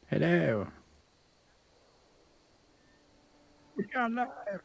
Hello. We are live.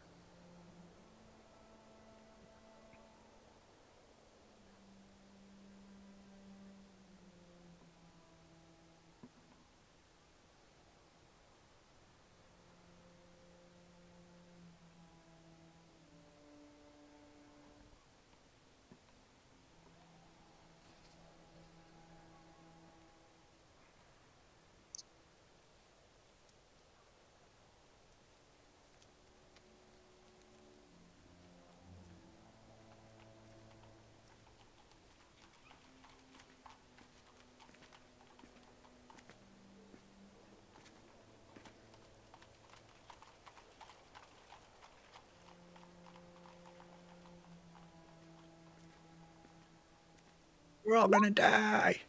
We're all gonna die.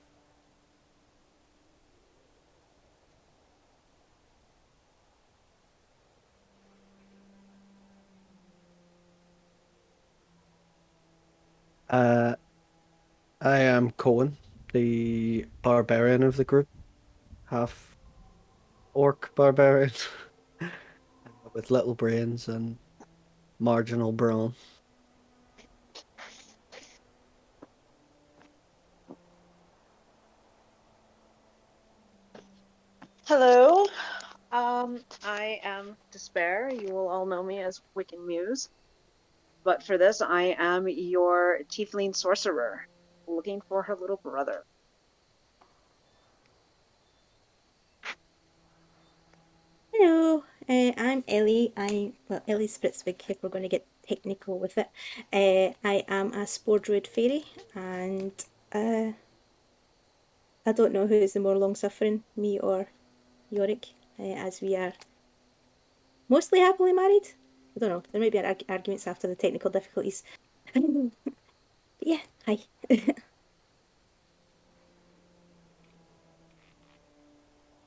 Uh, I am Cohen, the barbarian of the group, half orc barbarian with little brains and marginal brawn. Hello, I am Despair. You will all know me as Wiccan Muse. But for this, I am your tiefling sorcerer, looking for her little brother. Hello, I'm Ellie. Ellie Spritzwig if we're going to get technical with it. I am a spore druid fairy, and uh, I don't know who's the more long suffering, me or Yorick, as we are mostly happily married. I don't know, there might be arguments after the technical difficulties. But yeah, hi.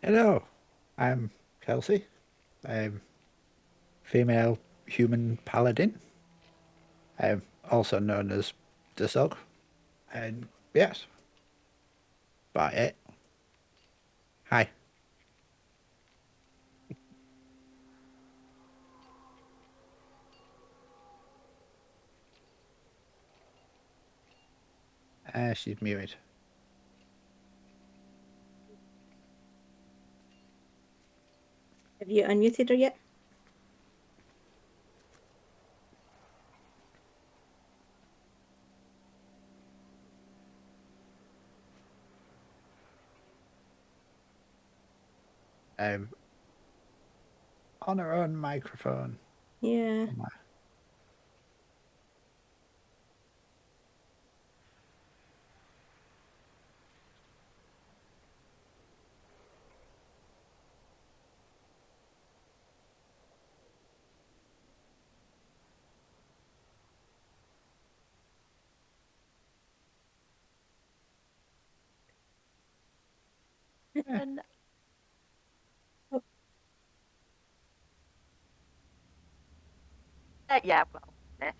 Hello. I'm Kelsey. I'm female human paladin. I'm also known as the Sog. And yes, by it. Hi. She's muted. Have you unmuted her yet? I'm on her own microphone. Yeah. Yeah. And Oh, yeah, well, eh.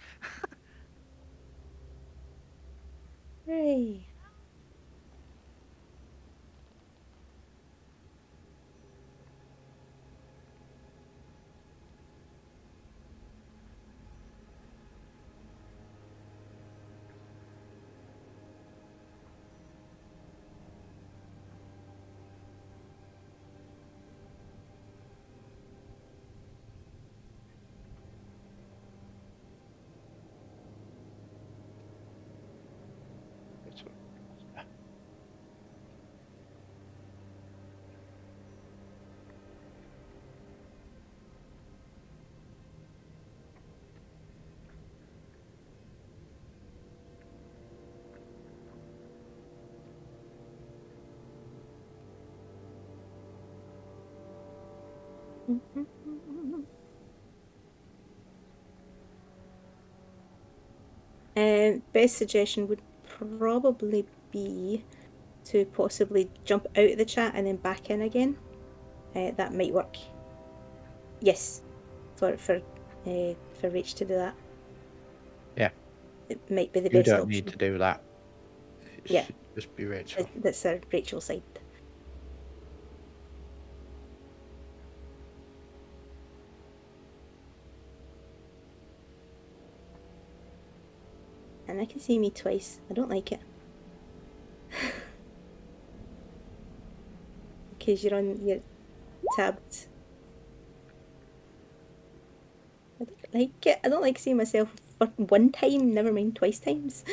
hooray. Best suggestion would probably be to possibly jump out of the chat and then back in again. That might work. Yes, for Rach to do that. Yeah. It might be the You best don't need option. to do that. It Yeah, should just be Rachel. that's a Rachel side. And I can see me twice. I don't like it. Because you're on your tabbed. I don't like it. I don't like seeing myself for one time, never mind twice times.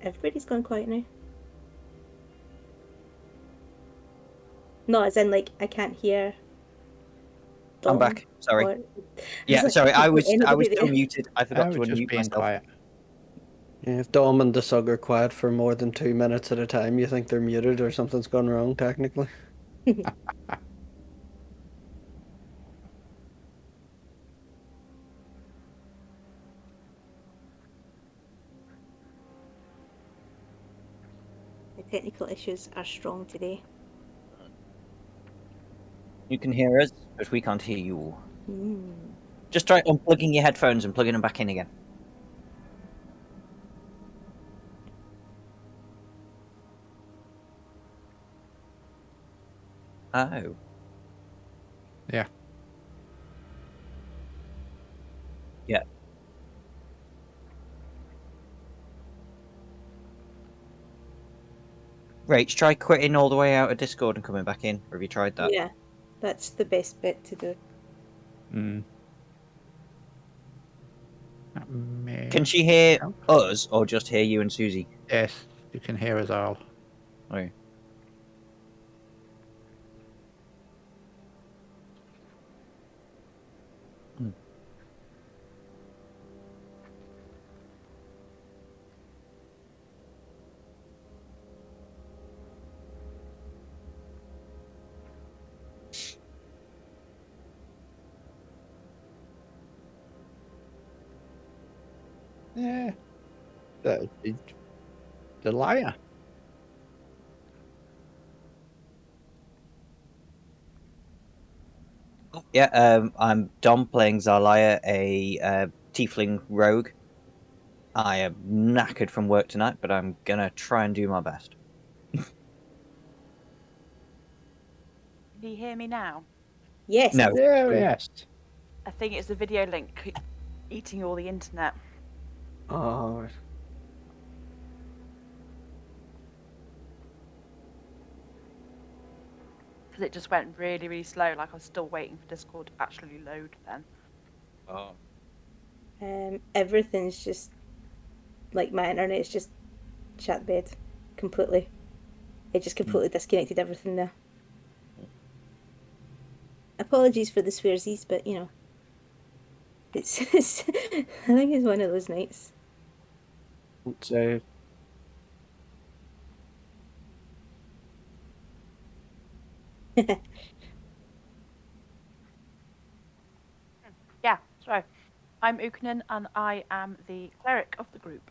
Everybody's gone quiet now. No, as in like I can't hear I'm Dom back. Sorry. or Yeah, like, sorry. I was anybody still there. muted. I I forgot to was just unmute being myself. quiet. Yeah, if Dom and the Sug are quiet for more than 2 minutes at a time, you think they're muted or something's gone wrong, technically. The technical issues are strong today. You can hear us, but we can't hear you. Mm. Just try unplugging your headphones and plugging them back in again. Oh. Yeah. Yeah. Rach, try quitting all the way out of Discord and coming back in. Or have you tried that? Yeah, that's the best bit to do. Mm. That may Can she hear help. us or just hear you and Susie? Yes, you can hear us all. Okay. Hmm. Yeah. The liar. Oh, yeah, I'm Dom playing Zarlaya, a tiefling rogue. I am knackered from work tonight, but I'm gonna try and do my best. Can you hear me now? Yes. No. Yeah, yes. I think it's the video link eating all the internet. Oh, right. Because it just went really, really slow. Like I was still waiting for Discord to actually load then. Oh. Everything's just like my internet's just shut the bed completely. It just completely disconnected everything there. Apologies for the swearsies, but you know, it's I think it's one of those nights. So, Yeah, so I'm Ukinen and I am the cleric of the group.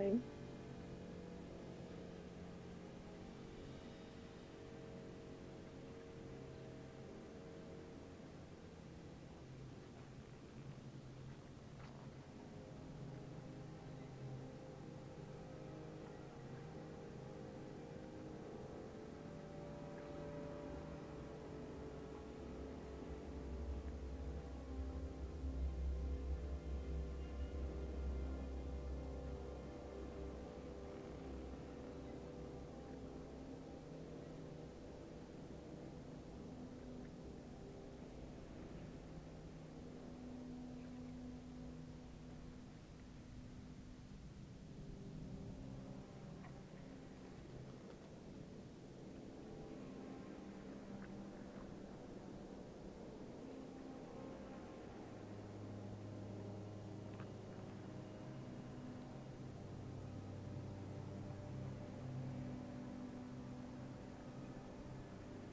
fine.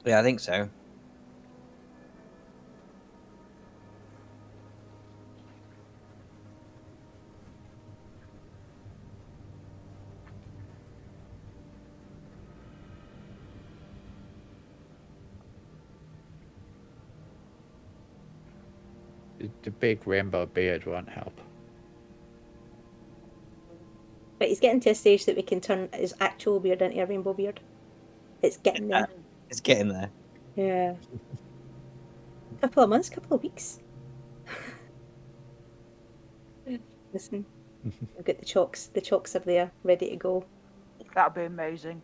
Yeah, I think so. The big rainbow beard won't help. But he's getting to a stage that we can turn his actual beard into a rainbow beard. It's getting there. It's getting there. Yeah. Couple of months, couple of weeks. Listen, I've got the chalks. The chalks are there, ready to go. That'd be amazing.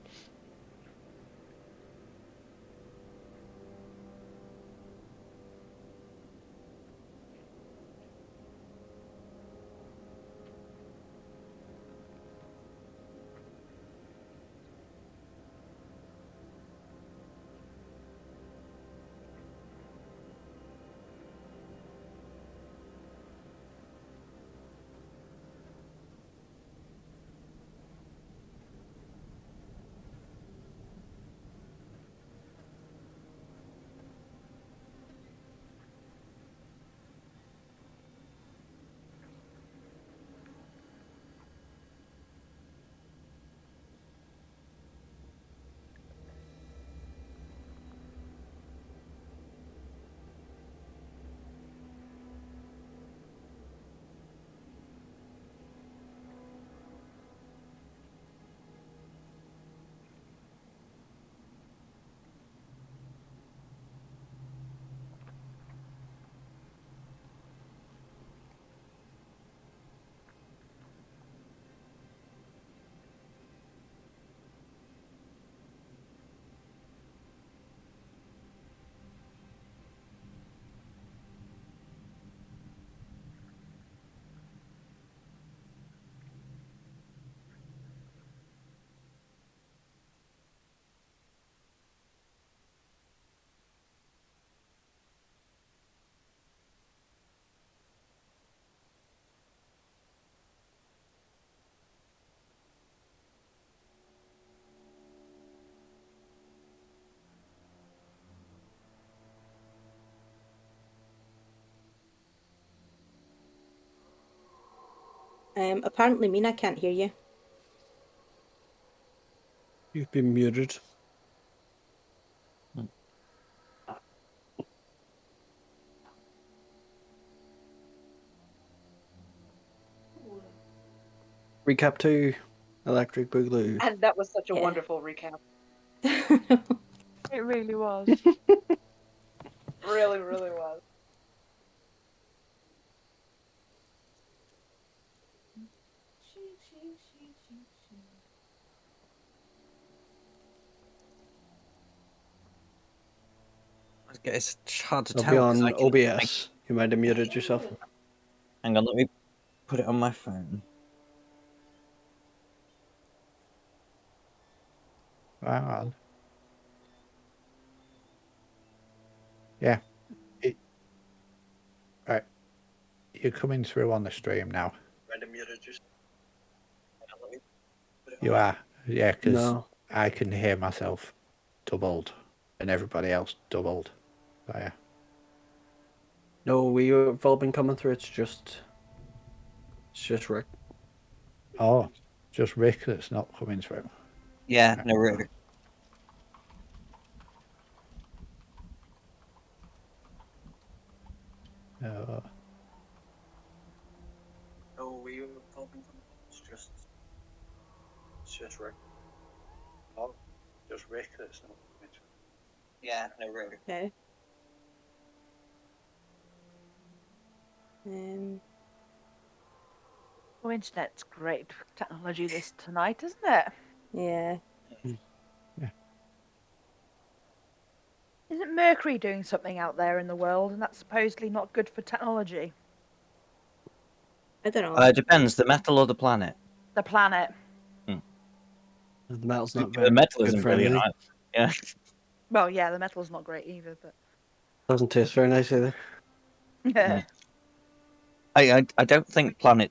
Apparently Mina can't hear you. You've been muted. Recap 2, Electric Boogaloo. And that was such a Yeah. wonderful recap. It really was. Really, really was. It's hard to I'll tell be because on I can. OBS. You might have muted yourself. Hang on, let me put it on my phone. Hang on. Yeah. Right. You're coming through on the stream now. You are. Yeah, because No. I can hear myself doubled and everybody else doubled. So, yeah. No, we've all been coming through. It's just Rick. Oh, just Rick that's not coming through. Yeah, no rogue. Uh, Oh, were you talking from? It's just Rick. oh, just Rick that's not coming through. Yeah, no rogue. Okay. Um, Oh, internet's great technology this tonight, isn't it? yeah. Yeah. Isn't Mercury doing something out there in the world, and that's supposedly not good for technology? I don't know. Depends, the metal or the planet. The planet. The metal's not The very metal good isn't for brilliant anything. either. Yeah. Well, yeah, the metal's not great either, but Doesn't taste very nice either. yeah. I don't think planet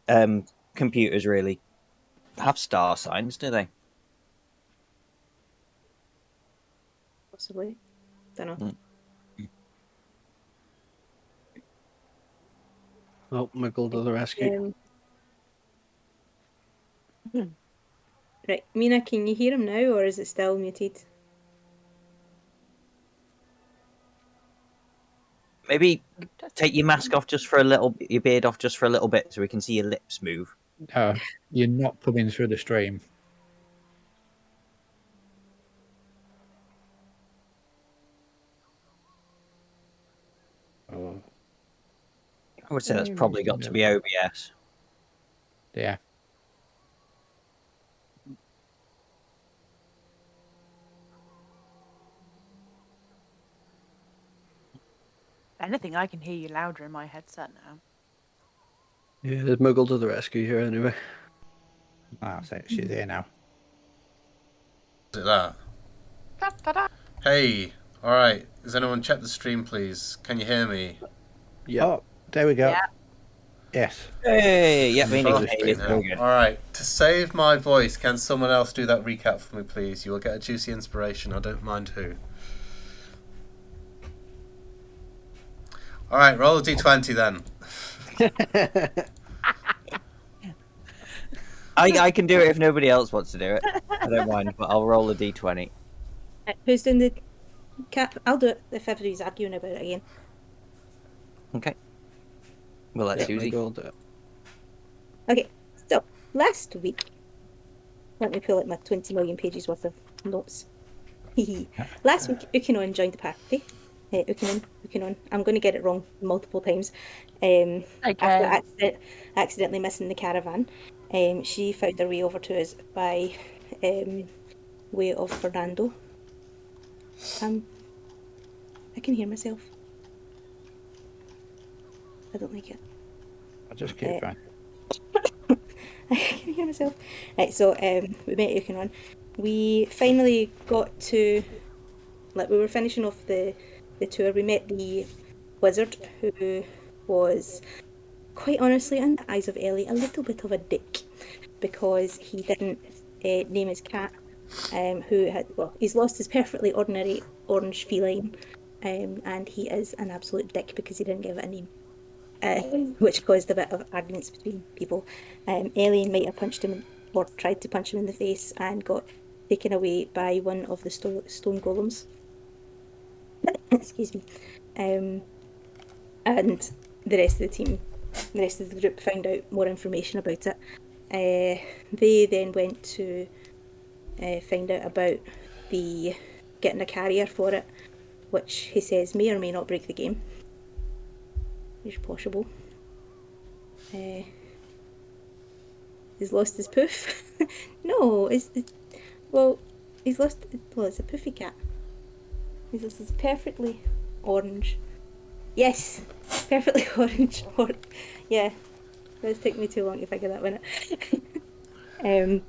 computers really have star signs, do they? Possibly. Don't know. Oh, Muggle to the rescue. Right, Mina, can you hear him now, or is it still muted? Maybe take your mask off just for a little, your beard off just for a little bit, so we can see your lips move. You're not coming through the stream. Oh, I would say that's probably got to be OBS. yeah. If anything, I can hear you louder in my headset now. Yeah, there's Muggle to the rescue here anyway. That's it. She's here now. Is it that? Ta-da! Hey, alright. Has anyone checked the stream, please? Can you hear me? Yeah. Oh, there we go. Yeah. Yes. Hey, yeah, we need to Fucking hear you. hell. Alright, to save my voice, can someone else do that recap for me, please? You will get a juicy inspiration. I don't mind who. Alright, roll a d20 then. I can do it if nobody else wants to do it. I don't mind, but I'll roll a d20. Who's doing the cap? I'll do it if everybody's arguing about it again. Okay. We'll let Yeah, Susie. Muggle will do it. Okay, so last week, let me pull out my 20 million pages worth of notes. Last week, Ukinon joined the party. Ukinon. I'm going to get it wrong multiple times. After accidentally missing the caravan, she found her way over to us by way of Fernando. I can hear myself. I don't like it. I'll just keep going. I can hear myself. Right, so we met Ukinon. We finally got to, like, we were finishing off the tour. We met the wizard, who was, quite honestly, in the eyes of Ellie, a little bit of a dick, because he didn't name his cat, who had, well, he's lost his perfectly ordinary orange feline, and he is an absolute dick because he didn't give it a name. Which caused a bit of arguments between people. Ellie might have punched him, or tried to punch him in the face, and got taken away by one of the stone golems. Excuse me. And the rest of the group found out more information about it. They then went to find out about getting a carrier for it, which he says may or may not break the game. It's possible. He's lost his poof. No, he's lost. Well, it's a poofy cat. He's lost his perfectly orange. Yes, perfectly orange. Yeah, it's taken me too long to figure that one out.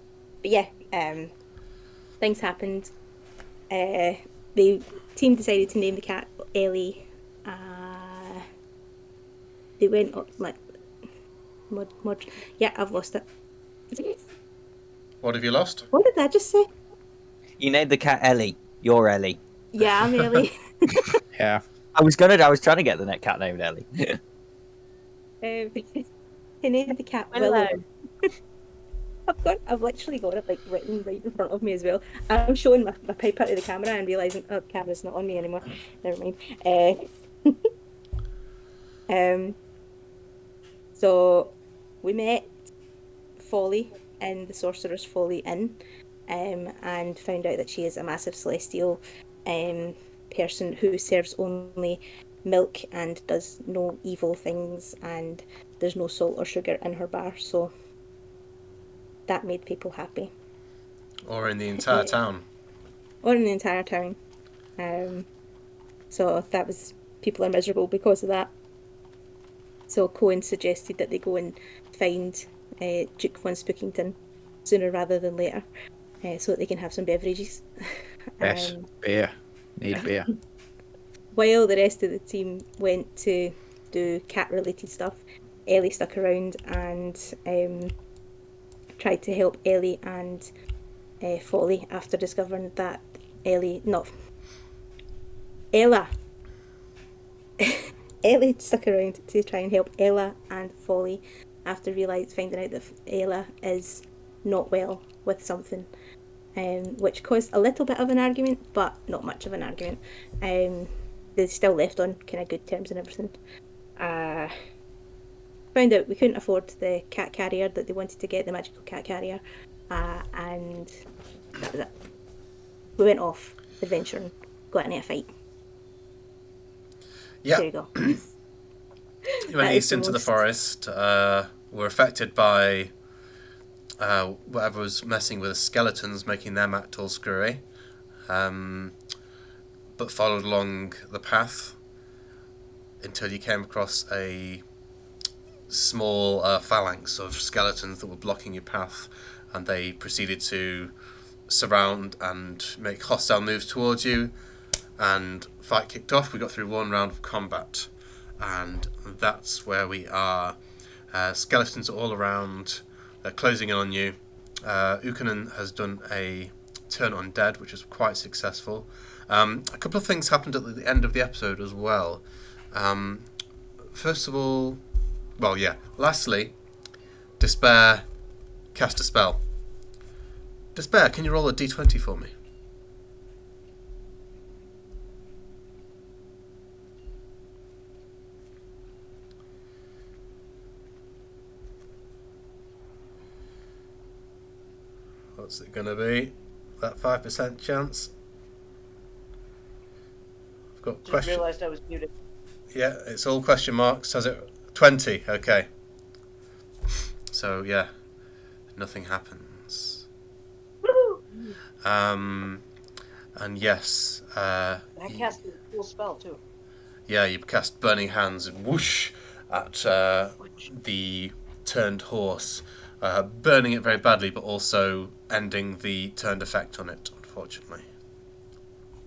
But yeah, things happened. The team decided to name the cat Ellie. They went up, like, mod. Yeah, I've lost it. What have you lost? What did that just say? You named the cat Ellie. You're Ellie. Yeah, I'm Ellie. Yeah. I was trying to get the net cat named Ellie. He named the cat Willow. Willow. I've literally got it like written right in front of me as well. I'm showing my paper to the camera and realizing, oh, the camera's not on me anymore. Never mind. Um, so we met Folly in the Sorcerer's Folly Inn, and found out that she is a massive celestial person who serves only milk and does no evil things, and there's no salt or sugar in her bar, so that made people happy. Or in the entire town. Or in the entire town. So that was, people are miserable because of that. So Cohen suggested that they go and find Duke Von Spookington sooner rather than later, so that they can have some beverages. Yes, beer. Need beer. While the rest of the team went to do cat-related stuff, Ellie stuck around and tried to help Ellie and Folly after discovering that Ella Ellie stuck around to try and help Ella and Folly after finding out that Ella is not well with something, which caused a little bit of an argument, but not much of an argument. They still left on kind of good terms and everything. Found out we couldn't afford the cat carrier that they wanted to get, the magical cat carrier, and that was it. We went off adventuring, got into a fight. Yeah. There you go. You went east into the forest, were affected by whatever was messing with the skeletons, making them act all screwy, but followed along the path until you came across a small phalanx of skeletons that were blocking your path, and they proceeded to surround and make hostile moves towards you, and fight kicked off. We got through one round of combat, and that's where we are. Skeletons are all around. They're closing in on you. Ukanen has done a turn on dead, which was quite successful. A couple of things happened at the end of the episode as well. First of all, lastly, Despair cast a spell. Despair, can you roll a d20 for me? What's it going to be? That 5% chance? I've got Just question. realised I was muted. Yeah, it's all question marks. Has it 20? Okay. So yeah, nothing happens. Woohoo! And yes, I cast a cool spell too. yeah, you cast Burning Hands and whoosh at the turned horse, burning it very badly, but also ending the turned effect on it, unfortunately.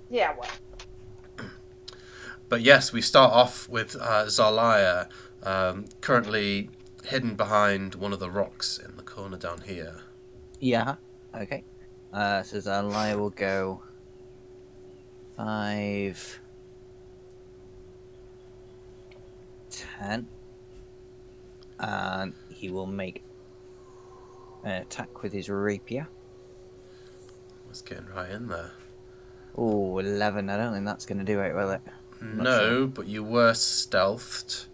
Yeah, well. But yes, we start off with Zarlaya, currently hidden behind one of the rocks in the corner down here. Yeah. Okay. So Zalaya will go 5, 10, and he will make an attack with his rapier. It's getting right in there. Oh, 11. I don't think that's going to do it, will it? No, but you were stealthed,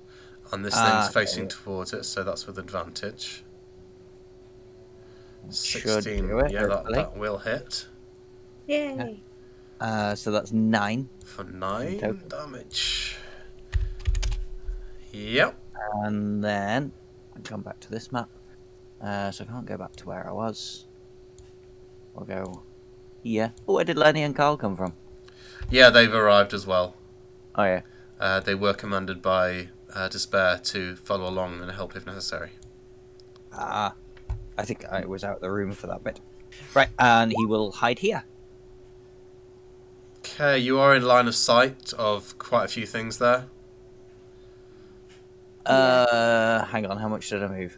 and this thing's facing towards it, so that's with advantage. Should 16, do it, yeah, hopefully. that will hit. Yay! So that's 9. For 9 Okay. damage. Yep. And then I come back to this map. So I can't go back to where I was. I'll go here. Oh, where did Lenny and Carl come from? Yeah, they've arrived as well. Oh, yeah. They were commanded by Despair to follow along and help if necessary. Ah, I think I was out of the room for that bit. Right, and he will hide here. Okay, you are in line of sight of quite a few things there. Hang on, how much did I move?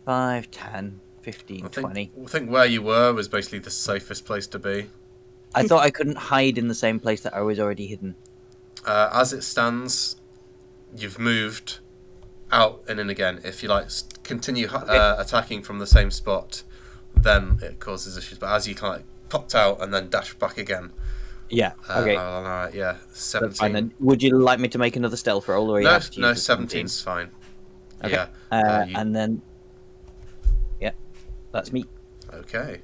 5, 10, 15, 20. I think where you were was basically the safest place to be. I thought I couldn't hide in the same place that I was already hidden. As it stands, you've moved out and in again. If you like, continue attacking from the same spot, then it causes issues. But as you kind of popped out and then dashed back again. Yeah. Okay. All right. Yeah. 17. That's fine then. Would you like me to make another stealth roll, or are you No, happy to no, use the 17's fine. Okay. Yeah. And then, yeah, that's me. Okay.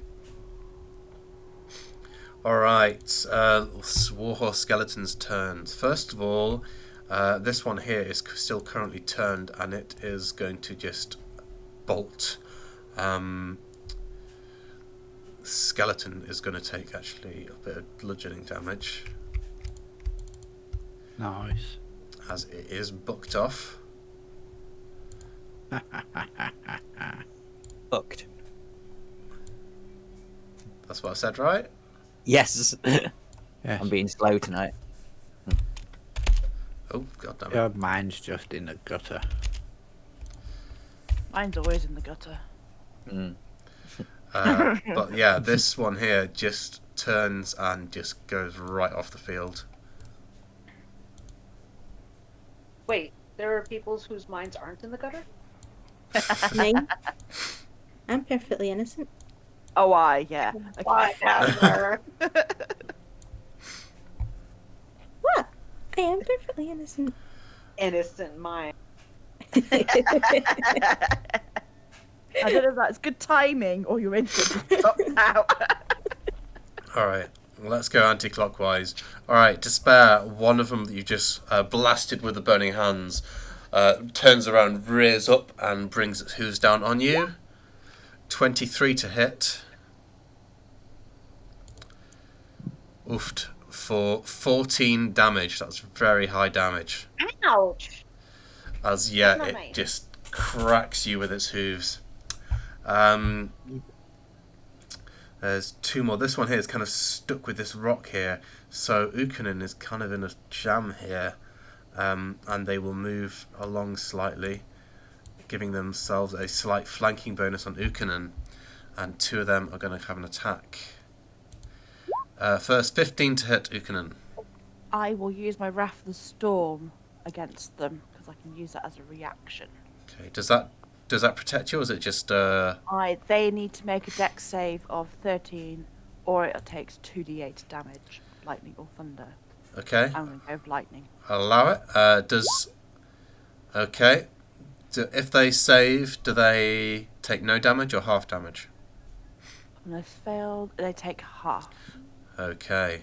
All right. Warhorse Skeleton's turns. First of all, this one here is still currently turned, and it is going to just bolt. Skeleton is going to take actually a bit of bludgeoning damage, Nice. as it is booked off. Booked. That's what I said, right? Yes. Yes. I'm being slow tonight. Oh, god damn it. Your mind's just in the gutter. Mine's always in the gutter. Mm. But yeah, this one here just turns and just goes right off the field. Wait, there are people whose minds aren't in the gutter? Mine. I'm perfectly innocent. Oh, yeah. Okay. Whatever. What? I am perfectly innocent. Innocent mind. I don't know if that's good timing or your internet just dropped out. Alright, well, let's go anti-clockwise. Alright, Despair, one of them that you just blasted with the burning hands, turns around, rears up, and brings its hooves down on you. 23 to hit. Oofed. For 14 damage. That's very high damage. Ouch! As, yeah, Never it mind. just cracks you with its hooves. There's two more. This one here is kind of stuck with this rock here, so Ukunin is kind of in a jam here, and they will move along slightly, giving themselves a slight flanking bonus on Ukunin, and two of them are going to have an attack. First, 15 to hit Ukunin. I will use my Wrath of the Storm against them because I can use that as a reaction. Okay, does that protect you, or is it just They need to make a dex save of 13, or it takes 2d8 damage, lightning or thunder. okay? I'm going to go with lightning. I'll allow it. Okay. If they save, do they take no damage or half damage? And they failed, they take half. Okay.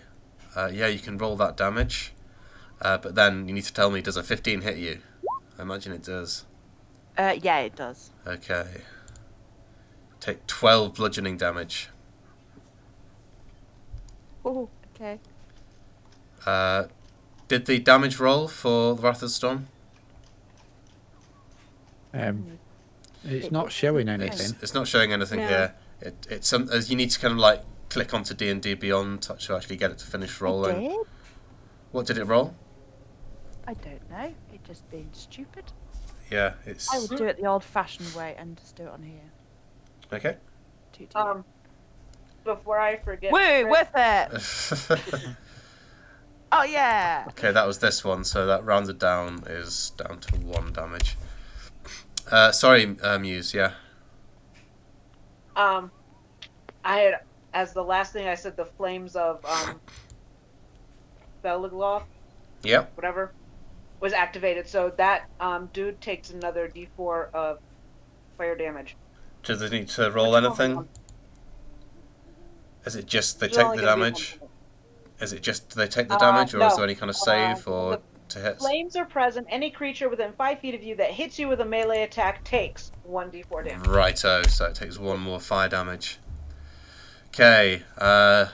Yeah, you can roll that damage. But then you need to tell me, does a 15 hit you? I imagine it does. Yeah, it does. Okay. Take 12 bludgeoning damage. Oh, okay. Did the damage roll for the Wrath of the Storm? It's not showing anything. It's not showing anything No. here. It's some as you need to kind of like click onto D&D Beyond to actually get it to finish rolling. I did? What did it roll? I don't know. It just being stupid. Yeah, it's I would do it the old-fashioned way and just do it on here. okay. 2d8. Before I forget. Woo, Chris, with it! Oh, yeah! Okay, that was this one, so that rounded down is down to 1 damage. Sorry, Muse, yeah. I had, as the last thing I said, the flames of Beligloth, Yep. whatever, was activated. So that dude takes another d4 of fire damage. Do they need to roll anything? Is it just they There's take only the gonna be damage? one. Is it just do they take the damage, or is no. there any kind of save or to hit? Flames are present. Any creature within 5 feet of you that hits you with a melee attack takes 1d4 damage. Righto, so it takes 1 more fire damage. Okay, Try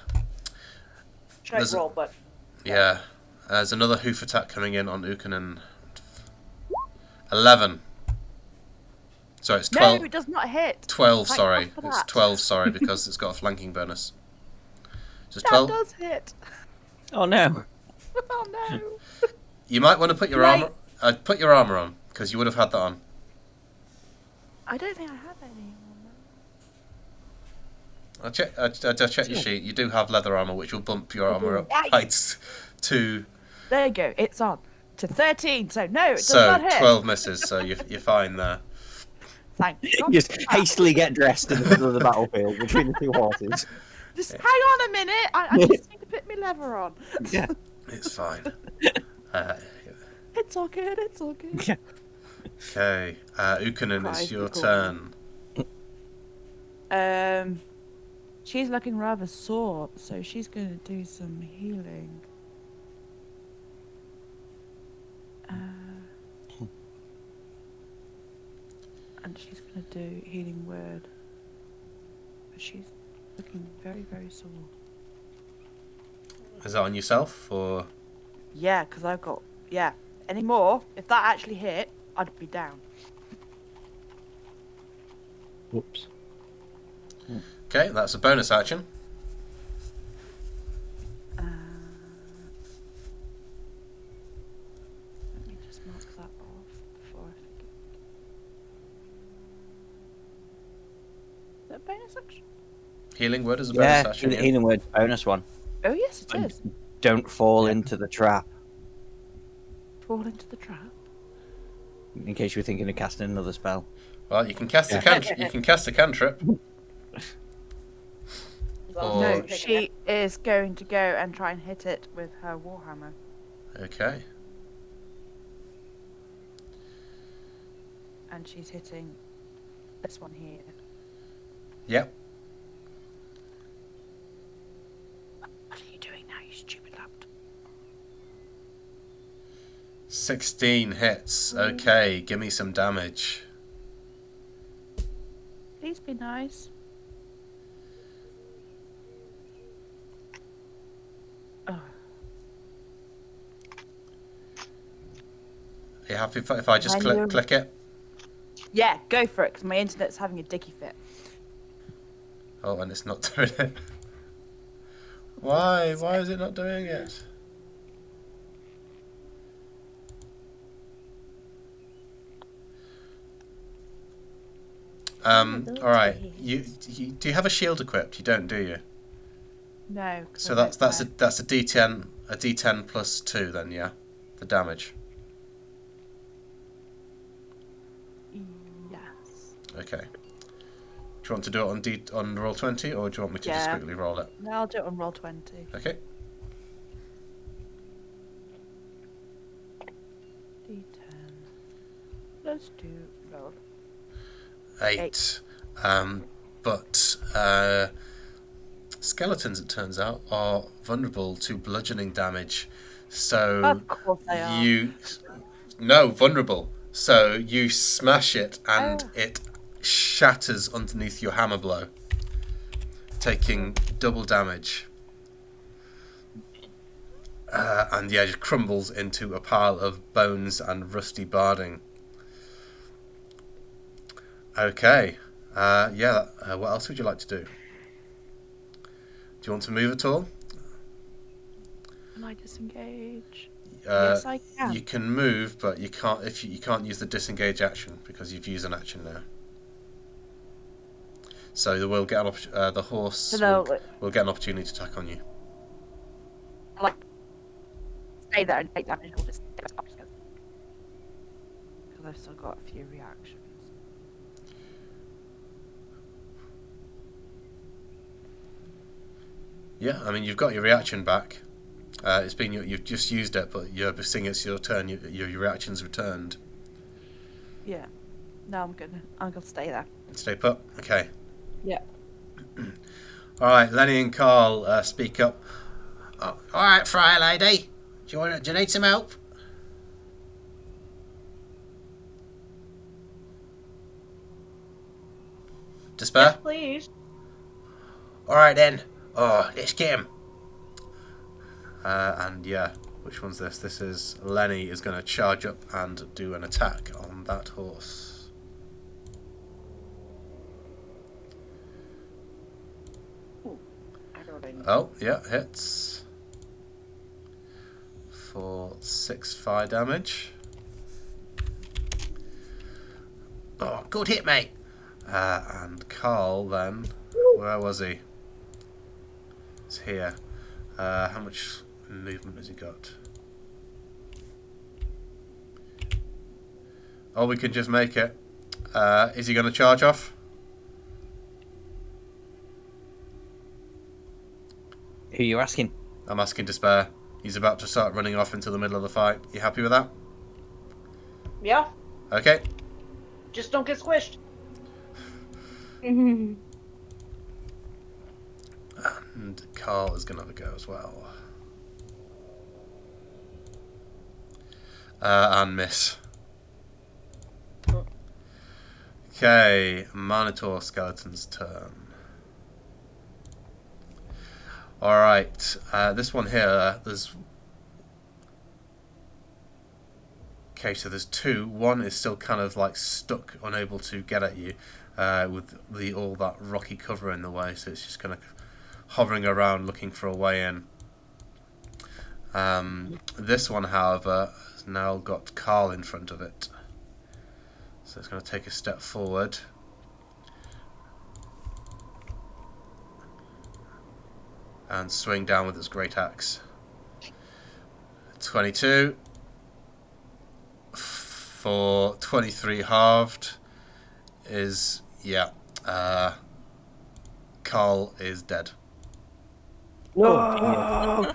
There's- roll, but yeah. There's another hoof attack coming in on Ukunin. 11. Sorry, it's 12. No, it does not hit. 12, Thank sorry. God for It's that. 12, sorry, because it's got a flanking bonus. Just That 12. does hit. Oh no. Oh, no. You might want to put your Right. armor. Put your armor on, because you would have had that on. I don't think I have any. I check your sheet. You do have leather armor, which will bump your armor up Nice. heights to. There you go. It's on. To 13. So, no, it does So not hit. 12 misses. So you're fine there. Thank God. Just hastily get dressed in the middle of the battlefield between the two horses. Just hang on a minute. I just need to put my leather on. Yeah. It's fine. It's all good. It's all good. Yeah. Okay, Ukanen, it's Cries your because- turn. She's looking rather sore, so she's going to do some healing. And she's going to do healing word. But she's looking very, very sore. Is that on yourself, or...? Yeah, because I've got... Yeah. Any more? If that actually hit, I'd be down. Whoops. Okay, that's a bonus action. Let me just mark that off before I forget. Is that a bonus action? Healing word is a bonus Yeah, action. Yeah. healing word bonus one. Oh, yes, it And is. Don't fall into the trap. Fall into the trap. In case you were thinking of casting another spell. Well, you can cast a cantrip. You can cast a cantrip. Or- No, she is going to go and try and hit it with her warhammer. Okay. And she's hitting this one here. Yep. What are you doing now, you stupid laptop? 16 hits. Okay, give me some damage. Please be nice. Oh, Are you happy if I just I know. click it? yeah, go for it, because my internet's having a dicky fit. Oh, and it's not doing it. Why? Why is it not doing it? All right. You do you have a shield equipped? You don't, do you? No. 'cause So I that's don't a D10 plus 2 then, yeah, the damage. know. Yes. Okay. Do you want to do it on roll 20, or do you want me to just Yeah. quickly roll it? No, I'll do it on roll 20. Okay. D10. Let's do roll. 8. But skeletons, it turns out, are vulnerable to bludgeoning damage. So Of course they are. No, vulnerable. So you smash it and Oh. it shatters underneath your hammer blow, taking double damage. And yeah, just crumbles into a pile of bones and rusty barding. Okay. What else would you like to do? Do you want to move at all? Can I disengage? Yes, I can. You can move, but you can't. You can't use the disengage action because you've used an action now. So there will get the horse So will get an opportunity to attack on you. like, stay there and take damage. Or just because I've still got a few reactions. Yeah, I mean you've got your reaction back. It's been you've just used it, but you're seeing it's your turn. Your reaction's returned. Yeah. No, I'm gonna stay there. Stay put. Okay. Yeah. All right, Lenny and Carl, speak up. Oh, all right, Friar Lady, do you need some help? Despair. Yes, please. All right then. Oh, let's get him. And yeah, which one's this? This is Lenny is going to charge up and do an attack on that horse. I know what I need. Oh, yeah, hits. For 6 fire damage. Oh, good hit, mate. And Carl then, where was he? He's here. How much movement has he got? Oh, we can just make it. Is he going to charge off? Who are you asking? I'm asking Despair. He's about to start running off into the middle of the fight. You happy with that? Yeah, Okay. just don't get squished. Mhm. And Carl is going to have a go as well. And miss. Okay, Minotaur Skeleton's turn. Alright, this one here, there's... Okay, so there's two. One is still kind of like stuck, unable to get at you, with all that rocky cover in the way, so it's just kind of hovering around looking for a way in. This one, however, has now got Carl in front of it. So it's going to take a step forward. And swing down with its great axe. 22. For 23 halved is, yeah, Carl is dead. No!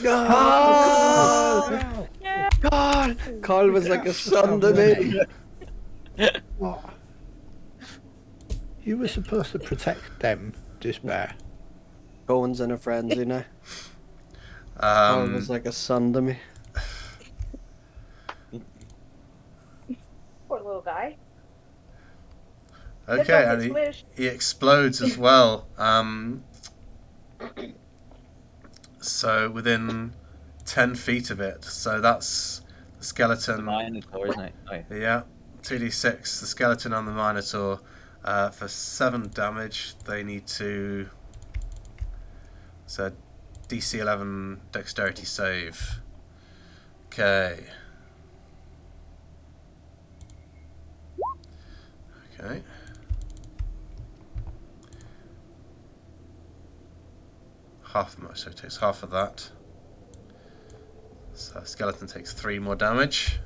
God! God! Carl was like a son to me. What? You were supposed to protect them, Despair. Cohen's in a frenzy now. Carl was like a son to me. Poor little guy. Okay, Don't and get squished. he explodes as well. So within 10 feet of it. So that's the skeleton. Minotaur, isn't it? Oh, yeah. Yeah, 2d6. The skeleton and the Minotaur. For 7 damage, they need to... So DC 11 dexterity save. Okay. Okay. Half the so it takes half of that. So skeleton takes 3 more damage.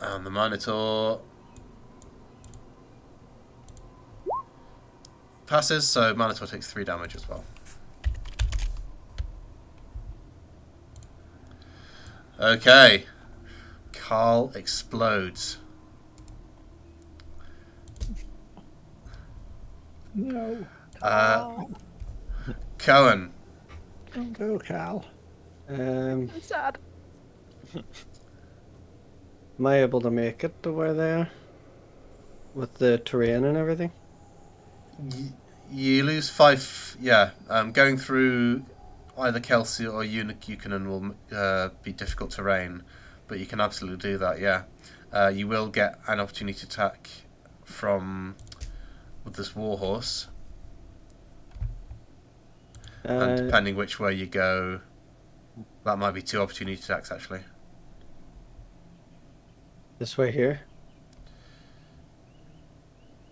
And the Minotaur passes, so Minotaur takes 3 damage as well. Okay. Carl explodes. No. Cohen. Don't go, Carl. Um, I'm sad. am I able to make it to where they are? With the terrain and everything? You lose 5. Yeah, going through either Kelsey or Yukonen will be difficult terrain, but you can absolutely do that. Yeah, you will get an opportunity attack with this warhorse, and depending which way you go, that might be 2 opportunity attacks actually. This way here?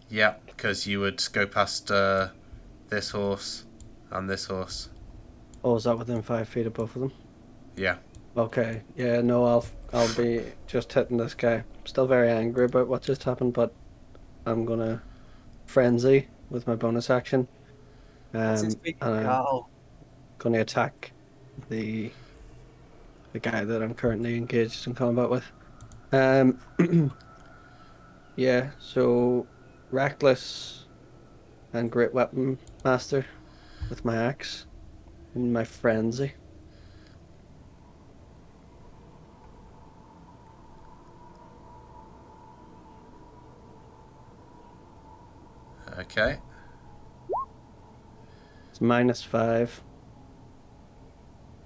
Yeah, because you would go past this horse and this horse. Oh, is that within 5 feet of both of them? Yeah. Okay. Yeah, no, I'll be just hitting this guy. Still very angry about what just happened, but I'm gonna frenzy with my bonus action. And I'm gonna attack the guy that I'm currently engaged in combat with. Yeah, so reckless and great weapon master with my axe in my frenzy. Okay. It's -5.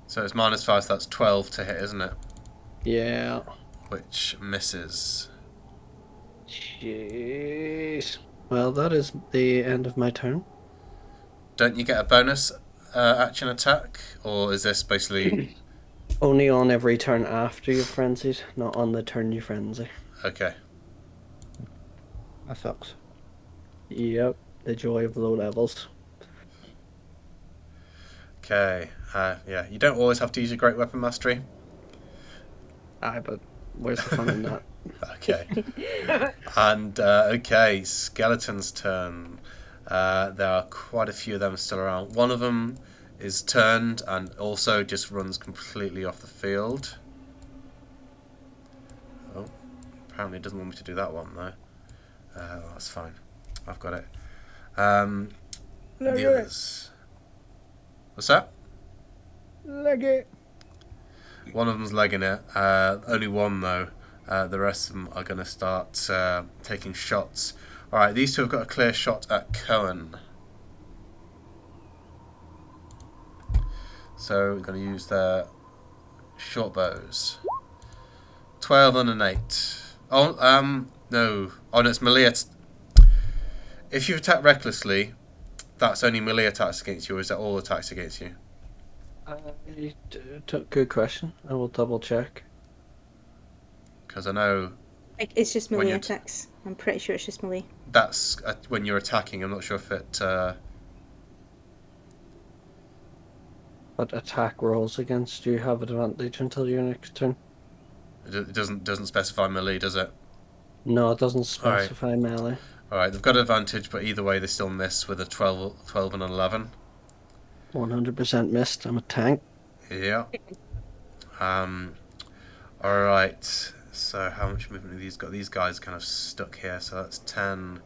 So it's -5, so that's 12 to hit, isn't it? Yeah. Which misses. Jeez. Well, that is the end of my turn. Don't you get a bonus action attack, or is this basically... Only on every turn after you've frenzied, not on the turn you frenzy. Okay. That sucks. Yep, the joy of low levels. Okay. Yeah, you don't always have to use your great weapon mastery. Aye, but where's the fun in that? Okay. And okay, skeleton's turn. There are quite a few of them still around. One of them is turned and also just runs completely off the field. Oh, apparently it doesn't want me to do that one though. That's fine. I've got it. The others. What's that? Leg it. One of them's legging it. Only one though. The rest of them are going to start taking shots. Alright, these two have got a clear shot at Cohen. So we're going to use their short bows. 12 and an 8. Oh, no. Oh, no, it's melee. If you attack recklessly, that's only melee attacks against you, or is that all attacks against you? Good question. I will double check. Because I know It's just When melee you're attacks. I'm pretty sure it's just melee. that's when you're attacking. I'm not sure if it... But attack rolls against you have advantage until your next turn. It doesn't specify melee, does it? No, it doesn't Alright. specify melee. Alright, they've got advantage, but either way they still miss with a 12 and an 11. 100% missed. I'm a tank. Yeah. Alright, so how much movement have these got? These guys kind of stuck here, so that's 10,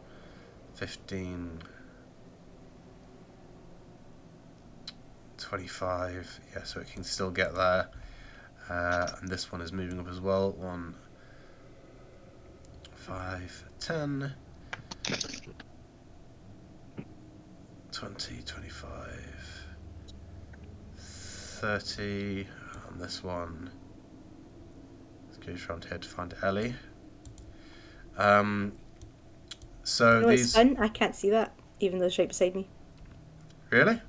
15, 25. Yeah, so it can still get there. And this one is moving up as well. 1, 5, 10, 20, 25, 30, and this one. Let's go around here to find Ellie. So No, it's these fun. I can't see that, even though it's right beside me. really?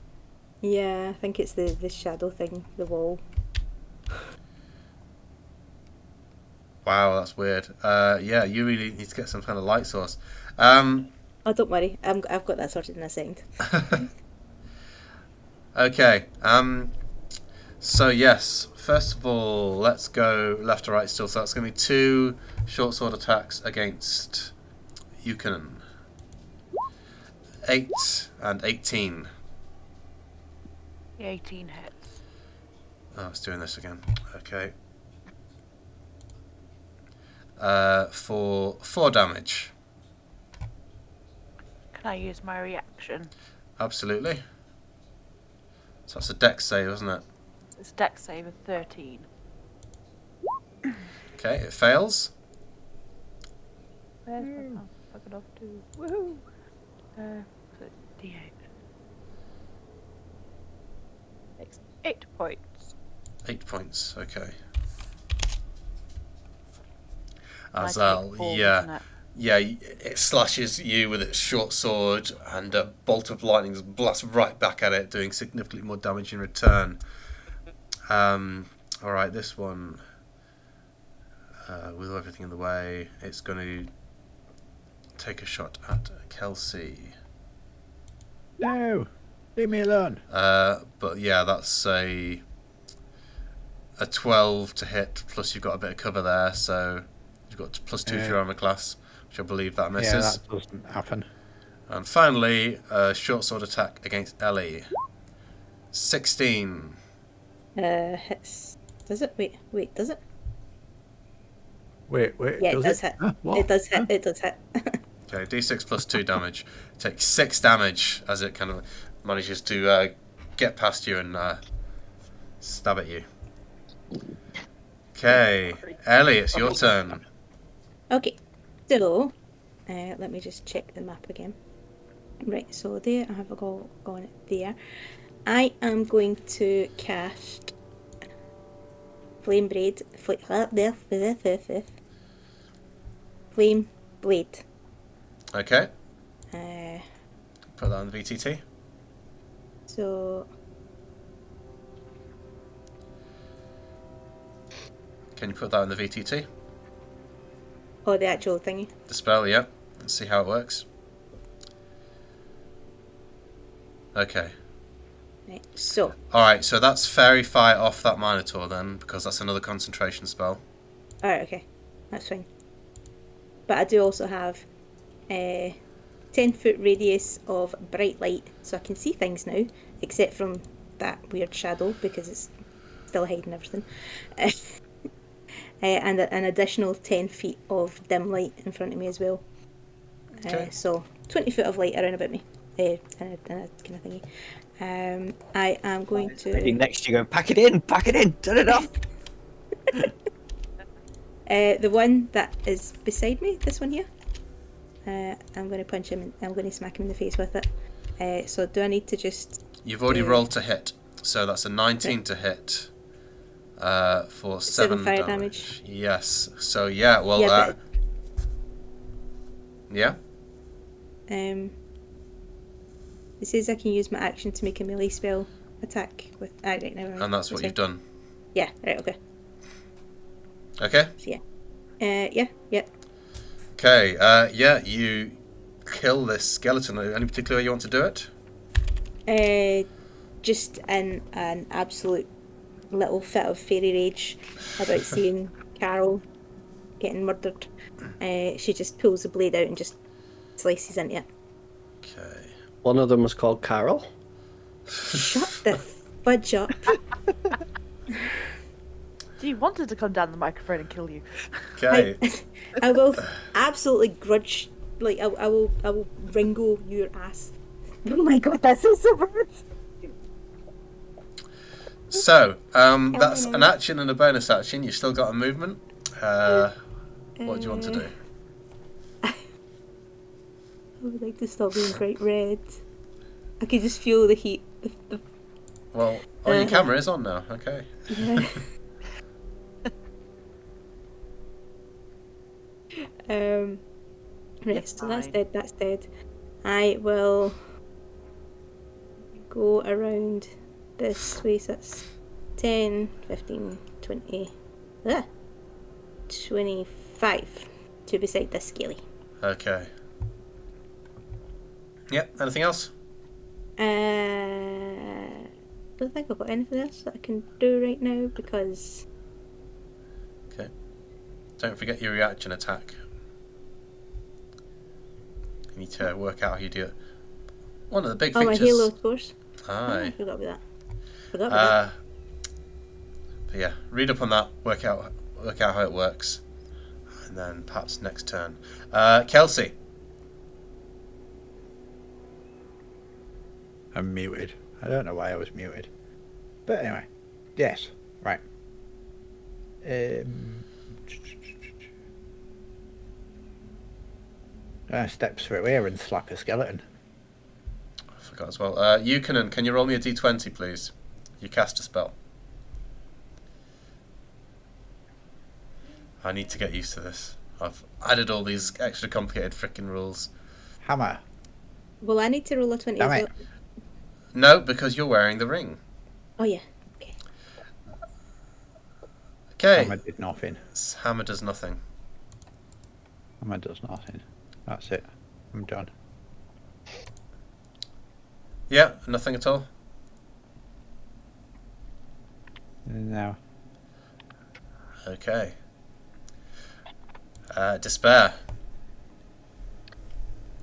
Yeah, I think it's the shadow thing, the wall. Wow, that's weird. Yeah, you really need to get some kind of light source. Oh, don't worry. I've got that sorted in a second. Okay. So yes, first of all, let's go left to right still. So that's going to be 2 short sword attacks against Yukon. 8 and 18. The 18 hits. Oh, it's doing this again. Okay. For 4 damage. Can I use my reaction? Absolutely. So that's a dex save, isn't it? It's dex save of 13. Okay, it fails. Where's my mouse? I got off to. Woohoo! So D8. 8 points. 8 points, okay. I As take well, 4, yeah. isn't it? Yeah, it slashes you with its short sword, and a bolt of lightning blasts right back at it, doing significantly more damage in return. Alright, this one, with everything in the way, it's going to take a shot at Kelsey. No, leave me alone. But yeah, that's a 12 to hit, plus you've got a bit of cover there, so you've got +2 to your armor class, which I believe that misses. Yeah, that doesn't happen. And finally, a short sword attack against Ellie. 16. Hits. Does it? Wait, does it? Wait, Yeah, it does hit. Huh? What? It does hit. It does hit. Okay, d6 plus 2 damage. Takes 6 damage as it kind of manages to get past you and stab at you. Okay, Ellie, it's your turn. Okay, so let me just check the map again. Right, so there I have gone there. I am going to cast Flame Blade. Flame Blade. Okay, Uh, put that on the VTT. so Can you put that on the VTT? oh, the actual thingy. The spell, yeah. Let's see how it works. Okay. Right, so Alright, so that's Fairy Fire off that Minotaur then, because that's another concentration spell. Alright, okay. That's fine. But I do also have a 10-foot radius of bright light, so I can see things now, except from that weird shadow, because it's still hiding everything. And an additional 10 feet of dim light in front of me as well. Okay. So 20 foot of light around about me. And a kind of thingy. I am going Maybe to... next you go, pack it in, turn it off. the one that is beside me, this one here, I'm going to punch him, and I'm going to smack him in the face with it. So do I need to just... You've already rolled to hit, so that's a 19 to hit for 7 fire damage. Yes. So yeah, well, Yeah, yeah. It says I can use my action to make a melee spell attack with... right, never mind. And that's what you've done. Yeah, right, okay. Okay. So yeah. Yeah. Okay. Yeah, you kill this skeleton. Any particular way you want to do it? Just in an absolute little fit of fairy rage about seeing Carol getting murdered, she just pulls the blade out and just slices into it. Okay. One of them was called Carol. Shut the fudge up. Do you want her to come down the microphone and kill you? Okay. I will absolutely grudge, like, I will wrangle your ass. Oh my god, that's so bad. So, that's an action and a bonus action. You've still got a movement. What do you want to do? I would like to stop being bright red. I could just feel the heat. Well, your camera is on now. Okay. Yeah. Right, It's so that's fine. dead, that's dead. I will go around this way, so that's 10, 15, 20, 25 to beside this scaly. Okay. Yep. Anything else? Don't think I've got anything else that I can do right now because... Okay. Don't forget your reaction attack. You need to work out how you do it. One of the big Oh, features. my halo, of course. Oh, I Aye. forgot about that. Forgot about But yeah, read up on that. Work out how it works, and then perhaps next turn. Kelsey. I'm muted. I don't know why I was muted. But anyway. Yes. Right. Steps through here and slap a skeleton. I forgot as well. Yukonen, can you roll me a d20, please? You cast a spell. I need to get used to this. I've added all these extra complicated frickin' rules. Hammer. that. Well, I need to roll a 20 Damn as it. well. No, because you're wearing the ring. Oh, yeah. Okay. Okay. Hammer did nothing. Hammer does nothing. Hammer does nothing. That's it. I'm done. Yeah, nothing at all. No. Okay. Despair.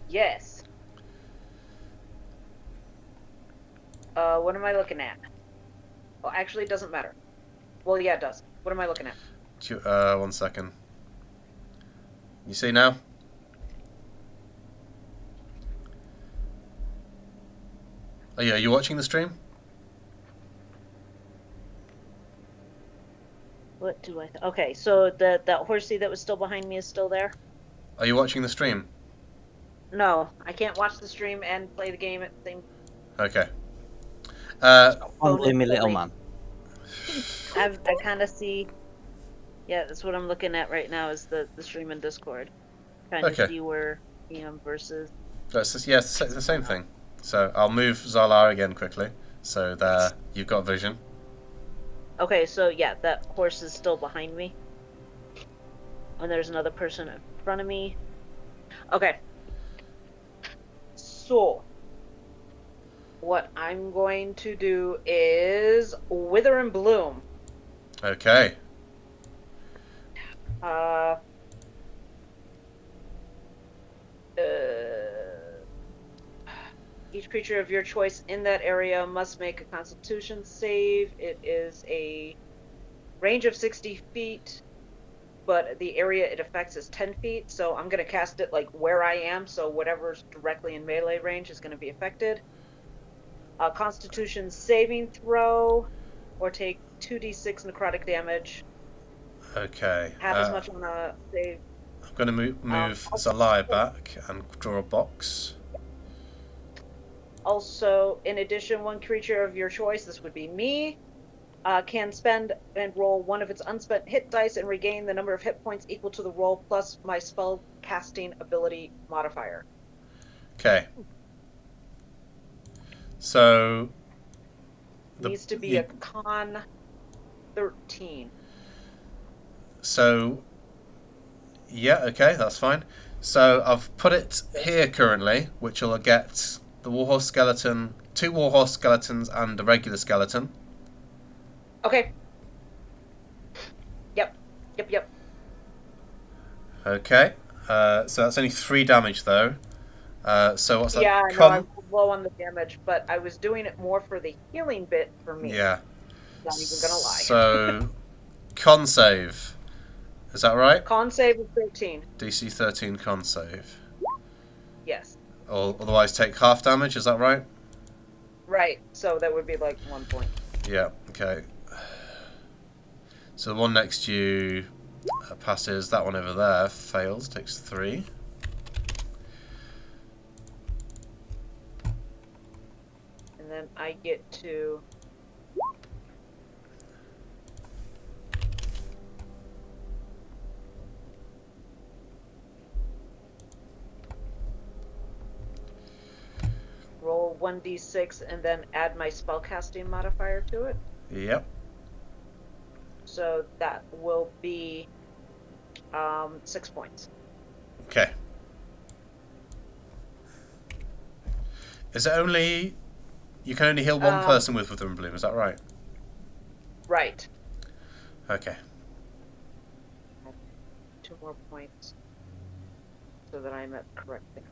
Yes. What am I looking at? Well, actually, it doesn't matter. Well, yeah, it does. What am I looking at? 1 second. You see now? Oh yeah, are you watching the stream? What do I? Okay, so that horsey that was still behind me is still there. Are you watching the stream? No, I can't watch the stream and play the game at the same. Okay. Fondling me, little man. I kind of see. Yeah, that's what I'm looking at right now. Is the stream in Discord. Trying Okay. to see where versus. That's just, yeah, it's the same thing. So I'll move Zalar again quickly. So there, you've got vision. Okay, so yeah, that horse is still behind me. And there's another person in front of me. Okay. So, what I'm going to do is Wither and Bloom. Okay. Uh, each creature of your choice in that area must make a Constitution save. It is a range of 60 feet, but the area it affects is 10 feet. So I'm going to cast it like where I am. So whatever's directly in melee range is going to be affected. A Constitution saving throw, or take 2d6 necrotic damage. Okay. Half as much on a save. I'm going to move Zalaya back and draw a box. Also, in addition, one creature of your choice, this would be me, can spend and roll one of its unspent hit dice and regain the number of hit points equal to the roll plus my spell casting ability modifier. Okay. So... Needs to be a con 13. So... Yeah, okay, that's fine. So I've put it here currently, which will get the warhorse skeleton, 2 warhorse skeletons and a regular skeleton. Okay. Yep. Okay. So that's only 3 damage though. So what's that? Yeah, I know I'm low on the damage, but I was doing it more for the healing bit for me. Yeah. Not even gonna lie. So, con save. Is that right? Con save is 13. DC 13 con save. Yes. Or otherwise take half damage, is that right? Right. So that would be like 1 point. Yeah, okay. So the one next to you passes. That one over there fails, takes 3. And then I get to... roll 1d6 and then add my spellcasting modifier to it. Yep. So that will be 6 points. Okay. Is it only... You can only heal one person with Wither and Bloom, is that right? Right. Okay. 2 more points. So that I'm at the correct thing.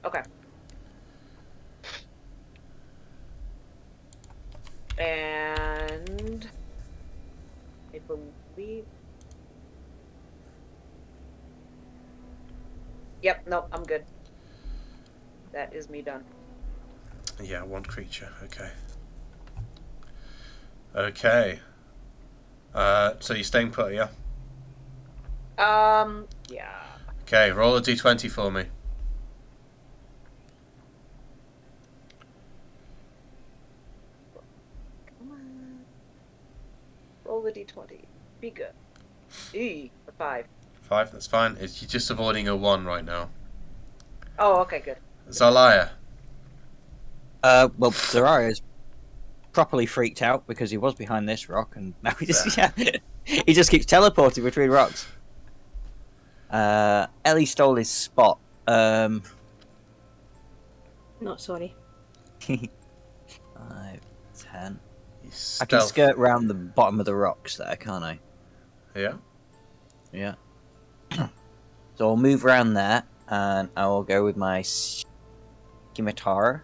Okay. And... I believe... Yep, nope, I'm good. That is me done. Yeah, 1 creature, okay. Okay. So you're staying put, yeah? Yeah. Okay, roll a d20 for me. Come on. Roll the d20. Be good. A 5. 5, that's fine. You're just avoiding a 1 right now. Oh, okay, good. Zalaya. Well, Zariah is properly freaked out because he was behind this rock, and now he just he just keeps teleporting between rocks. Ellie stole his spot. Not sorry. 5, 10. He's I can stealth. skirt round the bottom of the rocks there, can't I? Yeah. Yeah. So I'll move around there, and I will go with my scimitar,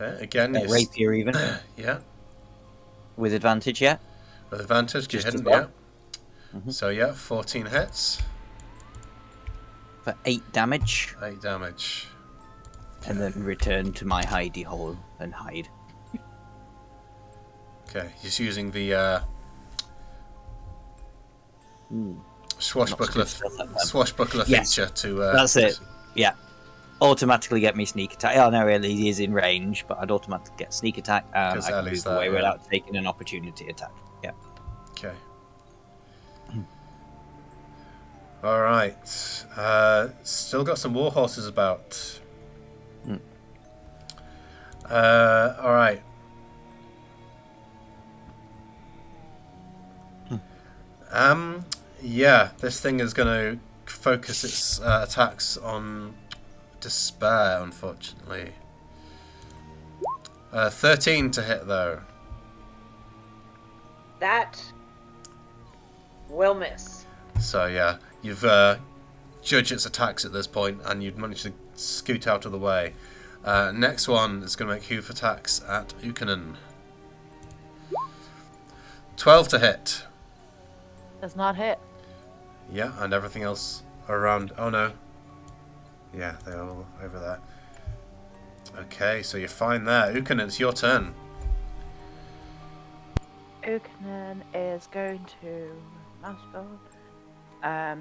Okay, again, you're rapier even, yeah. with advantage, yeah? With advantage, you're Just hidden, as well. yeah. Mhm. So yeah, 14 hits, For 8 damage, 8 damage. and then return to my hidey hole and hide. Okay, he's using the swashbuckler Not so good stuff, swashbuckler Yes, feature to. That's it. Yeah. Automatically get me sneak attack. Oh no, really, he is in range, but I'd automatically get sneak attack, and 'Cause I can Ellie's move away there, yeah. without taking an opportunity attack. Yeah. Okay. All right. Still got some war horses about. Mm. All right. Yeah, this thing is going to focus its attacks on despair, unfortunately. 13 to hit, though. That will miss. So yeah, you've judged its attacks at this point, and you've managed to scoot out of the way. Next one is going to make hoof attacks at Ukanen. 12 to hit. Does not hit. Yeah, and everything else around. Oh no. Yeah, they're all over there. Okay, so you're fine there. Ukanen, it's your turn. Ukanen is going to mouse guard,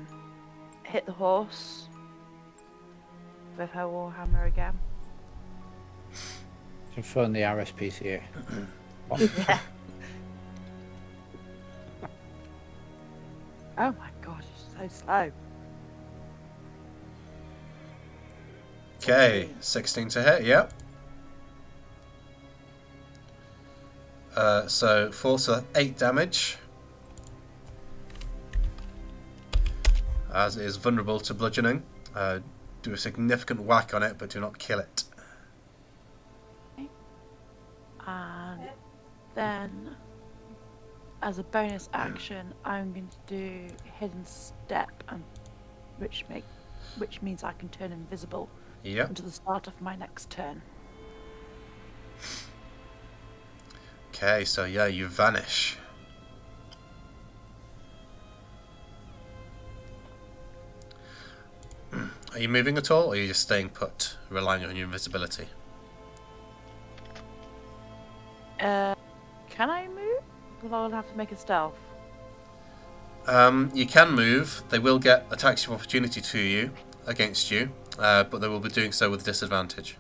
hit the horse with her warhammer again. Confirm the RSPCA. Yeah. Oh my god, it's so slow. Okay, 16 to hit, yep. So 4, so 8 damage. As it is vulnerable to bludgeoning. Do a significant whack on it, but do not kill it. And then, as a bonus action, I'm going to do hidden step, and which means I can turn invisible Yep. until the start of my next turn. Okay, so yeah, you vanish. Are you moving at all, or are you just staying put, relying on your invisibility? Can I move? Well, I'll have to make a stealth. You can move. They will get attacks of opportunity to you, against you, but they will be doing so with disadvantage.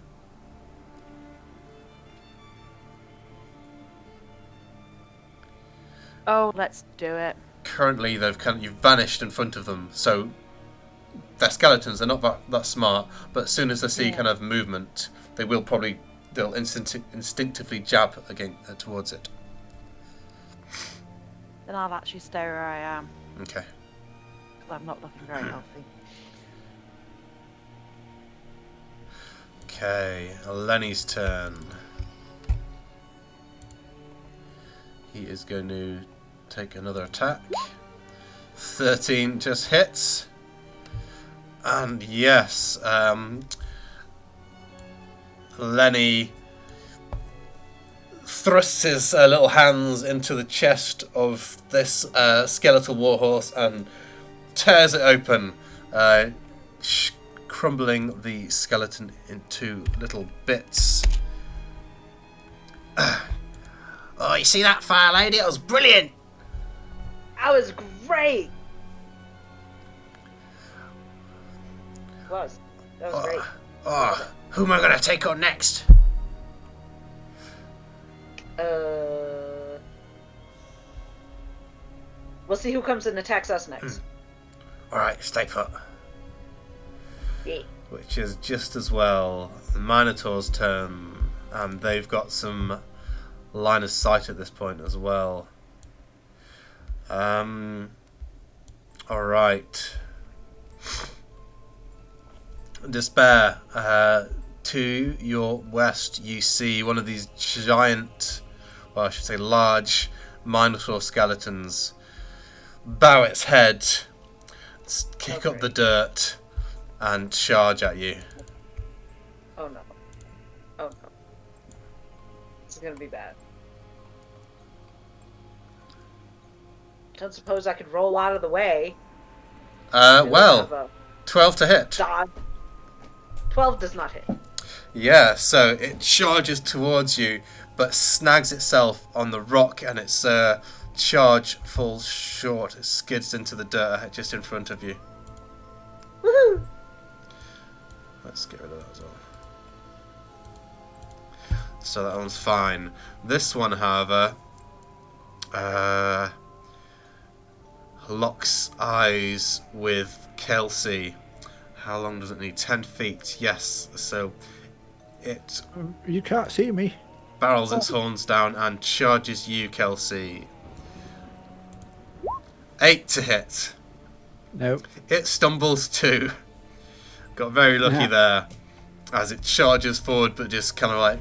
Oh, let's do it. Currently, you've vanished in front of them, so they're skeletons. They're not that smart, but as soon as they see kind of movement, they'll instinctively jab towards it. Then I'll actually stay where I am, Okay. because I'm not looking very healthy. Okay, Lenny's turn. He is going to take another attack. 13 just hits. And yes, Lenny thrusts his little hands into the chest of this skeletal warhorse and tears it open, crumbling the skeleton into little bits. Oh, you see that, fire lady? It was brilliant! That was great. That was great. Oh, who am I going to take on next? We'll see who comes and attacks us next. Alright, stay put. Yeah. Which is just as well the Minotaur's turn, and they've got some line of sight at this point as well. Alright. Despair, to your west you see one of these giant, well I should say large, Minotaur skeletons bow its head, kick up the dirt, and charge at you. Oh no. Oh no. This is gonna be bad. Don't suppose I could roll out of the way. Well, 12 to hit. Dodge. 12 does not hit. Yeah, so it charges towards you, but snags itself on the rock, and its charge falls short. It skids into the dirt just in front of you. Woohoo! Let's get rid of that as well. So that one's fine. This one, however, locks eyes with Kelsey. How long does it need? 10 feet, yes. So it You can't see me. barrels its horns down and charges you, Kelsey. 8 to hit. No. It stumbles too. Got very lucky there, as it charges forward, but just kind of like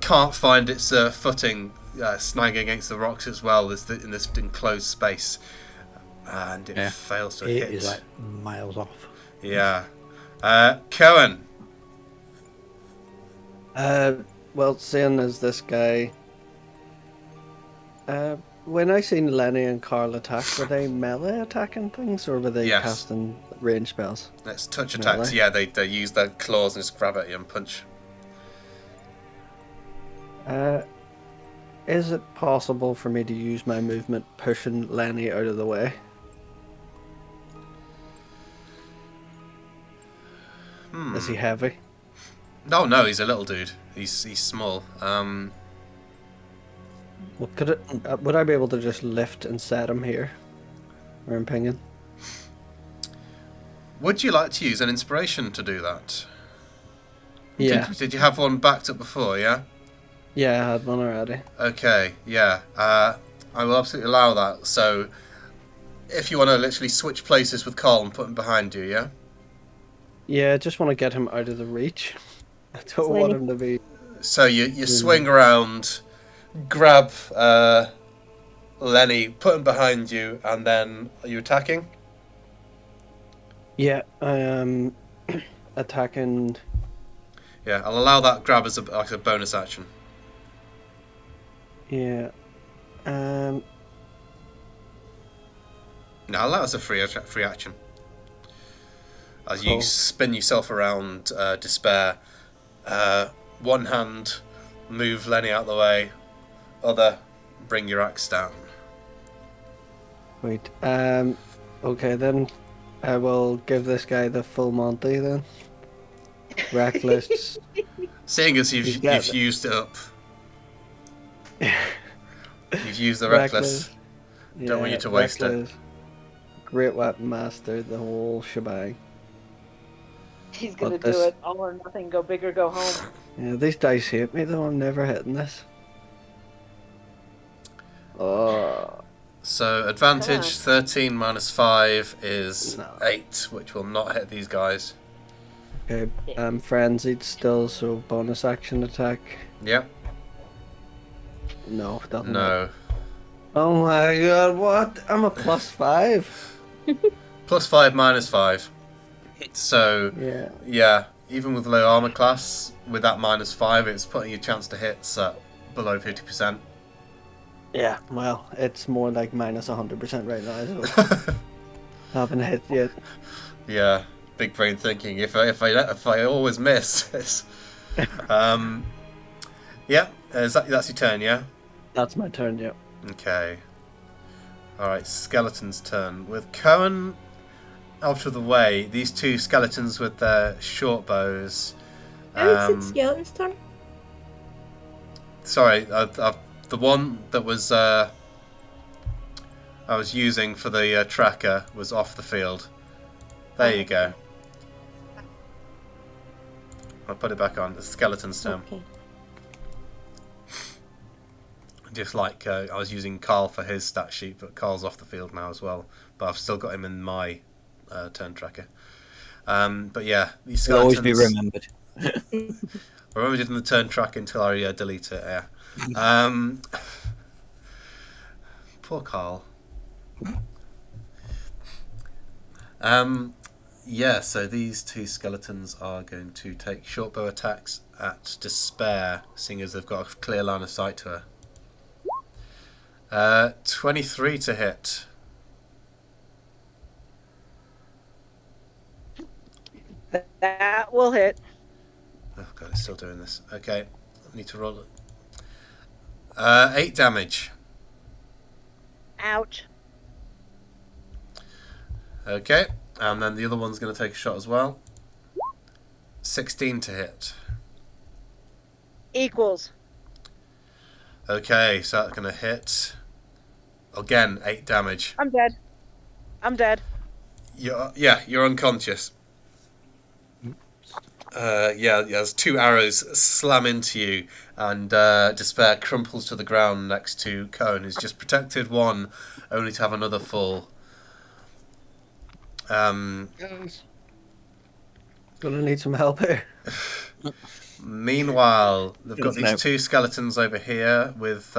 can't find its footing, snagging against the rocks as well in this enclosed space. And it Yeah. fails to It hit. is like miles off. Yeah. Cohen. Well, seeing as this guy, when I seen Lenny and Carl attack, were they melee attacking things or were they Yes. casting range spells? Let's touch Melee. attacks. Yeah, they use their claws and just grab at you and punch. Is it possible for me to use my movement pushing Lenny out of the way? Is he heavy? No, he's a little dude. He's small. Well, would I be able to just lift and set him here? Or in Pingin? Would you like to use an inspiration to do that? Yeah. Did you have one backed up before, yeah? Yeah, I had one already. Okay, yeah. I will absolutely allow that. So, if you want to literally switch places with Carl and put him behind you, yeah? Yeah, I just want to get him out of the reach. I don't Lenny. want him to be... So you swing around, grab Lenny, put him behind you, and then are you attacking? Yeah, I am attacking... Yeah, I'll allow that grab as a bonus action. Yeah. No, I'll allow it as a free action. As you Cool. spin yourself around Despair, one hand, move Lenny out of the way, other, bring your axe down. Wait, okay then. I will give this guy the full Monty then. Reckless. Seeing as He's you've got it. used it up. You've used the reckless. Don't want you to waste it. Reckless. Great Weapon Master, the whole shebang. He's gonna But do this- it all or nothing. Go big or go home. Yeah, these dice hate me though, I'm never hitting this. Oh, So advantage Come 13 minus 5 is No. 8, which will not hit these guys. okay. I'm frenzied still, so bonus action attack. Yep. No, doesn't hit. No. Oh my god, what? I'm a +5. Plus 5 minus 5. So, Yeah. yeah, even with low armor class, with that minus 5, it's putting your chance to hit at below 50%. Yeah, well, it's more like minus 100% right now, so haven't hit yet. Yeah, big brain thinking. If I always miss, it's, yeah, that's your turn, yeah. That's my turn, yeah. Okay. All right, skeleton's turn. With Cohen out of the way, these two skeletons with their short bows. How is it skeleton's turn? Sorry, the one that was I was using for the tracker was off the field. There you go. I'll put it back on. The skeleton's turn. Okay. Just like I was using Carl for his stat sheet, but Carl's off the field now as well. But I've still got him in my turn tracker. But yeah, these Will always skeletons... be remembered. Remember it in the turn track until I delete it, yeah. Poor Carl. Yeah, so these two skeletons are going to take short bow attacks at Despair, seeing as they've got a clear line of sight to her. 23 to hit. That will hit. Oh god, it's still doing this. Okay, I need to roll it. 8 damage. Ouch. Okay, and then the other one's going to take a shot as well. 16 to hit. Equals. Okay, so that's going to hit. Again, 8 damage. I'm dead. I'm dead. You're unconscious. There's 2 arrows slam into you, and Despair crumples to the ground next to Cone, who's just protected one, only to have another fall. Gonna need some help here. Meanwhile, they've got Yes, these 2 skeletons over here with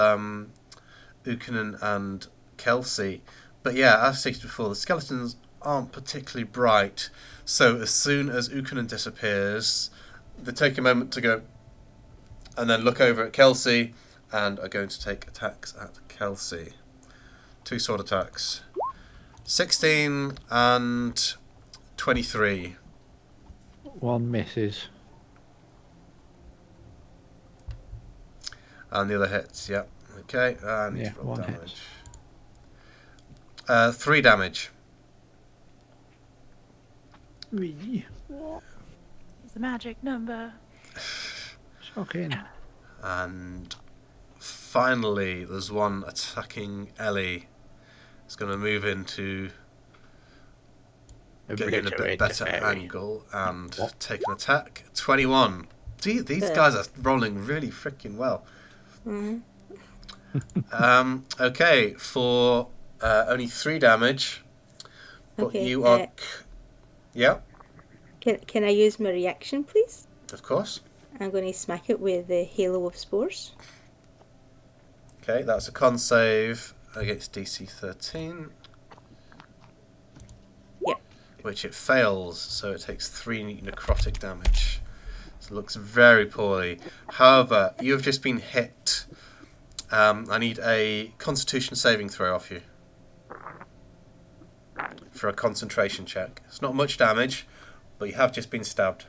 Ukunen and Kelsey, But yeah, as stated before, the skeletons aren't particularly bright. So as soon as Ukunan disappears, they take a moment to go and then look over at Kelsey and are going to take attacks at Kelsey. 2 sword attacks. 16 and 23. 1 misses. And the other hits, yep. Okay, I need Yeah, to roll 1 damage. hits. 3 damage. Wee. It's a magic number. Shocking. And finally, there's one attacking Ellie. It's going to move into get you in a bit Obliterate better the fairy. angle and What? take an attack. 21. These guys are rolling really freaking well. Okay, for only 3 damage. But Okay, you are... yeah, Can I use my reaction, please? of course. I'm going to smack it with the Halo of Spores. Okay, that's a con save against DC 13. Yep. Which it fails, so it takes 3 necrotic damage. So it looks very poorly. However, you have just been hit. I need a Constitution saving throw off you for a concentration check. It's not much damage, but you have just been stabbed.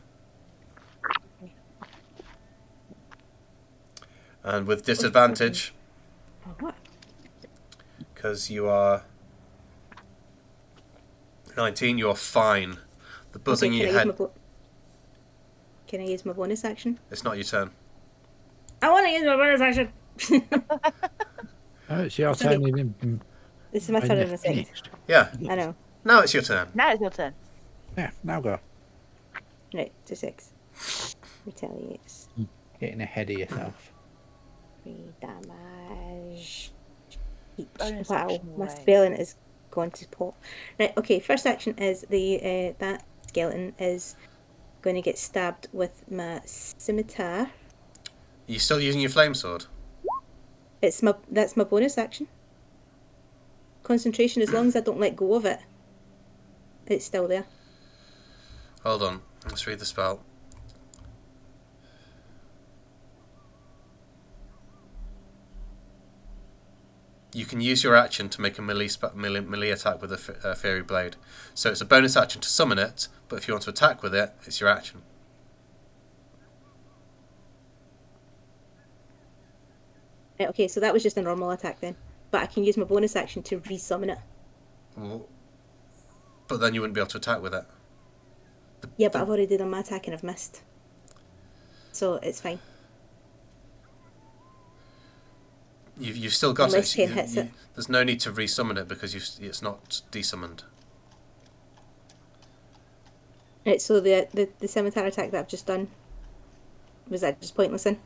And with disadvantage, Oh, what? because you are 19, you are fine. The buzzing Okay, in can your I use head. my Can I use my bonus action? It's not your turn. I want to use my bonus action! Oh, it's your It's okay. turn in This is my when turn you're in a second. finished. Yeah, I know. now it's your turn. Now it's your turn. Yeah, now go. Right, 2-6. Retaliates. Getting ahead of yourself. 3 damage. Each. Bonus Wow, action my away. spelling is going to pot. Right, okay, first action is the that skeleton is going to get stabbed with my scimitar. Are you still using your flame sword? That's my bonus action. Concentration, as long as I don't let go of it, it's still there. Hold on, let's read the spell. You can use your action to make a melee attack with a fairy blade. So it's a bonus action to summon it, but if you want to attack with it, it's your action. Right, okay, so that was just a normal attack then. But I can use my bonus action to resummon it. But then you wouldn't be able to attack with it. Yeah, but I've already done my attack and I've missed. So it's fine. You've still got Unless it. Ken hits it. There's no need to resummon it because it's not desummoned. Right, so the scimitar attack that I've just done, was that just pointless then?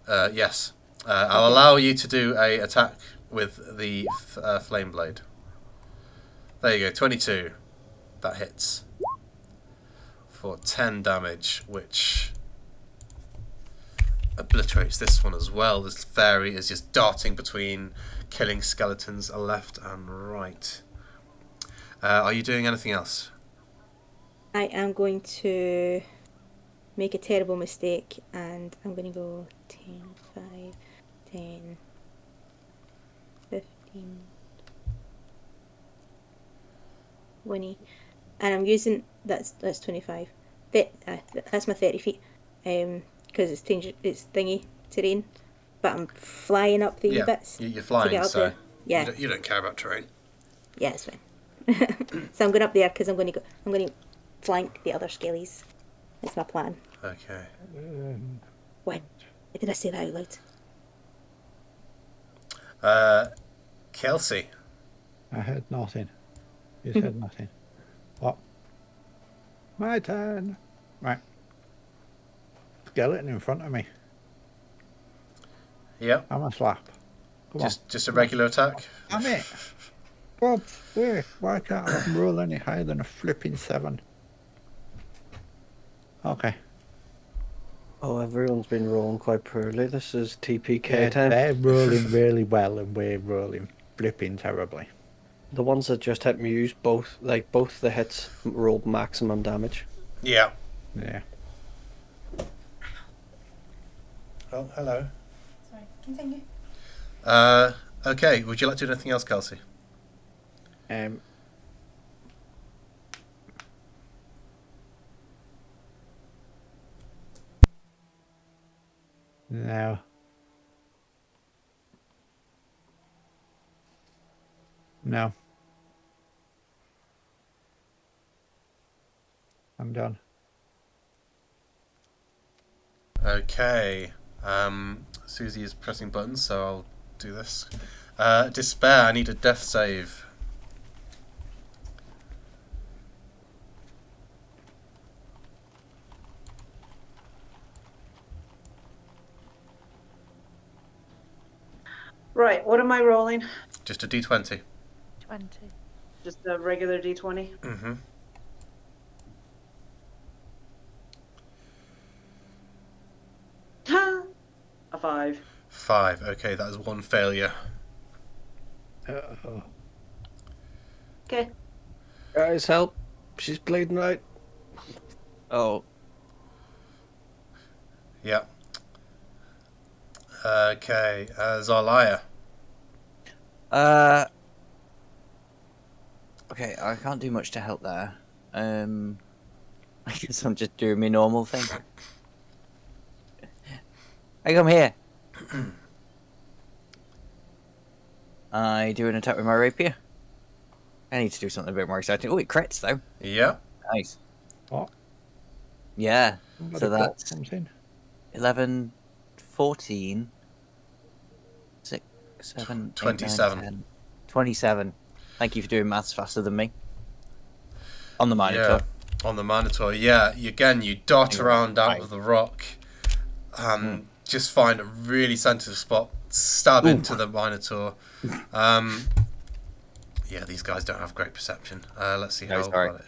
Yes. I'll allow you to do a attack with the flame blade. There you go, 22. That hits. For 10 damage, which obliterates this one as well. This fairy is just darting between killing skeletons left and right. Are you doing anything else? I am going to make a terrible mistake and I'm going to go 10, 5, 10, 15, 20. And I'm using, that's 25. That's my 30 feet. Because it's thingy terrain. But I'm flying up the Yeah, bits. you're to flying, get up so there. Yeah, you don't care about terrain. yeah, it's fine. So I'm going up there because I'm going to flank the other skellies. That's my plan. Okay. When? Did I say that out loud? Kelsey. I heard nothing. You said nothing. What? My turn. Right. Skeleton in front of me. Yep. I'm a slap. Come on. Just a regular attack. Damn it. God, why can't I roll any higher than a flipping 7? Okay. Oh, everyone's been rolling quite poorly. This is TPK Yeah, time. they're rolling really well and we're rolling flipping terribly. The ones that just hit Muse, both the hits rolled maximum damage. Yeah. Yeah. Oh, hello. Sorry, continue. Okay, would you like to do anything else, Kelsey? No. No. I'm done. Okay. Susie is pressing buttons, so I'll do this. Despair, I need a death save. Right, what am I rolling? Just a d20. 20. Just a regular d20? Mm-hmm. A 5. 5. Okay, that is one failure. Uh-oh. Okay. Guys, help! She's bleeding out. Oh, Yeah. Okay, Zarlaya. okay, I can't do much to help there. I guess I'm just doing my normal thing. Hey, come here. I do an attack with my rapier. I need to do something a bit more exciting. Oh, it crits though. Yeah. Nice. What? Yeah. Somebody So got that's something. 11, 14, 6, 7, 8, 9, 27. 10, 27. Thank you for doing maths faster than me. On the Minotaur. Yeah. On the Minotaur. Yeah. Again, you dart around out of the rock and just find a really sensitive spot. Stab into the Minotaur. Yeah, these guys don't have great perception. Let's see how about it.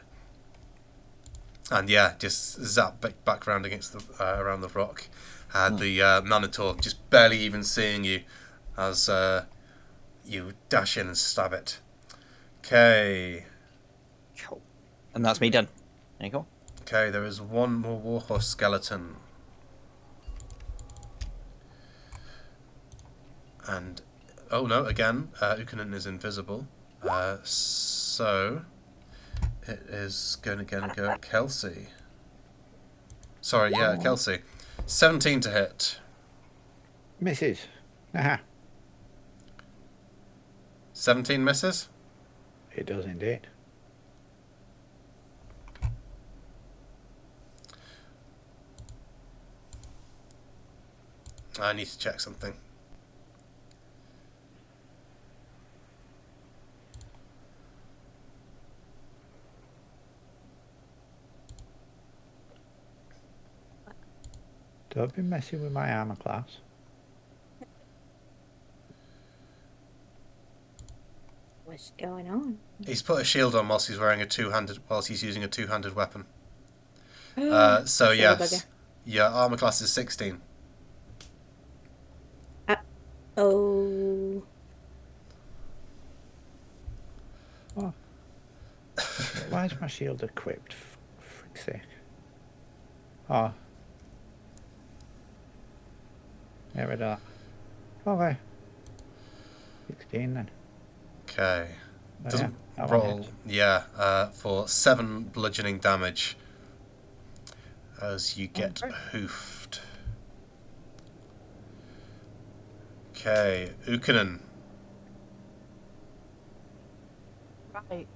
And yeah, just zap back around against the around the rock. The Minotaur just barely even seeing you as you dash in and stab it. Okay. And that's me done. There you go. Okay, there is one more warhorse skeleton. And oh no, again, Ukanen is invisible. So it is going to go at Kelsey. Sorry, yeah, Kelsey. 17 to hit. Misses. Aha. 17 misses. It does indeed. I need to check something. Don't be messing with my armor class. What's going on? He's put a shield on whilst he's wearing whilst he's using a two-handed weapon. So Silly yes, bugger. your armor class is 16. Oh. Oh. Why is my shield equipped? For frick's sake. Oh. Get rid of that. Okay. 16 then. Okay. Oh, Doesn't yeah, that one roll. hits. Yeah. For 7 bludgeoning damage as you get hoofed. Okay, Ukanen. Right.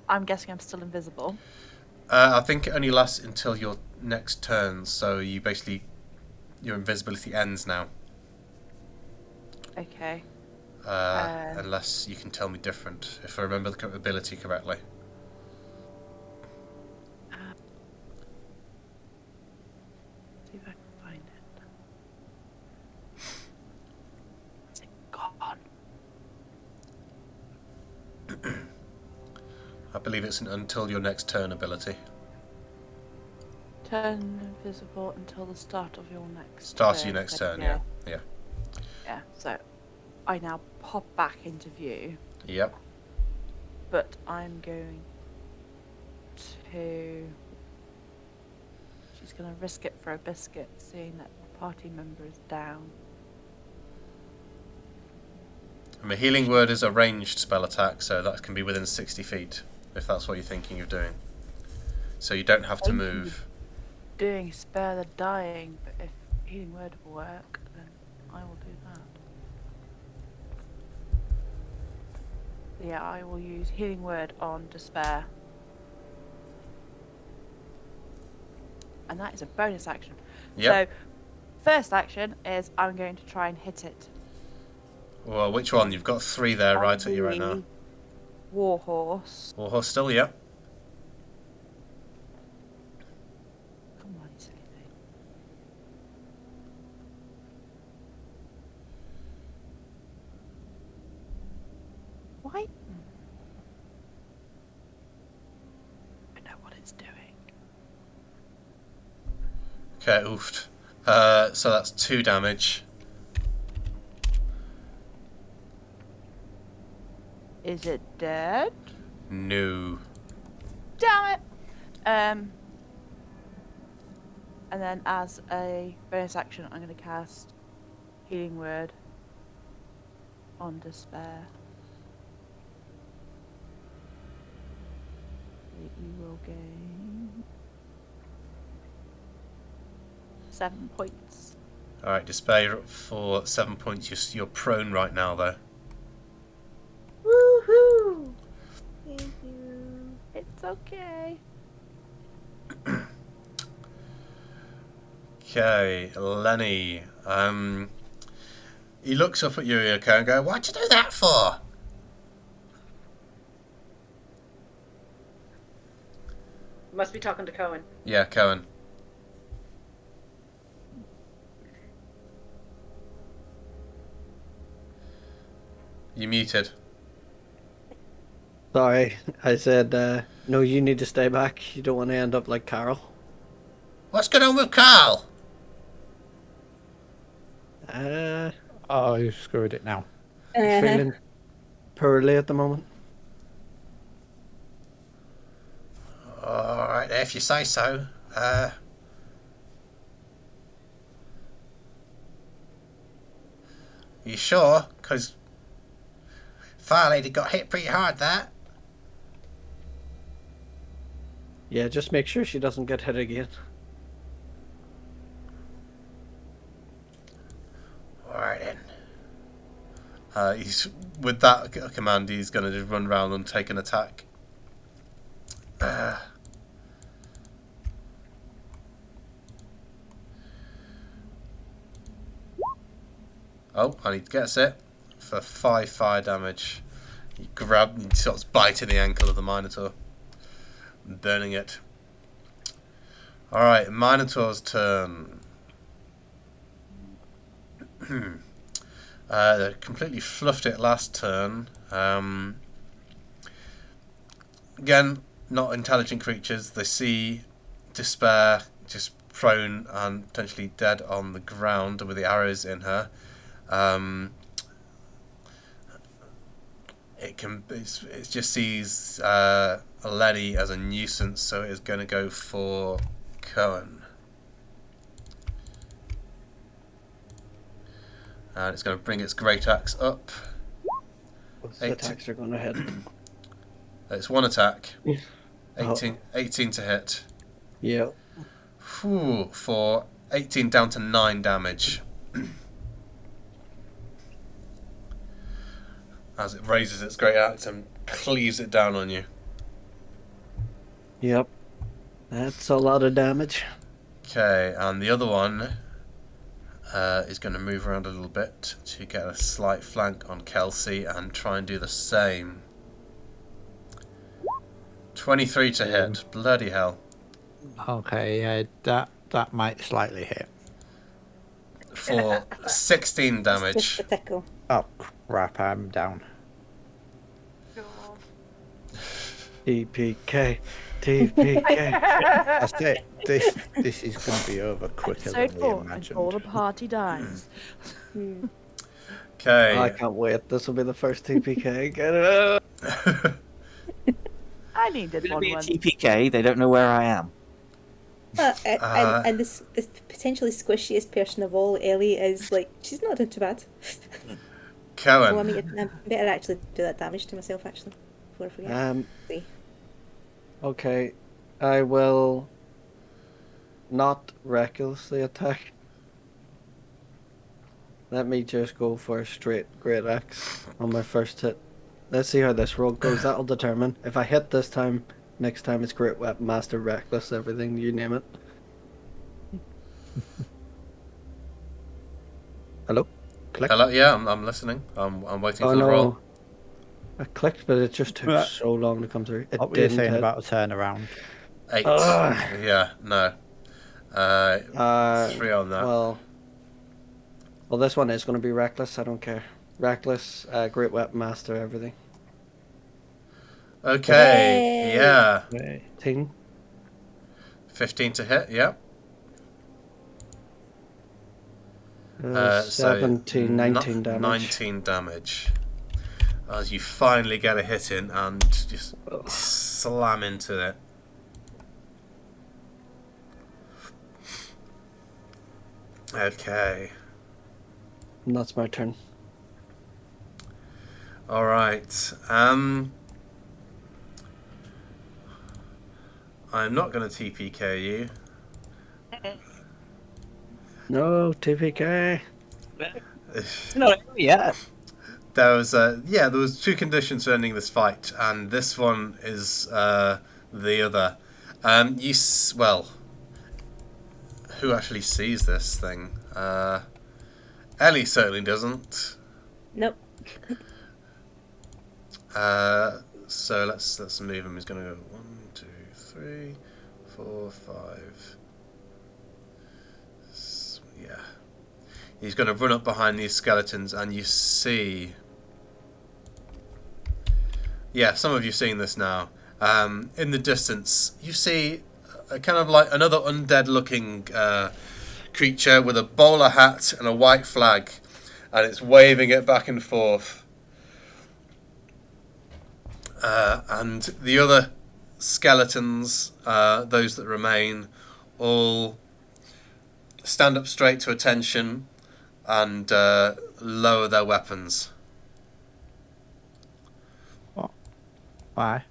I'm guessing I'm still invisible. I think it only lasts until your next turn, so you basically your invisibility ends now. Okay. Unless you can tell me different, if I remember the ability correctly. See if I can find it. Is it gone? I believe it's an until your next turn ability. Turn invisible until the start of your next Start of turn. your next So, turn, yeah. Yeah. Yeah, so I now pop back into view. Yep. but I'm going to. She's going to risk it for a biscuit, seeing that the party member is down. And a healing word is a ranged spell attack, so that can be within 60 feet, if that's what you're thinking of doing. So you don't have to move. Doing spare the dying, but if healing word will work, then I will do that. Yeah, I will use healing word on despair. And that is a bonus action. Yep. So, first action is I'm going to try and hit it. Well, which one? You've got 3 there right at you right now. Warhorse. Warhorse still, yeah. Come on, you silly thing. Why? I know what it's doing. Okay, oofed. So that's 2 damage. Is it dead? No. Damn it! And then as a bonus action, I'm going to cast Healing Word on Despair. You will gain 7 points. Alright, despair for 7 points. You're prone right now, though. Woohoo! Thank you. It's okay. Okay, Lenny. He looks up at Yuriko and goes, "What'd you do that for?" Must be talking to Cohen. Yeah, Cohen. You muted. Sorry, I said, no, you need to stay back. You don't want to end up like Carol. What's going on with Carl? Oh, you screwed it now. Feeling poorly at the moment. Alright, if you say so. You sure? Because Fire Lady got hit pretty hard there. Yeah, just make sure she doesn't get hit again. Alright then. He's with that command, he's going to just run around and take an attack. Oh, and he gets it for 5 fire damage. He starts biting the ankle of the Minotaur, burning it. Alright, Minotaur's turn. They completely fluffed it last turn. Again, not intelligent creatures. They see Despair just prone and potentially dead on the ground with the arrows in her. It just sees Lenny as a nuisance, so it is going to go for Cohen. And it's going to bring its great axe up. What's the attacks are going to hit? It's 1 attack. Oh. 18 to hit. Yeah. Whew, for 18 down to 9 damage. As it raises its great axe and cleaves it down on you. Yep. That's a lot of damage. Okay, and the other one is going to move around a little bit to get a slight flank on Kelsey and try and do the same. 23 to hit. Bloody hell. Okay, yeah, that might slightly hit. For 16 damage. Just a tickle. Oh crap, I'm down. TPK. TPK. That's it. This is going to be over quicker Episode than we 4, and imagined. all the party dies. Okay. I can't wait. This will be the first TPK. Get it out. I needed Gonna one be a once. TPK. They don't know where I am. And this the potentially squishiest person of all, Ellie, is like, she's not doing too bad. Cohen. Oh, I better actually do that damage to myself, actually, before I forget. See. Okay, I will not recklessly attack. Let me just go for a straight Great Axe on my first hit. Let's see how this roll goes. That'll determine. If I hit this time, next time it's Great Weapon Master, Reckless, everything, you name it. Hello? Click. Hello. Yeah, I'm listening. I'm waiting Oh for the roll. no. I clicked, but it just took Right. so long to come through. It What were you didn't saying hit. about a turnaround? 8. Ugh. Yeah. No. 3 on that. Well, this one is going to be Reckless. I don't care. Reckless, Great Weapon Master, everything. Okay. Yay. Yeah. 18. 15 to hit. Yep. 17, 19 damage. 19 damage. As you finally get a hit in and just slam into it. Okay. And that's my turn. Alright. I'm not going to TPK you. No, TPK. No, yeah. There was there was 2 conditions for ending this fight, and this one is the other. Well, who actually sees this thing? Ellie certainly doesn't. Nope. So let's move him. He's going to go 1, 2, 3, 4, 5. Yeah. He's going to run up behind these skeletons, and you see. Yeah, some of you seen this now. In the distance, you see a kind of like another undead-looking creature with a bowler hat and a white flag, and it's waving it back and forth. And the other skeletons, those that remain, all stand up straight to attention and lower their weapons. Why?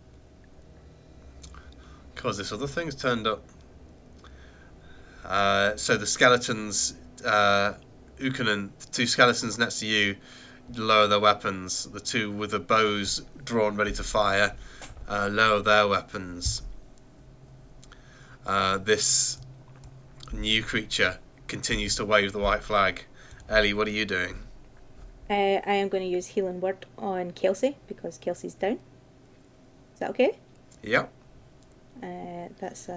Because this other thing's turned up. So the skeletons, Ukanen, the 2 skeletons next to you, lower their weapons. The 2 with the bows drawn ready to fire, lower their weapons. This new creature continues to wave the white flag. Ellie, what are you doing? I am going to use Healing Word on Kelsey, because Kelsey's down. Is that okay? Yep. That's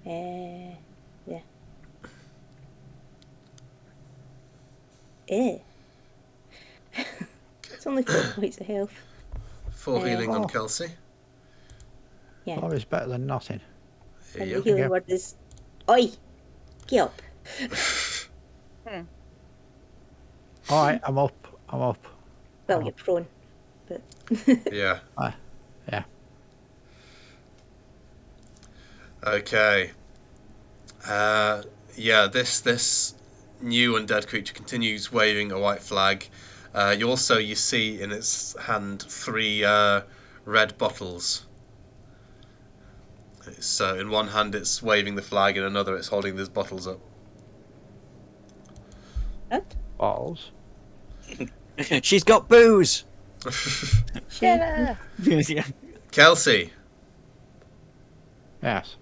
yeah. It's only 4 points of health. 4 healing on Oh. Kelsey. Yeah. 4 is better than nothing. And Yep. the healing Yeah. word is Oi! Get up. Alright, I'm up. Well, Oh. you're prone. But Yeah. Yeah. Okay. This new undead creature continues waving a white flag. You see in its hand 3 red bottles. So in one hand it's waving the flag, in another it's holding these bottles up. what? Balls. She's got booze. Yeah. Yeah. Kelsey. Yes.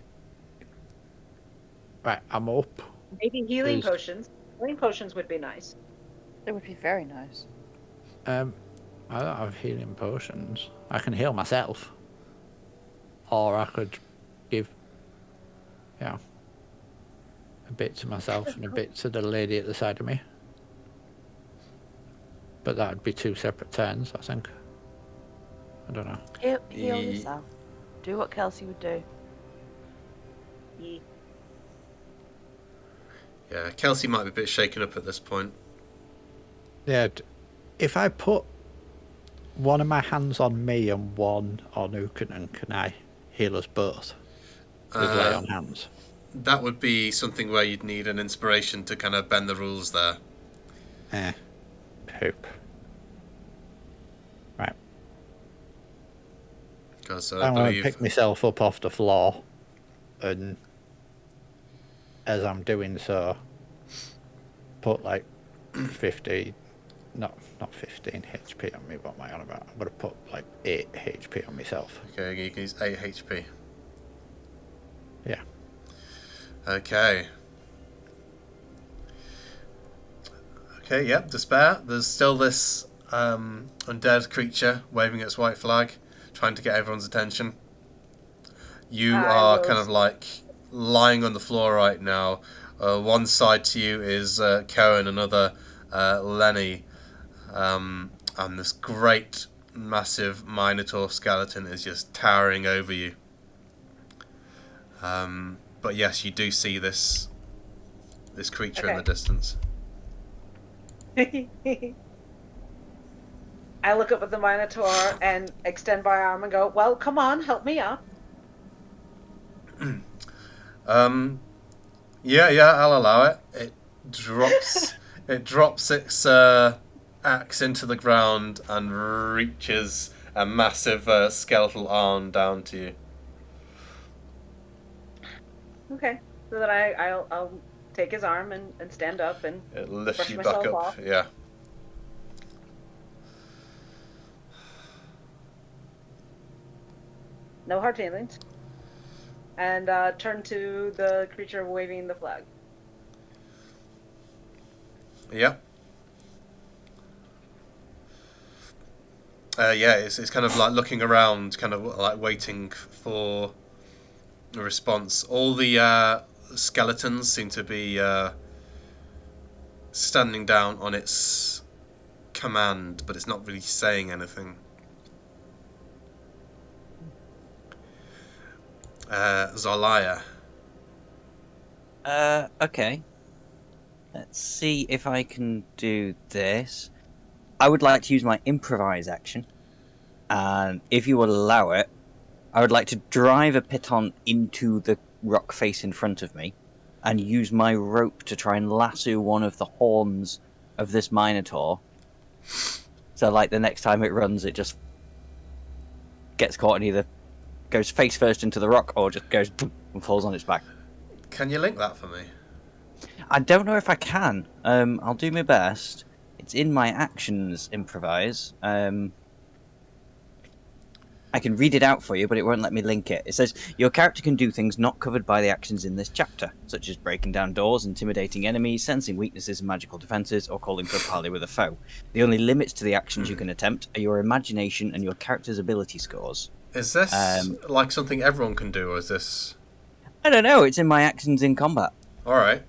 Right, I'm up. Maybe healing Please. potions. Healing potions would be nice. It would be very nice. I don't have healing potions. I can heal myself. Or I could give, a bit to myself and a bit to the lady at the side of me. But that would be 2 separate turns, I think. I don't know. Heal Ye- yourself. Do what Kelsey would do. Yeah, Kelsey might be a bit shaken up at this point. Yeah, if I put one of my hands on me and one on Ukanen. Can I heal us both with lay on hands? That would be something where you'd need an inspiration to kind of bend the rules there. Poop. Right. Because I'm going to pick myself up off the floor, and as I'm doing so, put like 50, not 15 HP on me. What am I on about? I'm going to put like 8 HP on myself. Okay, you can use 8 HP. Yeah. Okay. Okay, yep, despair. There's still this undead creature waving its white flag, trying to get everyone's attention. You are kind of like lying on the floor right now. One side to you is Cohen, another Lenny, and this great, massive Minotaur skeleton is just towering over you. But yes, you do see this creature in the distance. I look up at the Minotaur and extend my arm and go, well, come on, help me up. Yeah, I'll allow it. It drops its axe into the ground and reaches a massive skeletal arm down to you. Okay, so then I'll take his arm and stand up and It lifts brush you back myself up. off. Yeah. No hard feelings. And turn to the creature waving the flag. Yep. Yeah, it's kind of like looking around, kind of like waiting for a response. All the skeletons seem to be standing down on its command, but it's not really saying anything. Zalaya. Okay. Let's see if I can do this. I would like to use my improvise action, and if you will allow it, I would like to drive a piton into the rock face in front of me, and use my rope to try and lasso one of the horns of this Minotaur. So, like, the next time it runs, it just gets caught and either goes face first into the rock or just goes boom and falls on its back. Can you link that for me? I don't know if I can. I'll do my best. It's in my actions improvise. I can read it out for you, but it won't let me link it. It says, your character can do things not covered by the actions in this chapter, such as breaking down doors, intimidating enemies, sensing weaknesses and magical defenses, or calling for a parley with a foe. The only limits to the actions you can attempt are your imagination and your character's ability scores. Is this like something everyone can do, or is this... I don't know, it's in my actions in combat. Alright.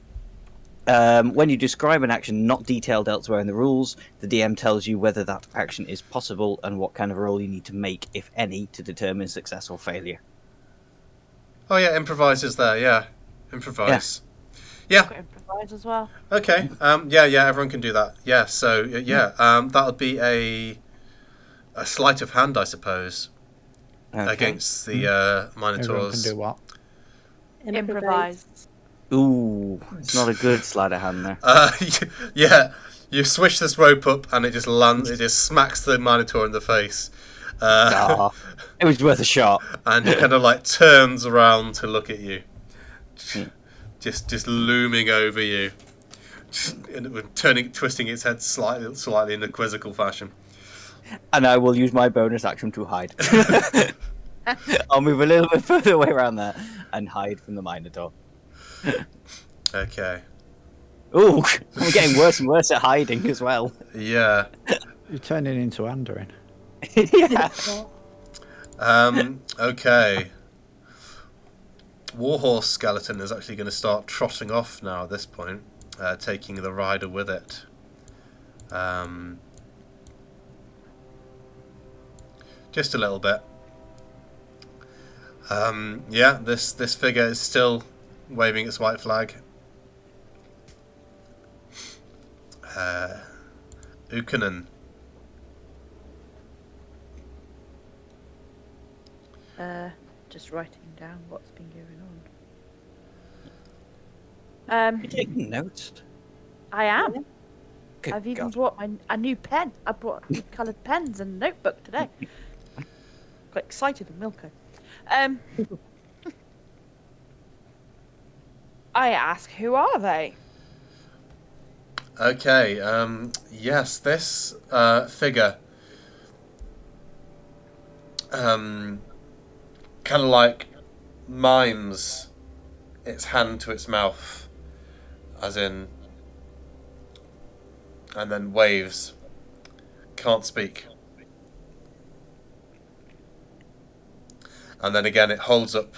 When you describe an action not detailed elsewhere in the rules, the DM tells you whether that action is possible and what kind of roll you need to make, if any, to determine success or failure. Oh yeah, improvise is there, yeah. Improvise. Yeah. Got improvise as well. Okay. Yeah, everyone can do that. Yeah, so that'll be a sleight of hand, I suppose, against the Minotaurs. Everyone can do what? Improvise. Ooh, it's not a good sleight of hand there. Yeah, you swish this rope up and it just lands. It just smacks the Minotaur in the face. It was worth a shot. And it kind of like turns around to look at you, just looming over you, twisting its head slightly in a quizzical fashion. And I will use my bonus action to hide. I'll move a little bit further away around there and hide from the Minotaur. Okay. Ooh, I'm getting worse and worse at hiding as well. Yeah. You're turning into Andorin. Yeah. Okay. Warhorse skeleton is actually going to start trotting off now at this point, taking the rider with it. Just a little bit. Yeah, this figure is still waving its white flag. Ukanen. Just writing down what's been going on. You taking notes? I am. Good I've even God. brought a new pen. I brought new coloured pens and a notebook today. Got excited with Milko. I ask, who are they? Okay, yes, this figure kind of like mimes its hand to its mouth, as in, and then waves. Can't speak. And then again, it holds up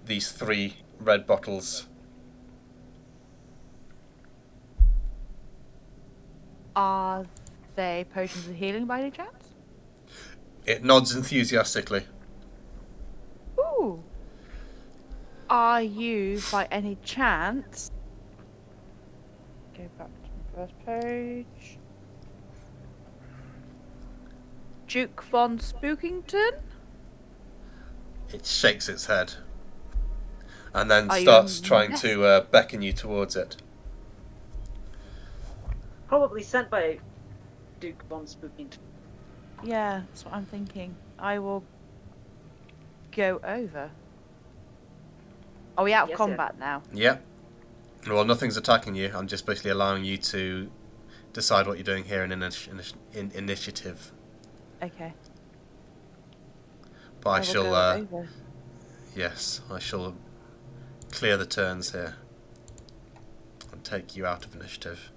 these 3 red bottles. Are they potions of healing by any chance? It nods enthusiastically. Ooh. Are you, by any chance... Go back to the first page. Duke Von Spookington? It shakes its head. And then Are you starts a trying mess? to beckon you towards it. Probably sent by Duke Von Spookington. Yeah, that's what I'm thinking. I will go over. Are we out of Yes, combat now? Yep. Well, nothing's attacking you. I'm just basically allowing you to decide what you're doing here in initiative. Okay. But I will shall, go over. yes, I shall clear the turns here and take you out of initiative.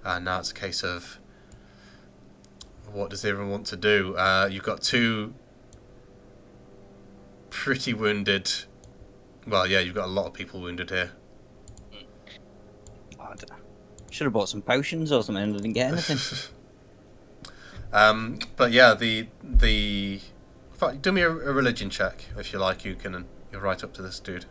Now it's a case of what does everyone want to do? You've got 2 pretty wounded. Well, yeah, you've got a lot of people wounded here. Should have bought some potions or something. I didn't get anything. But yeah, the in fact, do me a religion check if you like. You're right up to this dude.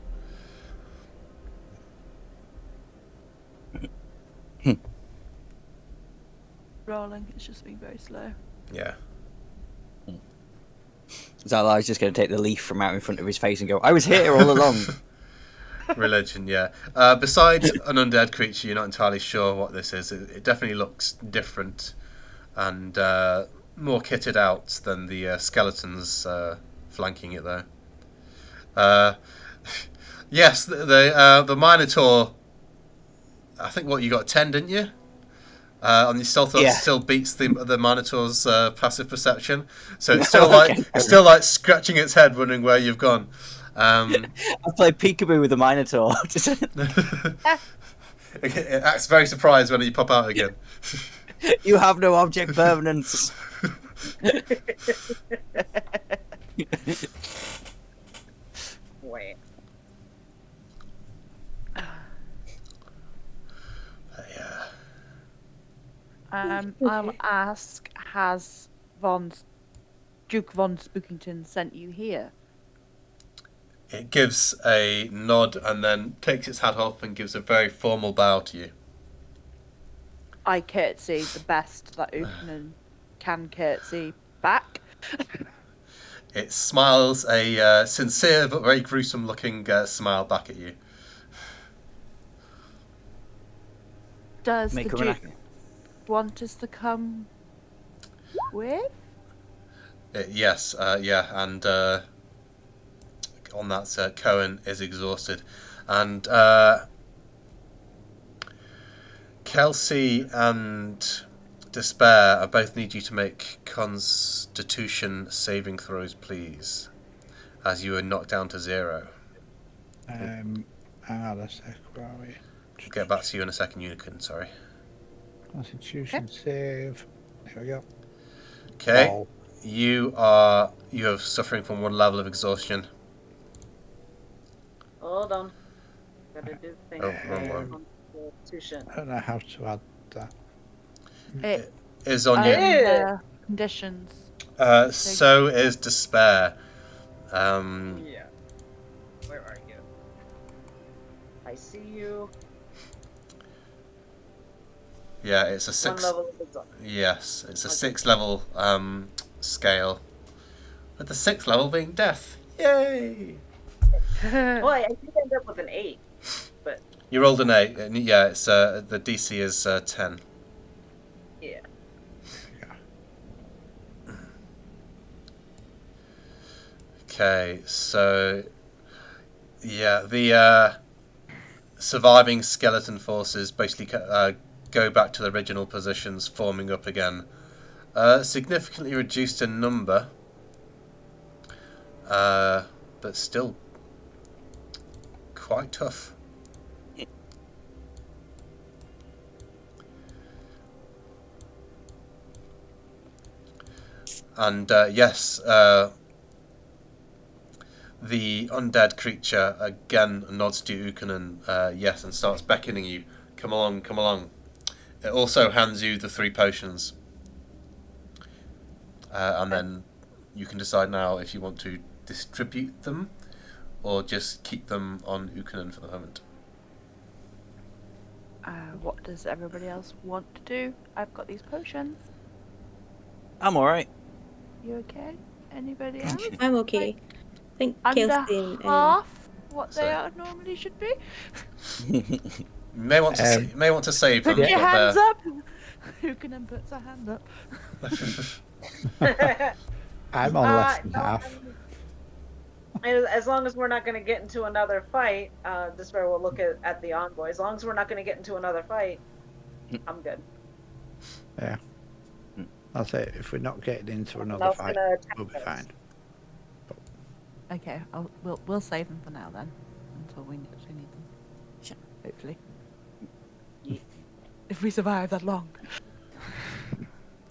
Rolling, it's just been very slow. Yeah. Zalai's just going to take the leaf from out in front of his face and go, I was here all along. Religion, yeah. Besides an undead creature, you're not entirely sure what this is. It definitely looks different and more kitted out than the skeletons flanking it, though. Yes, the Minotaur. I think what you got 10, didn't you? On your stealth, Yeah. still beats the Minotaur's passive perception. So it's still like scratching its head, wondering where you've gone. I played peekaboo with the Minotaur. It acts very surprised when you pop out again. You have no object permanence. Wait. I'll ask, has Duke Von Spookington sent you here? It gives a nod and then takes its hat off and gives a very formal bow to you. I curtsy the best that Uthman can curtsy back. It smiles a sincere but very gruesome looking smile back at you. Does Make the her an Duke want us to come with? Yes, yeah, and on that, Cohen is exhausted. And Kelsey and Despair, I both need you to make Constitution saving throws, please, as you are knocked down to 0. Hang on a sec, where are we? I'll get back to you in a second, Unicorn, sorry. Constitution save. There we go. Okay, Oh, you are suffering from 1 level of exhaustion. Hold on. Gotta do things. Oh, wrong one. Constitution. I don't know how to add that. It Is on you. Yeah. conditions. So is Despair. Yeah. Where are you? I see you. Yeah, it's a 1 6. level of exhaustion. Yes, it's a Okay. 6 level scale. With the 6th level being death. Yay! Well, I did end up with an 8, but You rolled an 8. And yeah, it's the DC is 10. yeah. Okay, so yeah, the surviving skeleton forces basically go back to the original positions, forming up again. Significantly reduced in number, but still quite tough. And yes, the undead creature again nods to Ukanen, yes, and starts beckoning you. Come along, come along. It also hands you the 3 potions. And then you can decide now if you want to distribute them or just keep them on Ukanen for the moment. What does everybody else want to do? I've got these potions. I'm alright. You okay? Anybody else? I'm okay. I think Under Kelsey half what they So- are normally should be. You may want to save Put them, your but hands up. Who can then puts a hand up? I'm on less than No, half. as long as we're not going to get into another fight, Despair will look at the envoy. As long as we're not going to get into another fight, I'm good. Yeah. That's it. If we're not getting into another Else fight, gonna attack we'll be us. fine. Okay, we'll save them for now then, until we actually need them. Sure. Hopefully, if we survive that long.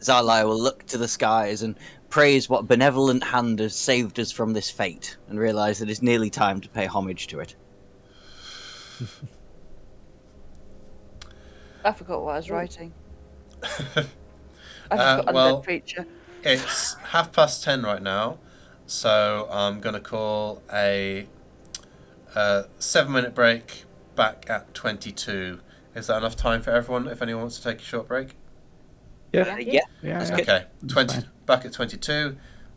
Zalai will look to the skies and praise what benevolent hand has saved us from this fate, and realise that it's nearly time to pay homage to it. I forgot what I was writing. I just got well, undead creature. it's 10:30 right now, so I'm going to call a 7-minute break back at 22. Is that enough time for everyone if anyone wants to take a short break? Yeah. Yeah, Yeah, that's yeah. good. Okay, That's 20, fine. back at 22,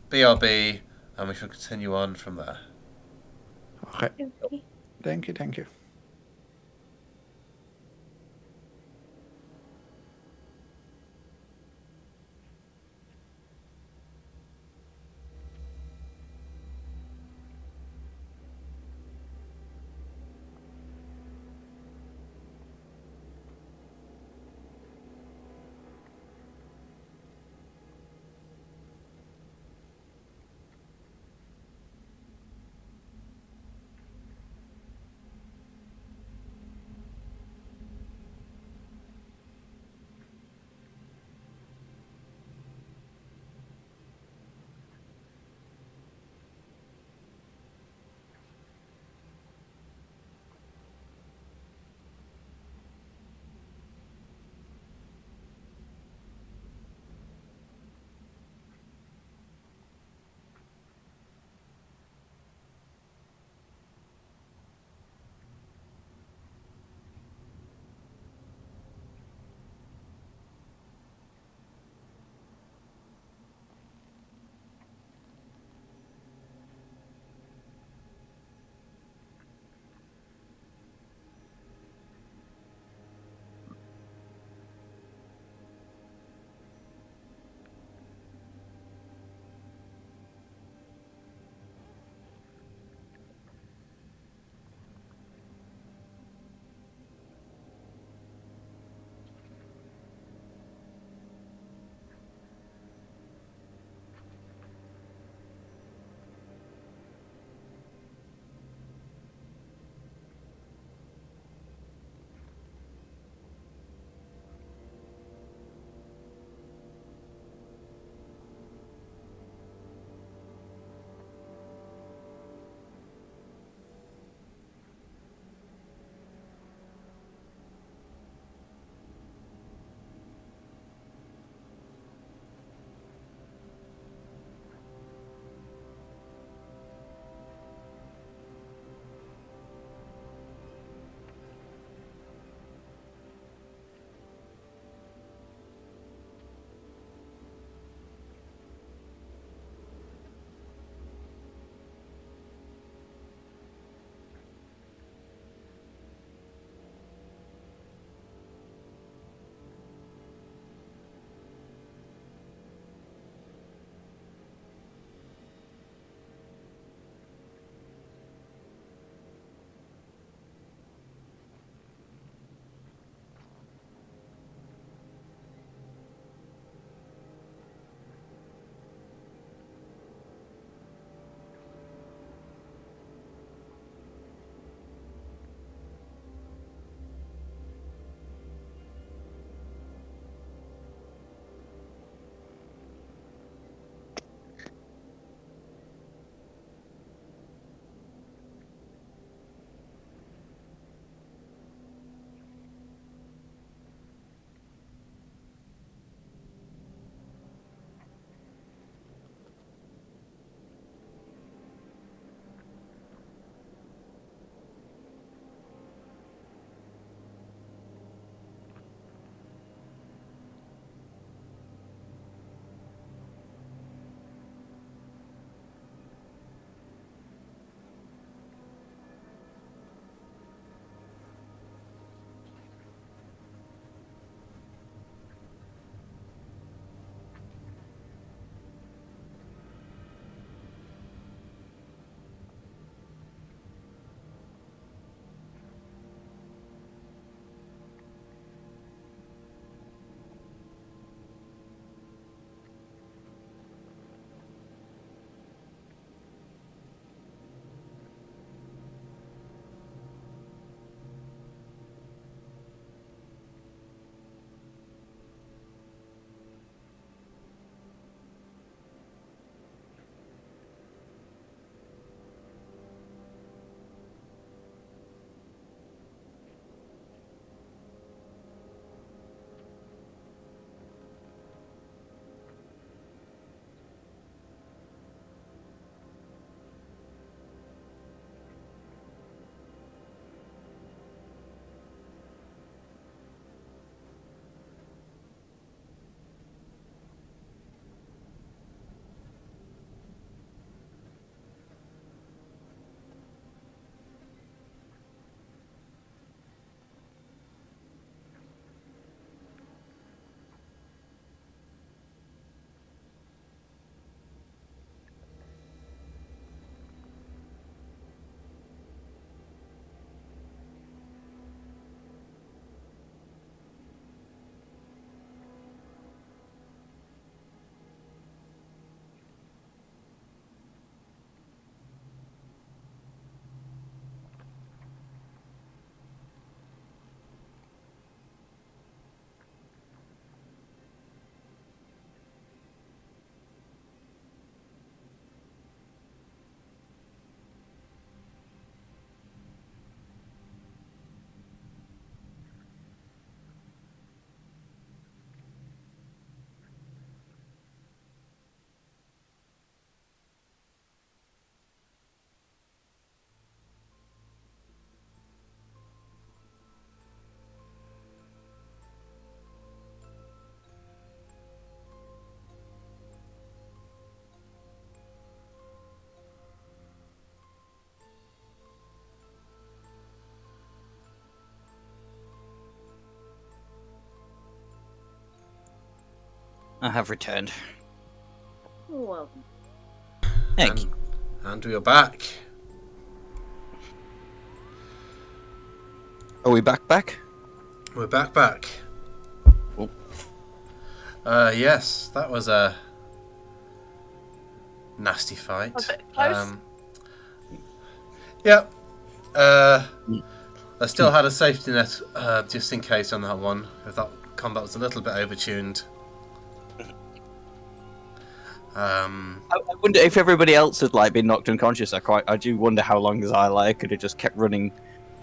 BRB, and we shall continue on from there. Okay. Thank you, thank you. I have returned. Well, Thank you. And we are back. Are we back? We're back. Oh. Yes, that was a nasty fight. A bit close. Yep. I still had a safety net just in case on that one. If that combat was a little bit overtuned. I wonder if everybody else had like been knocked unconscious. I do wonder how long Xyla could have just kept running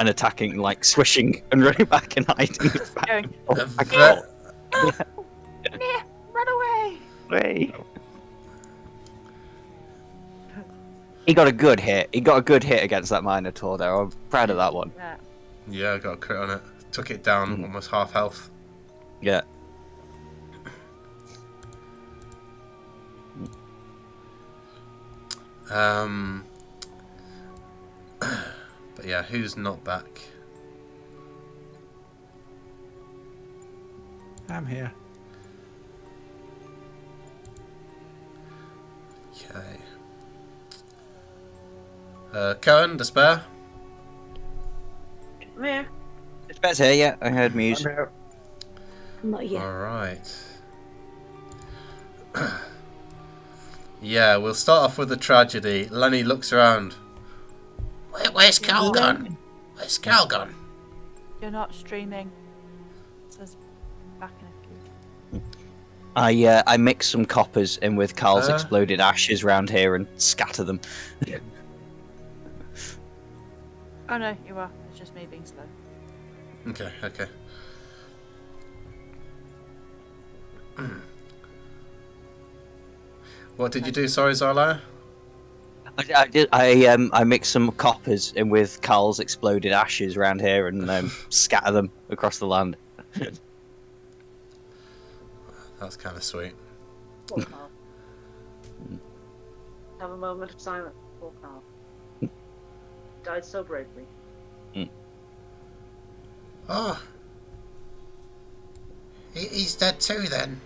and attacking, like swishing and running back and hiding. Going, Yeah. run away! Hey. He got a good hit. He got a good hit against that Minotaur there. I'm proud of that one. Yeah. Yeah, I got a crit on it. Took it down almost half health. Yeah. But yeah, who's not back? I'm here. Okay. Cohen, Despair? I'm here. It's better here, yeah. I heard music. Not yet. Alright. Yeah, we'll start off with the tragedy. Lenny looks around. Where's Cal gone? Where's Cal gone? You're not streaming. It says back in a few. I mix some coppers in with Carl's exploded ashes round here and scatter them. Oh no, you are. It's just me being slow. Okay. What did you do? Sorry, Zarla? I mix some coppers in with Carl's exploded ashes round here and scatter them across the land. That's kind of sweet. Poor Carl. Have a moment of silence. Poor Carl. Died so bravely. Oh. He's dead too then.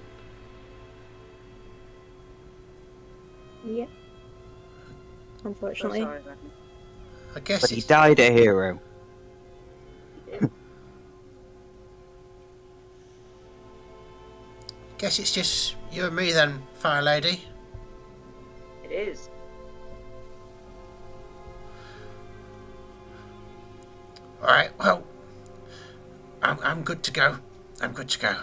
Yep. So Unfortunately. sorry, Lenny. I guess But he died a hero. Guess it's just you and me then, Fire Lady. It is. Alright, well, I'm good to go. I'm good to go.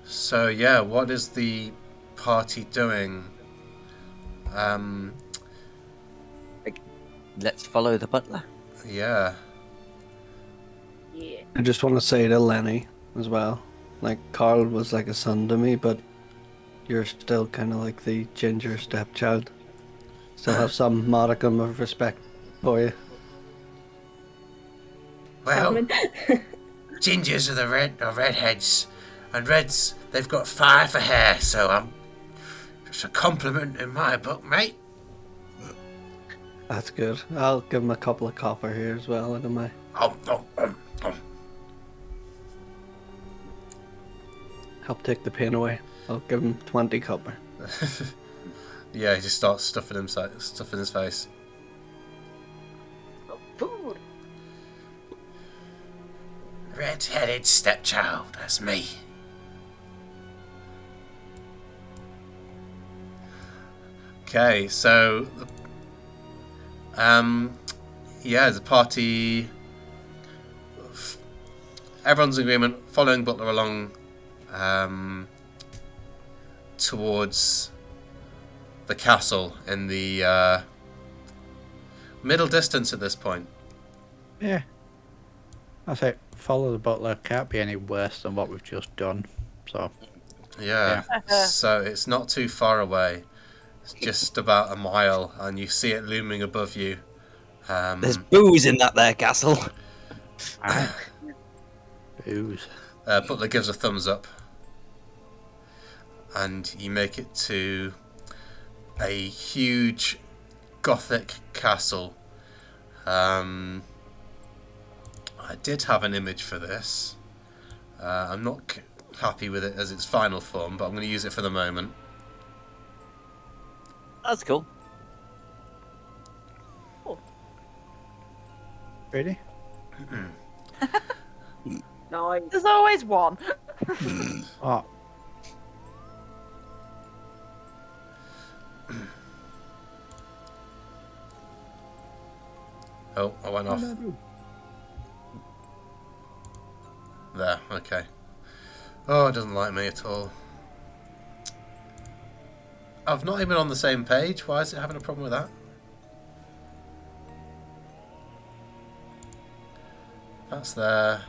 So yeah, what is the party doing? Let's follow the butler. Yeah. Yeah. I just want to say to Lenny as well, like Carl was like a son to me, but you're still kind of like the ginger stepchild. Still have some modicum of respect for you. Well, Salmon. gingers are the redheads, and reds they've got fire for hair. So I'm just a compliment in my book, mate. That's good. I'll give him a couple of copper here as well, out of my. Help take the pain away. I'll give him 20 copper. Yeah, he just starts stuffing his face. Oh, food. Red-headed stepchild, that's me. Okay, so yeah, the party. Everyone's in agreement, following Butler along towards the castle in the middle distance at this point. Yeah. I say follow the butler. Can't be any worse than what we've just done. So Yeah. So it's not too far away. It's just about a mile, and you see it looming above you. There's booze in that there castle. booze. Butler gives a thumbs up, and you make it to a huge Gothic castle. I did have an image for this. I'm not happy with it as its final form, but I'm going to use it for the moment. That's cool. Really? No, There's always one. Oh, Oh, I went off. There, okay. Oh, it doesn't like me at all. I've not even on the same page. Why is it having a problem with that? That's there.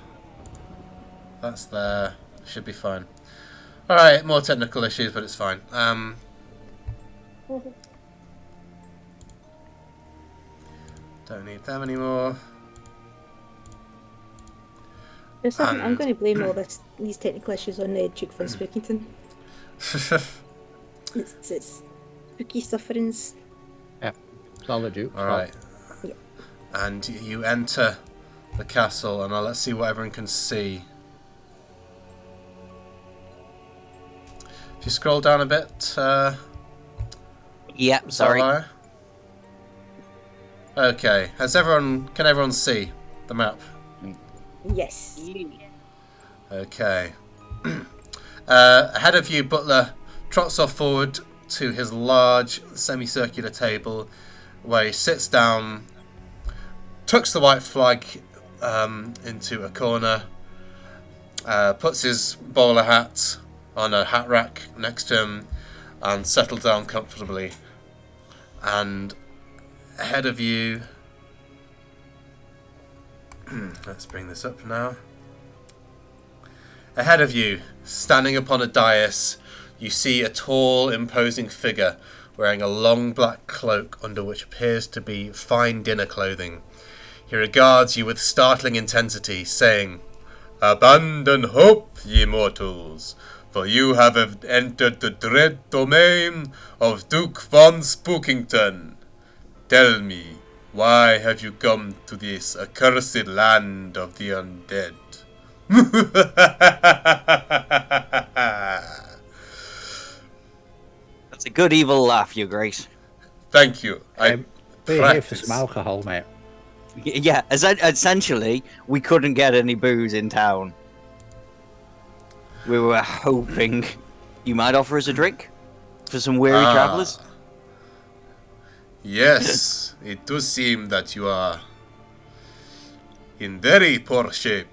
That's there. Should be fine. Alright, more technical issues, but it's fine. Don't need them anymore. I'm going to blame all these technical issues on Duke Von Spookington. It's spooky sufferings. yeah. Solid Duke. Alright. Yeah. And you enter the castle, and let's see what everyone can see. If you scroll down a bit, Yeah, sorry. Zalaya. Okay, can everyone see the map? Yes. Okay. Ahead of you, Butler trots off forward to his large semicircular table, where he sits down, tucks the white flag into a corner, puts his bowler hat on a hat rack next to him, and settles down comfortably. And ahead of you, let's bring this up now. Ahead of you, standing upon a dais, you see a tall, imposing figure wearing a long black cloak under which appears to be fine dinner clothing. He regards you with startling intensity, saying, "Abandon hope, ye mortals, for you have entered the dread domain of Duke Von Spookington. Tell me, why have you come to this accursed land of the undead?" That's a good evil laugh, Your Grace. Thank you. We're here for some alcohol, mate. Yeah, essentially, we couldn't get any booze in town. We were hoping you might offer us a drink for some weary travellers. Yes, it does seem that you are in very poor shape.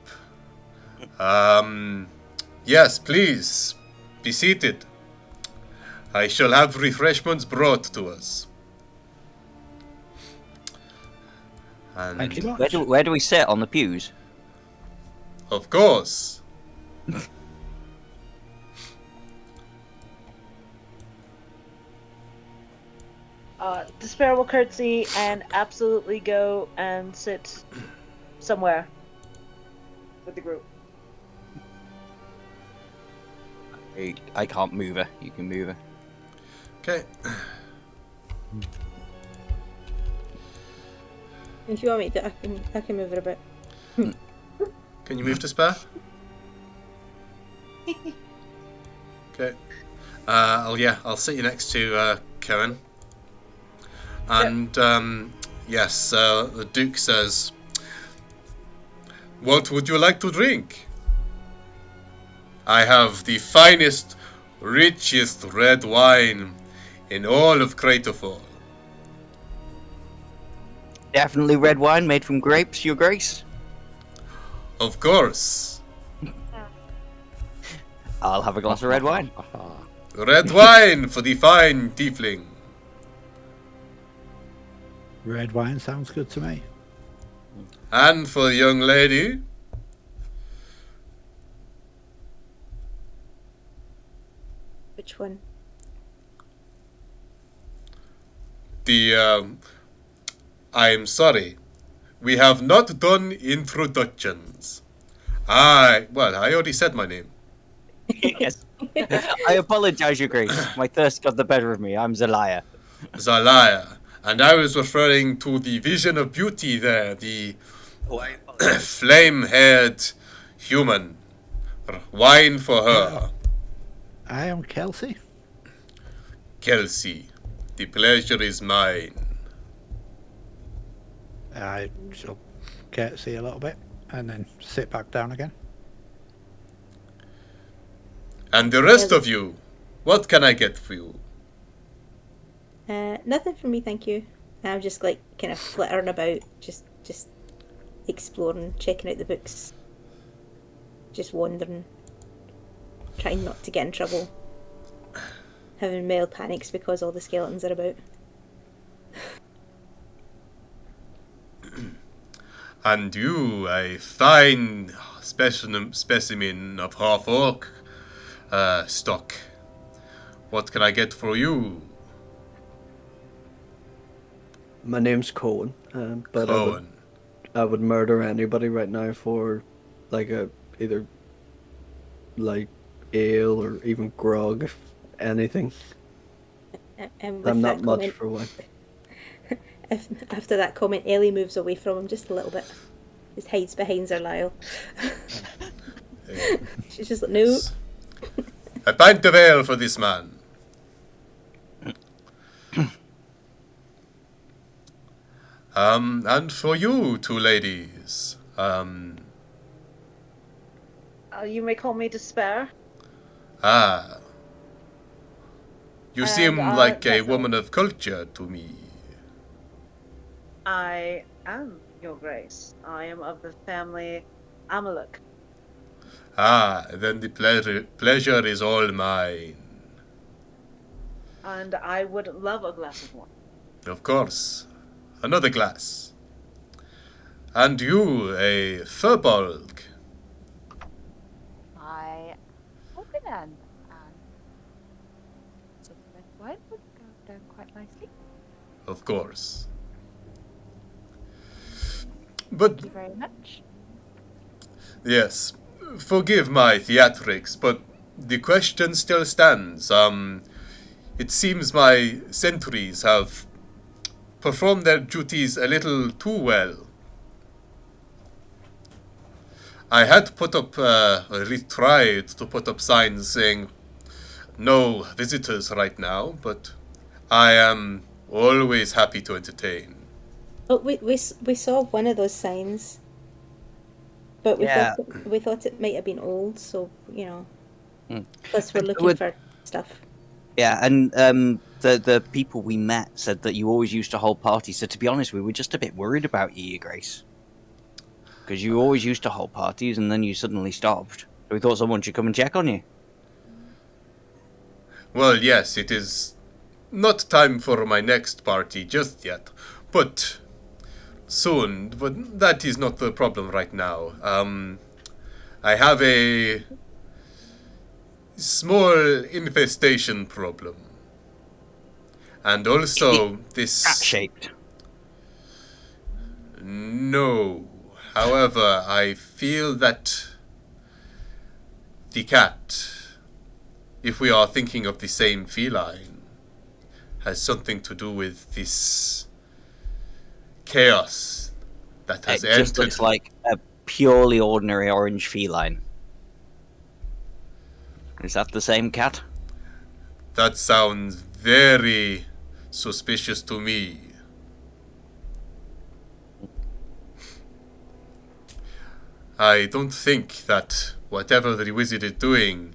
Yes, please, be seated. I shall have refreshments brought to us. And Thank you much. Where do we sit on the pews? of course, Despair will curtsy and absolutely go and sit somewhere with the group. I can't move her. You can move her. okay. If you want me to, I can move it a bit. Can you move to spare? Okay. I'll sit you next to Cohen. And yes, the Duke says, "What would you like to drink? I have the finest, richest red wine in all of Cratofall." Definitely red wine made from grapes, Your Grace. Of course. I'll have a glass of red wine. Red wine for the fine tiefling. Red wine sounds good to me. And for the young lady, Which one? I'm sorry. We have not done introductions. I already said my name. Yes. I apologize, Your Grace. My thirst got the better of me. I'm Zelaya. Zalaya. And I was referring to the vision of beauty there, the flame-haired human. Wine for her. I am Kelsey. Kelsey, the pleasure is mine. I shall curtsy a little bit and then sit back down again. And the rest of you, what can I get for you? Nothing for me, thank you. I'm just like kind of flittering about, just exploring, checking out the books, just wandering, trying not to get in trouble, having mild panics because all the skeletons are about. And you, a fine specimen of half-orc stock. What can I get for you? My name's Cohen, but Cohen. I would murder anybody right now for like either like ale or even grog, if anything. And with I'm that not much comment, for wine. after that comment, Ellie moves away from him just a little bit. Just hides behind Zerlyle. She's just like, no. A pint of ale for this man. And for you two ladies, You may call me Despair. You And, seem like a that's woman of culture to me. I am, Your Grace. I am of the family Amalek. Then the pleasure is all mine. And I would love a glass of wine. Of course. Another glass. And you, a furbolg. I open and so red wine would go down quite nicely. Of course. But Thank you very much. yes, forgive my theatrics, but the question still stands. It seems my sentries have performed their duties a little too well. I had put up, at least tried to put up signs saying no visitors right now, but I am always happy to entertain. Oh, we saw one of those signs, but we thought it might have been old, so you know. Plus, we're looking for stuff. Yeah, and the people we met said that you always used to hold parties. So to be honest, we were just a bit worried about you, Your Grace, because you always used to hold parties and then you suddenly stopped. So we thought someone should come and check on you. Well, yes, it is not time for my next party just yet, but soon. But that is not the problem right now. I have a small infestation problem. And also this... Cat-shaped. No. However, I feel that the cat, if we are thinking of the same feline, has something to do with this chaos that has It entered. just looks like a purely ordinary orange feline. Is that the same cat? That sounds very suspicious to me. I don't think that whatever the wizard is doing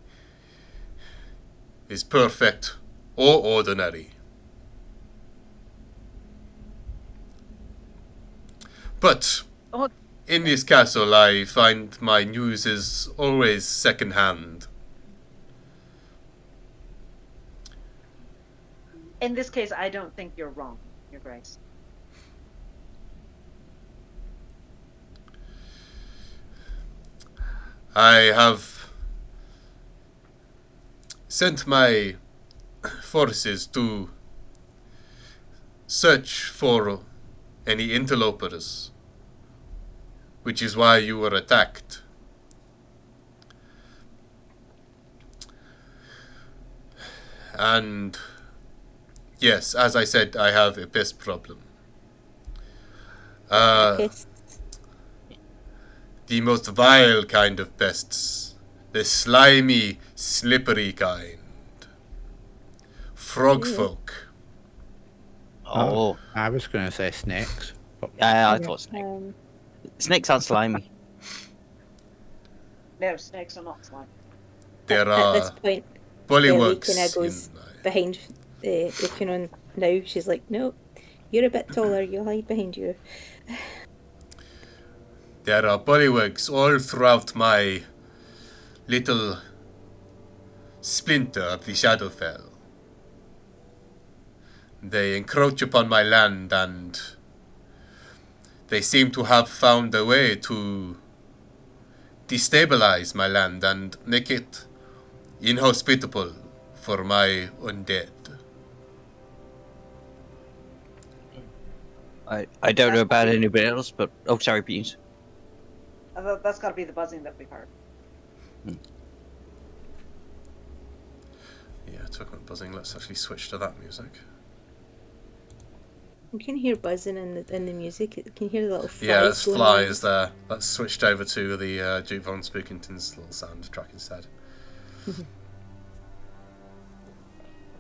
is perfect or ordinary. But in this castle, I find my news is always second-hand. In this case, I don't think you're wrong, Your Grace. I have sent my forces to search for any interlopers, which is why you were attacked. And Yes, as I said, I have a pest problem. Pests. The most vile kind of pests. The slimy, slippery kind. Frog folk. Oh, I was going to say snakes. But I thought snakes. Snakes aren't slimy. No, snakes are not slime. There At this are point, bullywugs Ellie kind of goes in my... behind the canon now. She's like, no, you're a bit taller. You'll hide behind you. There are bullywugs all throughout my little splinter of the Shadowfell. They encroach upon my land, and they seem to have found a way to destabilize my land and make it inhospitable for my undead. I don't know about anybody else, but oh, sorry, Beans. That's got to be the buzzing that we've heard. Yeah, talking about buzzing, let's actually switch to that music. You can hear buzzing in the music. You can hear the little flies. Yeah, there's going flies on. there. Let's switched over to the Duke Von Spookington's little soundtrack instead.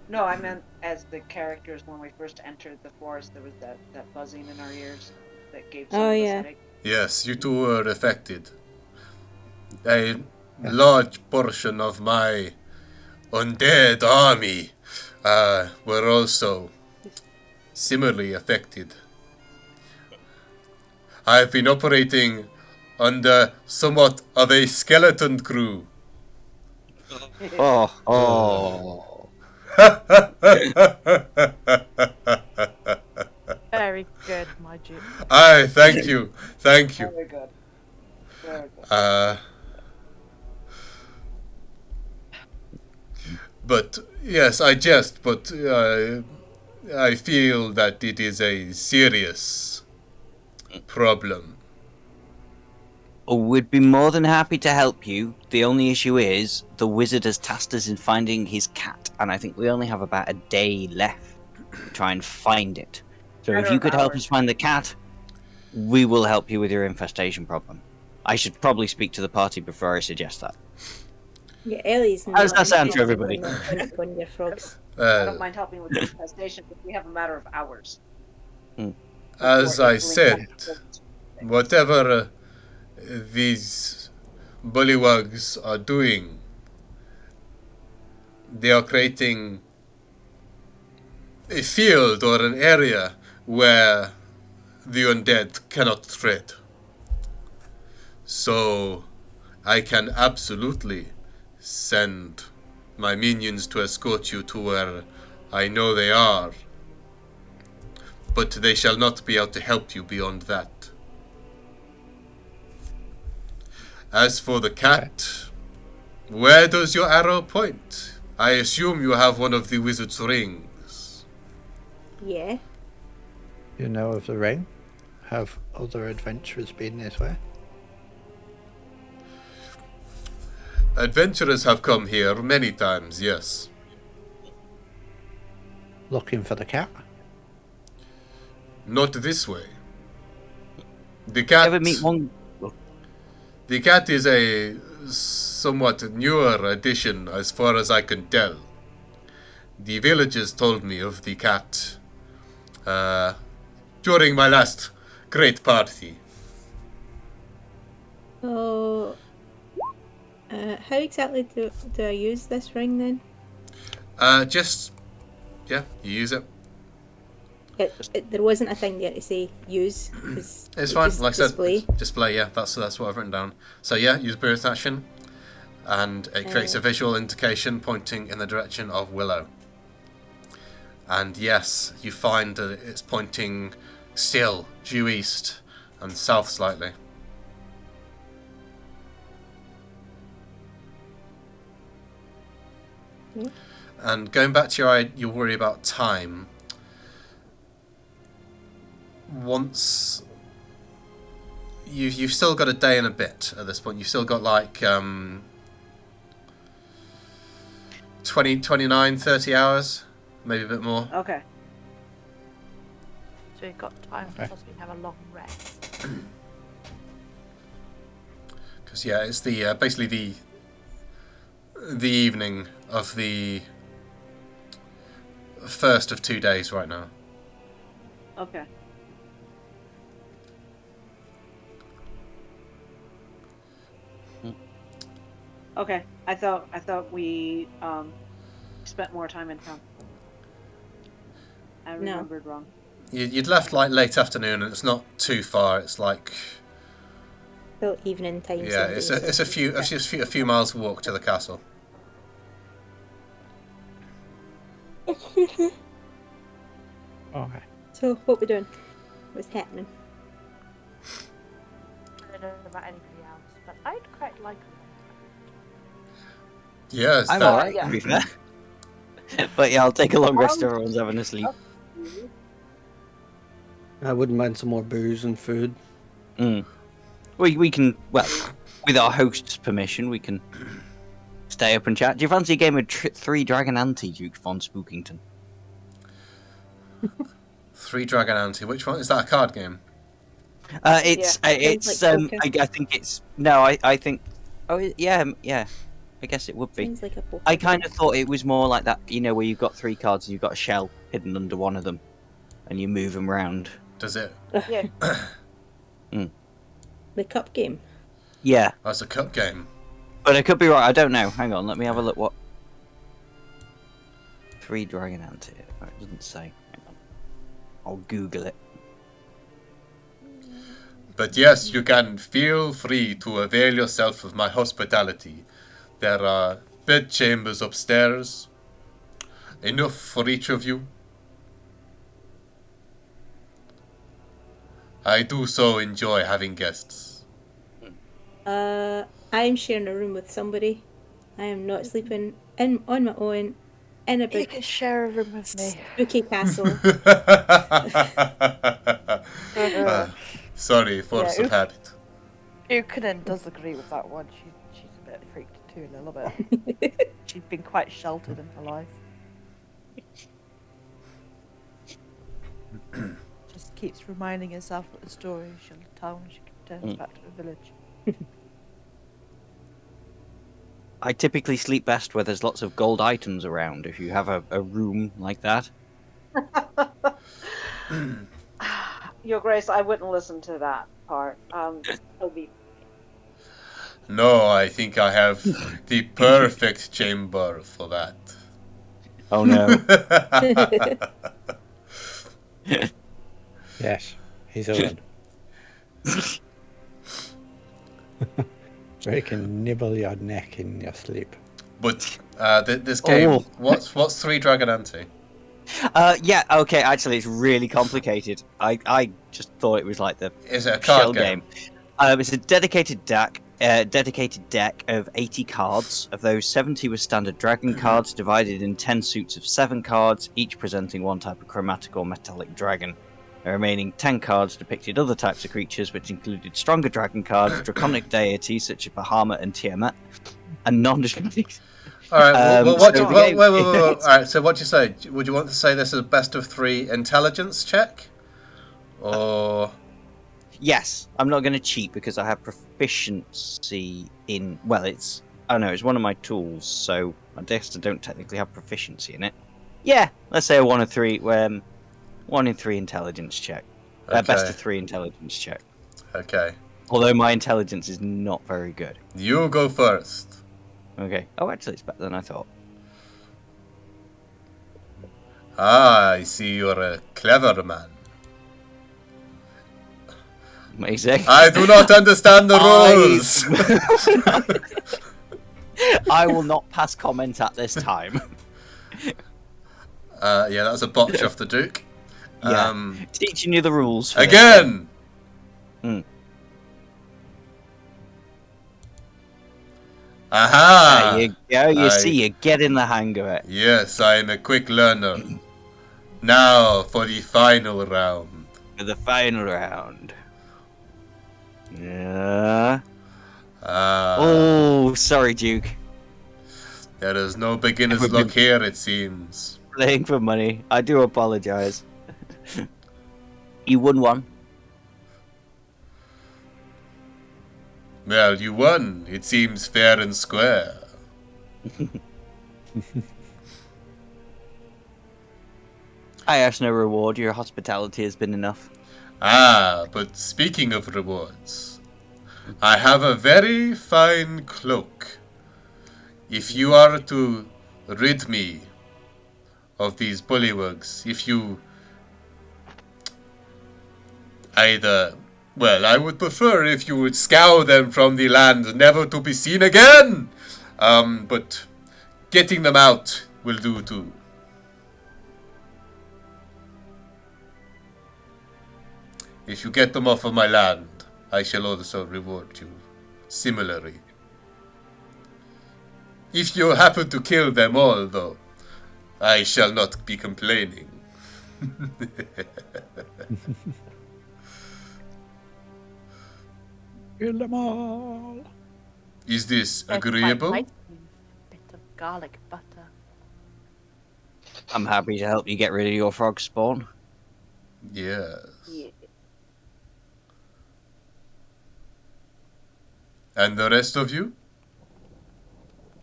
No, I meant as the characters when we first entered the forest, there was that buzzing in our ears that gave some Oh, of us yeah. headache. Yes, you two were affected. A large portion of my undead army were also similarly affected. I've been operating under somewhat of a skeleton crew. Oh. Very good, my Duke. Aye, thank you. Thank you. Very good. Very good. But yes, I jest, but I feel that it is a serious problem. Oh, we'd be more than happy to help you. The only issue is the wizard has tasked us in finding his cat, and I think we only have about a day left to try and find it. So if Matter you of could help hours. us find the cat, we will help you with your infestation problem. I should probably speak to the party before I suggest that. Yeah, Ellie's How does that not sound to interested everybody? in your frogs. I don't mind helping with the infestation, but we have a matter of hours. As before I Italy said, has- whatever these bullywugs are doing, they are creating a field or an area where the undead cannot tread. So I can absolutely send my minions to escort you to where I know they are, but they shall not be able to help you beyond that. As for the cat, where does your arrow point? I assume you have one of the wizard's rings. Yeah. you know of the ring? Have other adventurers been this way? Adventurers have come here many times, yes. Looking for the cat? Not this way. The cat. Ever meet one? The cat is a somewhat newer addition, as far as I can tell. The villagers told me of the cat during my last great party. So, how exactly do I use this ring then? Yeah, you use it. There wasn't a thing there to say use. It's fine. Like I display. said, display. Yeah, that's what I've written down. So yeah, use bonus action, and it creates a visual indication pointing in the direction of Willow. And yes, you find that it's pointing still due east and south slightly. Yeah. And going back to your worry about time. Once you've still got a day and a bit at this point. You've still got like 20, 29, 30 hours, maybe a bit more. Okay. So we've got time to Okay. possibly have a long rest. Because yeah, it's the basically the evening of the first of 2 days right now. Okay. Okay. I thought we spent more time in town. I No. remembered wrong. You'd left like late afternoon, and it's not too far. It's like Till evening time. yeah, same it's day, a it's so- a few a few miles walk to the castle. Okay. So what we doing? What's happening? I don't know about anybody else, but I'd quite like a Yes, I'm that- alright, yeah. to be fair. But yeah, I'll take a long rest. Everyone's having a sleep. I wouldn't mind some more booze and food. We can, well, with our host's permission, we can stay up and chat. Do you fancy a game of 3 Dragon Ante, Duke Von Spookington? 3 Dragon Ante. Which one is that? A card game? It's Sounds like poker. I think it's no. I think. Oh yeah. I guess it would be. Sounds like a poker. I kind of thought it was more like that. You know, where you've got 3 cards and you've got a shell hidden under one of them, and you move them round. Does it? Yeah. The cup game. Yeah, That's a cup game. but I could be right. I don't know. Hang on, let me have a look. What? 3 Dragon Ante. Oh, it doesn't say. Hang on. I'll Google it. But yes, you can feel free to avail yourself of my hospitality. There are bed chambers upstairs. Enough for each of you. I do so enjoy having guests. I'm sharing a room with somebody. I am not sleeping on my own in a You big can share a room with me. spooky castle. Sorry, force Yeah, of habit. Ukanen does agree with that one. She's a bit freaked too, a little bit. She's been quite sheltered in her life. Just keeps reminding herself of the story she'll tell when she returns back to the village. I typically sleep best where there's lots of gold items around. If you have a room like that. Your Grace, I wouldn't listen to that part. It'll be No, I think I have the perfect chamber for that. Oh no. Yes, he's on. Where he can nibble your neck in your sleep. But this game, Oh. what's 3 Dragon Ante? Yeah, okay, actually it's really complicated. I just thought it was like the Is it a shell card game? It's a dedicated deck of 80 cards. Of those, 70 were standard dragon cards, divided in 10 suits of 7 cards, each presenting one type of chromatic or metallic dragon. The remaining 10 cards depicted other types of creatures, which included stronger dragon cards, draconic deities such as Bahamut and Tiamat, and non-draconic. All right. Well, what? so the Wait. game- All right. So, what do you say? Would you want to say this is a best of 3 intelligence check, or Yes, I'm not going to cheat because I have proficiency in. Well, it's. Oh no, it's one of my tools, so I guess I don't technically have proficiency in it. Yeah, let's say a 1 in 3. 1 in 3 intelligence check. Best Okay. of 3 intelligence check. okay? Although my intelligence is not very good. You go first. Okay. Oh, actually, it's better than I thought. Ah, I see you're a clever man. Amazing. I do not understand the rules. I will not pass comment at this time. Yeah, that was a botch off the Duke. Yeah. Teaching you the rules. For this Again. Mm. Aha! There you go. You I- see, you get in the hang of it. Yes, I am a quick learner. Now for the final round. For the final round. Yeah. Oh, sorry, Duke. There is no beginner's Everybody- luck here, it seems. Playing for money. I do apologise. You won one. Well, you won. It seems fair and square. I ask no reward. Your hospitality has been enough. Ah, but speaking of rewards, I have a very fine cloak. If you are to rid me of these bullywugs, if you either... Well, I would prefer if you would scour them from the land, never to be seen again! But getting them out will do too. If you get them off of my land, I shall also reward you similarly. If you happen to kill them all, though, I shall not be complaining. Kill them all. Is this It's quite agreeable? nice with a bit of garlic butter. I'm happy to help you get rid of your frog spawn. Yes. Yeah. And the rest of you?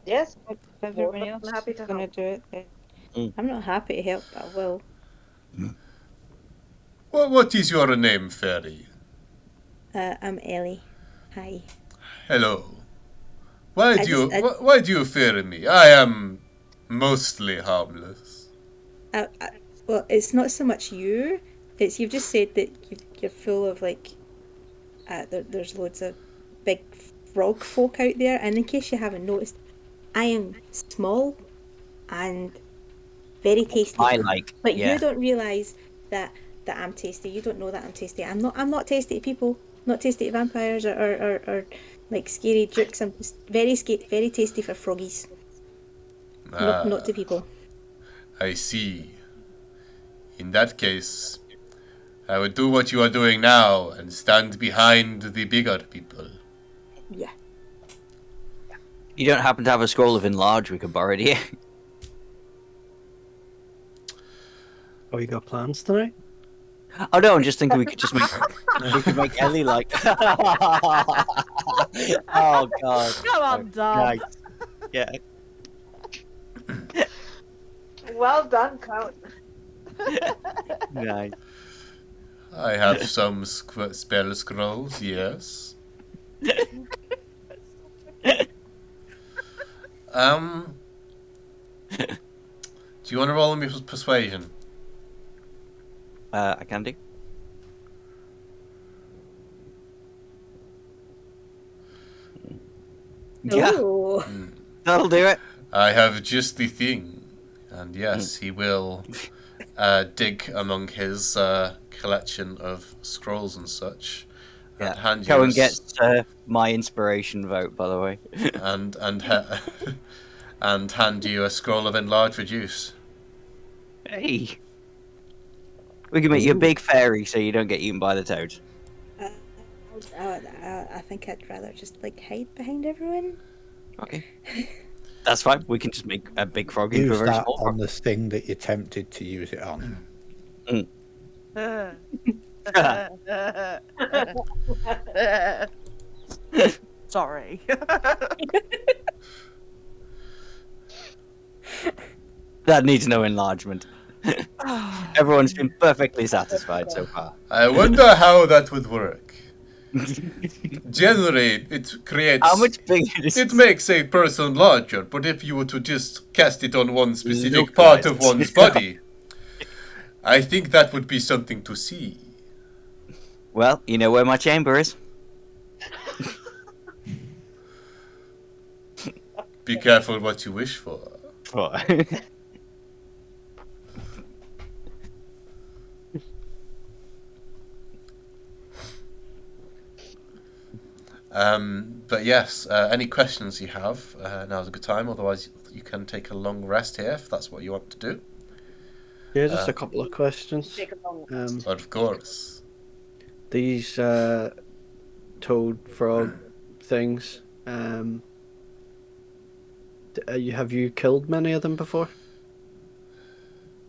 Yes. If everyone I'm else happy is to going help. to do it, then Mm. I'm not happy to help, but I will. What is your name, fairy? I'm Ellie. Hi. Hello. Why I do you just- I- why do you fear me? I am mostly harmless. Well, it's not so much you. It's you've just said that you're full of like. There's loads of big frog folk out there, and in case you haven't noticed, I am small and very tasty. I like. But Yeah. you don't realise that I'm tasty. You don't know that I'm tasty. I'm not tasty to people. Not tasty to vampires or like scary dukes. I'm just very tasty for froggies. Not to people. I see. In that case, I would do what you are doing now and stand behind the bigger people. Yeah. You don't happen to have a scroll of enlarge we could borrow, do you? Oh, you got plans tonight? Oh no, I'm just thinking we could just make Ellie like. Oh god. Come on, Dom. Nice. Yeah. Well done, Count. Nice. I have some spell scrolls, yes. Do you want to roll me persuasion? I can do. Yeah, Ooh. that'll do it. I have just the thing. And yes, he will dig among his collection of scrolls and such. And Yeah. hand you Cohen a gets my inspiration vote, by the way. and and hand you a scroll of enlarge reduce. Hey. We can make you a big fairy so you don't get eaten by the toads. I think I'd rather just like hide behind everyone. Okay. That's fine. We can just make a big frog into a Use very that small on frog. the thing that you're tempted to use it on. Sorry. That needs no enlargement. Everyone's been perfectly satisfied so far. I wonder how that would work. Generally, it creates. How much bigger is It makes a person larger, but if you were to just cast it on one specific Localize part of it. one's body, I think that would be something to see. Well, you know where my chamber is. Be careful what you wish for. But yes, any questions you have, now's a good time. Otherwise, you can take a long rest here if that's what you want to do. Yeah, just a couple of questions. Take a long Of course. These toad frog things. Have you killed many of them before?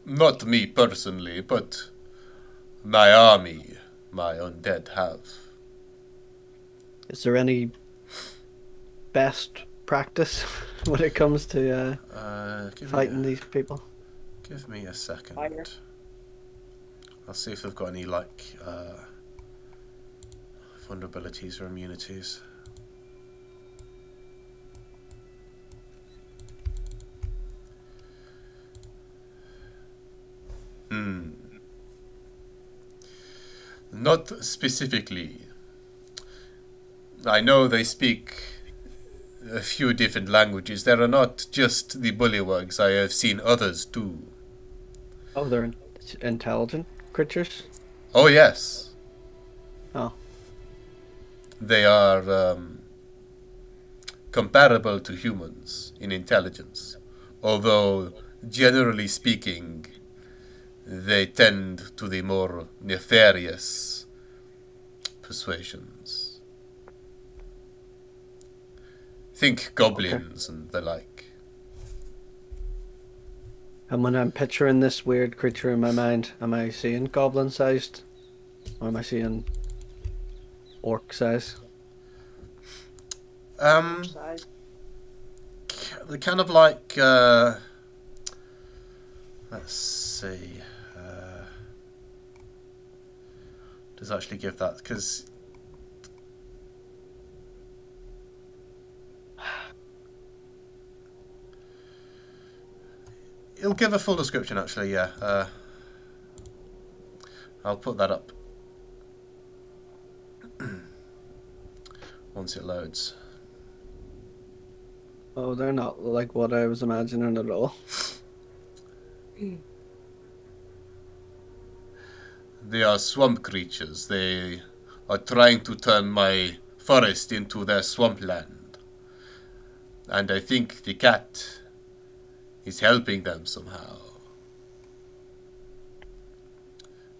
Not me personally, but my army, my undead have. Is there any best practice when it comes to fighting these people? Give me a second. Fire. I'll see if they've got any vulnerabilities or immunities. Not specifically. I know they speak a few different languages. There are not just the bullywugs. I have seen others too. Oh, they're intelligent creatures? Oh yes. Oh. They are comparable to humans in intelligence, although generally speaking they tend to the more nefarious persuasions. Think goblins and the like. And when I'm picturing this weird creature in my mind, am I seeing goblin-sized? Or am I seeing orc-size? Size. They're kind of like, let's see, does actually give that, because it'll give a full description actually, yeah. I'll put that up once it loads. Oh, they're not like what I was imagining at all. They are swamp creatures. They are trying to turn my forest into their swampland. And I think the cat is helping them somehow.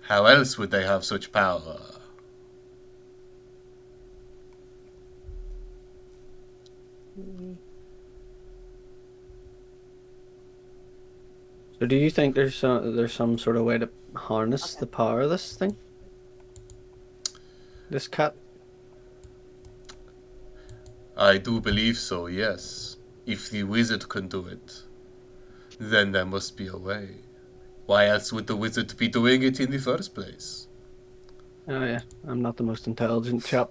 How else would they have such power? So do you think there's some sort of way to harness the power of this thing? This cat? I do believe so, yes. If the wizard can do it, then there must be a way. Why else would the wizard be doing it in the first place? Oh yeah, I'm not the most intelligent chap.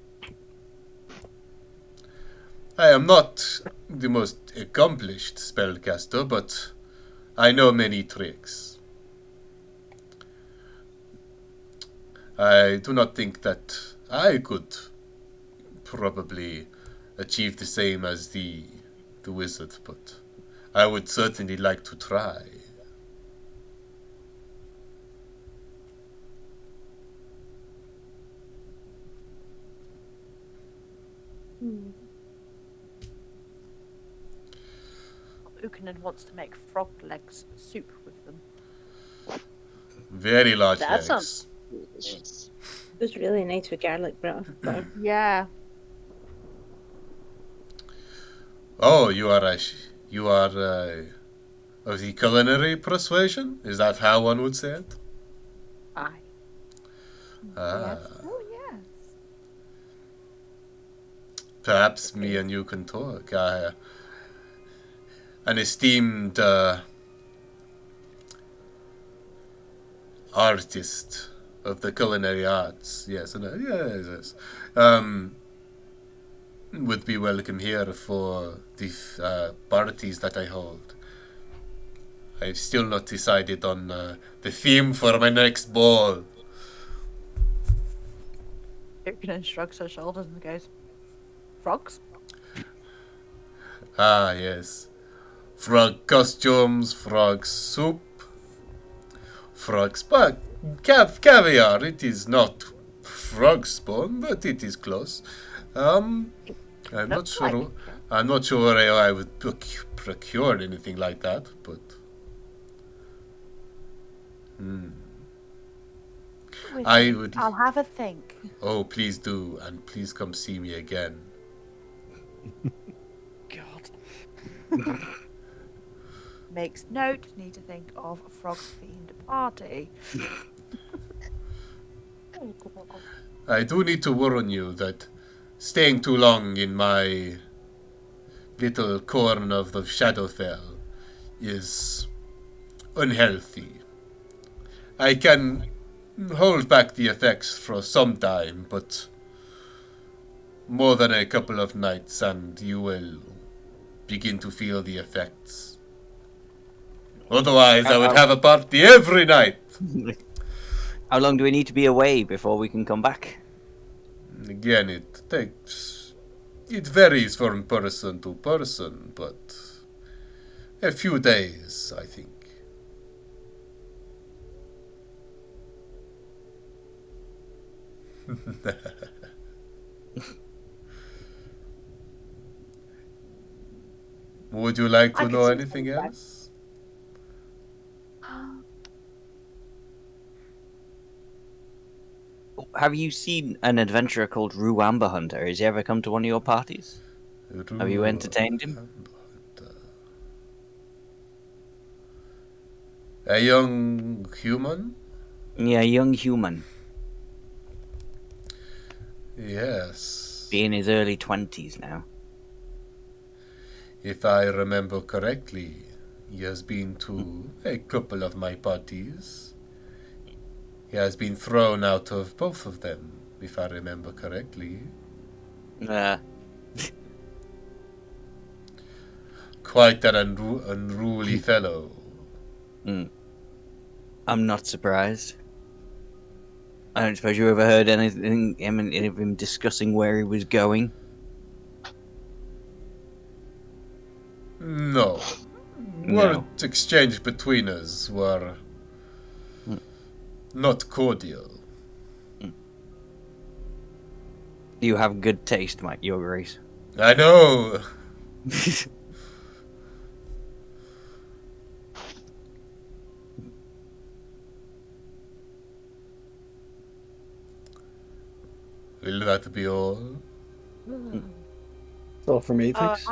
I am not the most accomplished spellcaster, but I know many tricks. I do not think that I could probably achieve the same as the wizard, but I would certainly like to try. Ukinen wants to make frog legs soup with them. Very large That legs. sounds delicious. It was really nice with garlic butter. Yeah. Oh, you are of the culinary persuasion? Is that how one would say it? Aye. Ah. Yes. Oh, yes. Perhaps me and you can talk. An esteemed artist of the culinary arts, yes, would be welcome here for the parties that I hold. I've still not decided on the theme for my next ball. Ukinen shrugs her shoulders and goes, frogs? Ah, yes. Frog costumes, frog soup, frog but caviar. It is not frog spawn, but it is close. I'm not sure. I'm not sure I would procure anything like that, but. I would. I'll have a think. Oh, please do, and please come see me again. God. Makes note, need to think of a frog themed party. I do need to warn you that staying too long in my little corner of the Shadowfell is unhealthy. I can hold back the effects for some time, but more than a couple of nights and you will begin to feel the effects. Otherwise, I would have a party every night. How long do we need to be away before we can come back? Again, it varies from person to person, but a few days, I think. Would you like I to could know see anything coming back. else? Have you seen an adventurer called Rue Amber Hunter? Has he ever come to one of your parties? Have you entertained him? A young human? Yeah, young human. Yes. Be in his early 20s now. If I remember correctly, he has been to a couple of my parties. He has been thrown out of both of them, if I remember correctly. Quite an unruly fellow. I'm not surprised. I don't suppose you ever heard anything of him discussing where he was going? No. Words exchanged between us were not cordial. You have good taste, Mike, Your Grace. I know. Will that be all? That's all for me, thanks.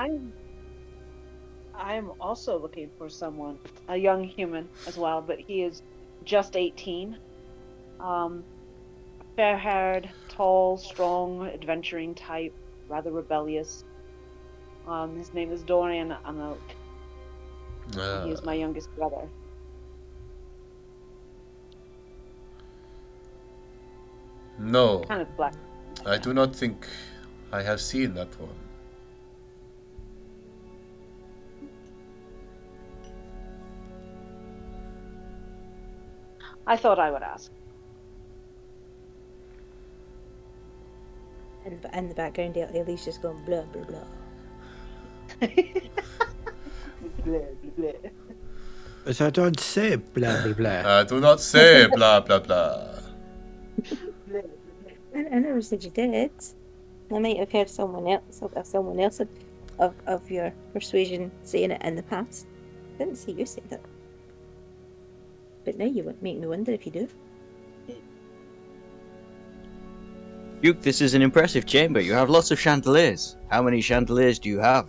I'm also looking for someone, a young human as well, but he is just 18. Fair-haired, tall, strong, adventuring type, rather rebellious. His name is Dorian Amok. He is my youngest brother. No, Kind of black. I do not think I have seen that one. I thought I would ask. And in the background, Ellie's just going blah blah blah. Blah, blah, blah. But I don't say blah blah blah. Do not say blah blah blah. I never said you did. I might have heard someone else of your persuasion saying it in the past. Didn't see you say that. But now you would make me wonder if you do. Duke, this is an impressive chamber. You have lots of chandeliers. How many chandeliers do you have?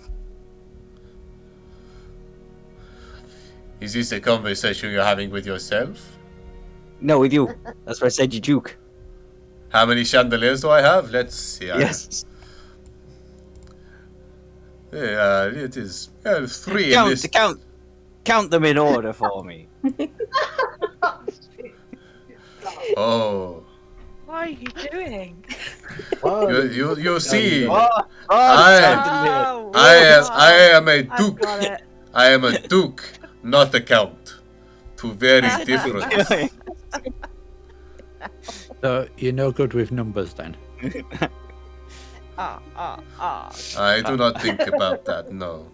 Is this a conversation you're having with yourself? No, with you. That's why I said you, Duke. How many chandeliers do I have? Let's see. Yes. It is 3 in this. Count them in order for me. Oh. What are you doing? You see, Oh, I am a duke. Got it. I am a duke, not a count. Two very different. So you're no good with numbers then? I do not think about that, no.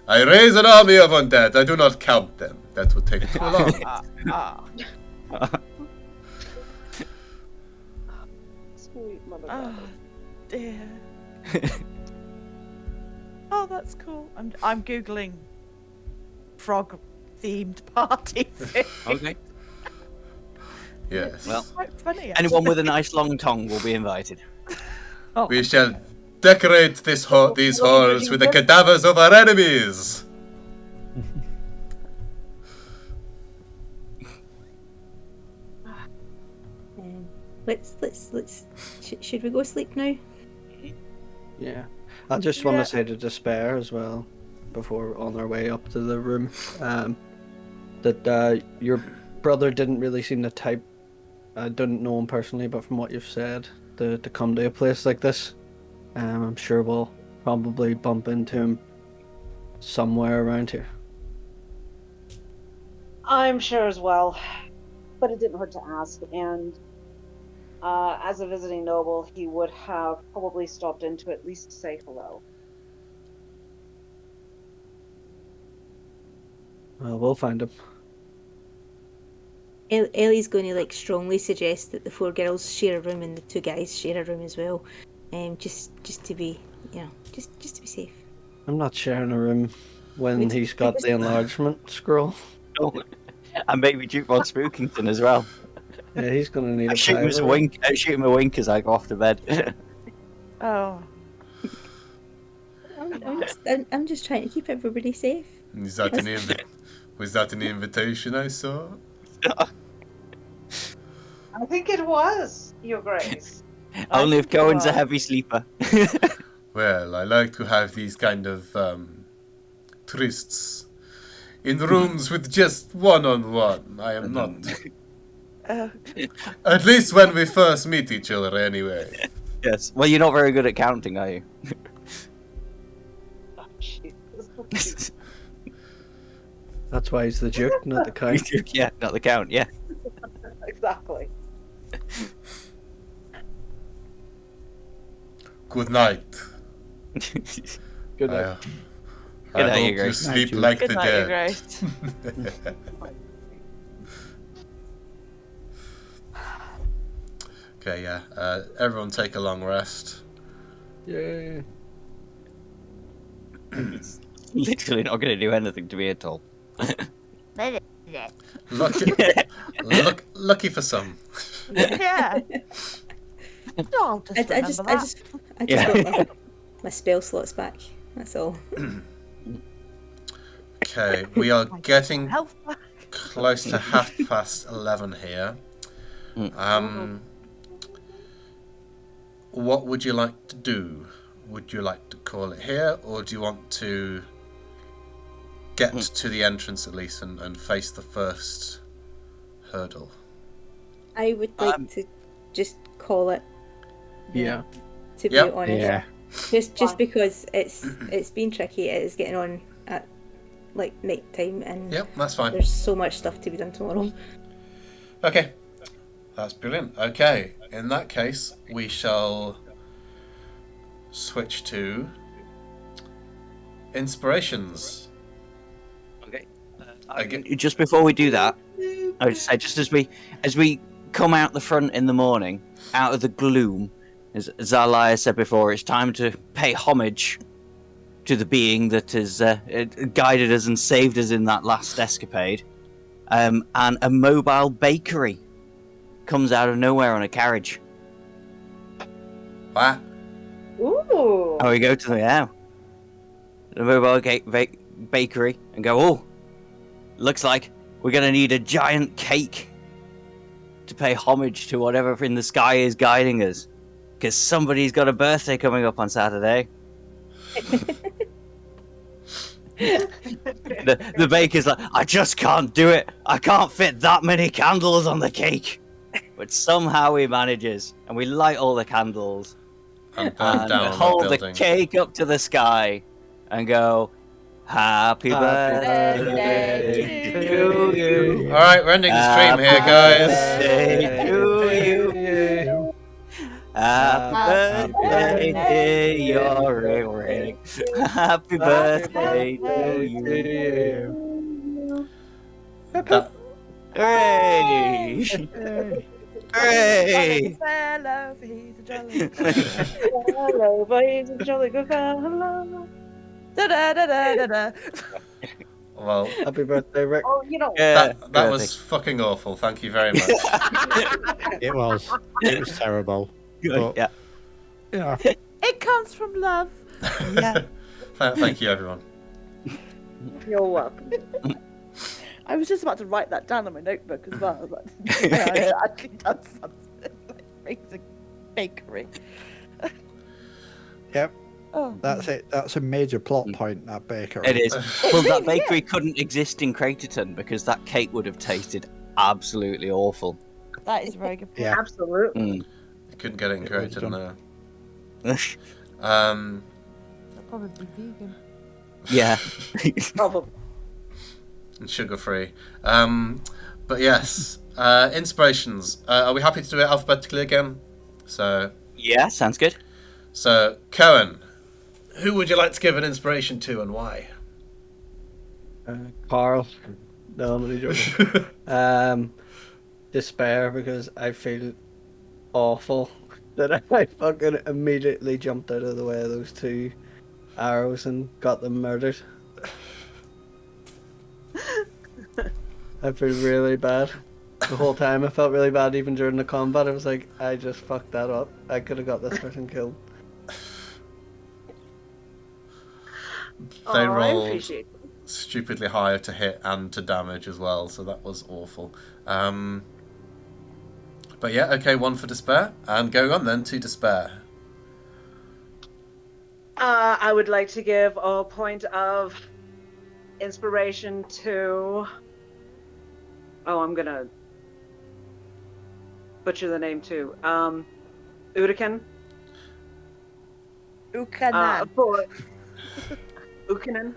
I raise an army of undead. I do not count them. That would take too long. Sweet mother. Oh dear. Oh, that's cool. I'm googling frog themed party. Okay. Yes. Well, Quite funny. anyone with a nice long tongue will be invited. Oh, We shall decorate these halls with the cadavers of our enemies. Should we go sleep now? Yeah. I just want to say to Despair as well, before on our way up to the room, that your brother didn't really seem the type. I don't know him personally, but from what you've said, to come to a place like this, I'm sure we'll probably bump into him somewhere around here. I'm sure as well, but it didn't hurt to ask. And as a visiting noble, he would have probably stopped in to at least say hello. Well, we'll find him. Ellie's going to like strongly suggest that the 4 girls share a room and the 2 guys share a room as well, just to be, just to be safe. I'm not sharing a room when he's got the enlargement scroll. Oh, and maybe Duke Von Spookington as well. Yeah, he's gonna need a Shoot him a wink. Shoot him a wink as I go off to bed. Oh. I'm just trying to keep everybody safe. Was that an invitation I saw? I think it was, Your Grace. Only if Cohen's a heavy sleeper. Well, I like to have these kind of trysts in rooms with just one-on-one. I am not. At least when we first meet each other, anyway. Yes. Well, you're not very good at counting, are you? Oh, Jesus. That's why he's the Duke, not the Count. Yeah, not the Count. Yeah. Exactly. Good night. Good night. I night, hope Your you Grace. sleep Good like Good the night, Your dead. Grace. Okay, yeah. Everyone take a long rest. Yeah. Literally not going to do anything to me at all. Lucky for some. Yeah. No, I'll just I just Yeah. want my spell slots back. That's all. Okay, we are getting health back. close to 11:30 here. What would you like to do? Would you like to call it here, or do you want to get to the entrance at least and face the first hurdle? I would like to just call it. Yeah. To be Yep. honest, Yeah. just because it's been tricky. It is getting on at like night time, and Yep, that's fine. there's so much stuff to be done tomorrow. Okay, that's brilliant. Okay, in that case, we shall switch to inspirations. Okay. Okay. Just before we do that, I would say just as we come out the front in the morning, out of the gloom, as Zalaya said before, it's time to pay homage to the being that has guided us and saved us in that last escapade. And a mobile bakery comes out of nowhere on a carriage. What? Ooh. And we go to the mobile bakery and go, oh, looks like we're going to need a giant cake to pay homage to whatever in the sky is guiding us. Because somebody's got a birthday coming up on Saturday. the baker's like, I just can't do it. I can't fit that many candles on the cake. But somehow he manages. And we light all the candles. And burn And down hold the the building. cake up to the sky. And go, happy birthday to you. Alright, we're ending the stream here, guys. Birthday to you. Happy birthday, dear, you're a ring. Happy birthday to you. That- Hooray! Hooray! Fellow, he's a jolly. Hello, boys, a jolly good fellow. Da da da da da da. Well, Happy birthday, Rick. Oh, you know. that was fucking awful. Thank you very much. It was terrible. But, Yeah. yeah. It comes from love. Yeah. Thank you, everyone. You're welcome. I was just about to write that down on my notebook as well. But I actually done something. Amazing bakery. Yep, Oh, that's it. That's a major plot point, that bakery. It is. Well, that really bakery is. couldn't exist in Craterton because that cake would have tasted absolutely awful. That is a very good point. Yeah. Absolutely. Mm. You couldn't get it in It was Croton, done. no. Um, They're probably vegan. Yeah. Probably. and sugar-free. But yes, inspirations. Are we happy to do it alphabetically again? So Yeah, sounds good. Cohen, who would you like to give an inspiration to and why? Carl. No, I'm only joking. Despair, because I feel awful that I fucking immediately jumped out of the way of those two arrows and got them murdered. I feel really bad. The whole time I felt really bad, even during the combat. I was like, I just fucked that up. I could have got this person killed. They I rolled appreciate stupidly high to hit and to damage as well, so that was awful. But yeah, okay, one for despair. And going on then to despair. I would like to give a point of inspiration to. Oh, I'm gonna butcher the name too. Udican. Ukanan. For Ukanan.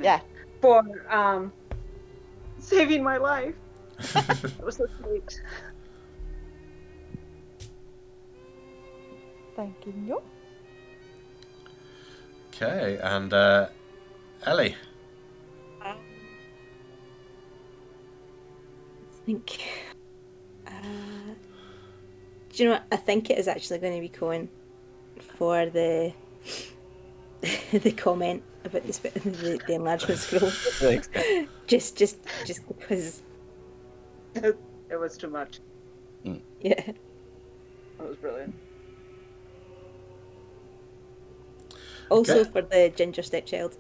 Yeah. For saving my life. That was so sweet. Thank you. Okay, and Ellie. I think. Do you know what? I think it is actually going to be Cohen for the the comment about the enlargement scroll. just because. It was too much. Yeah. That was brilliant. Also Okay. for the ginger stepchild.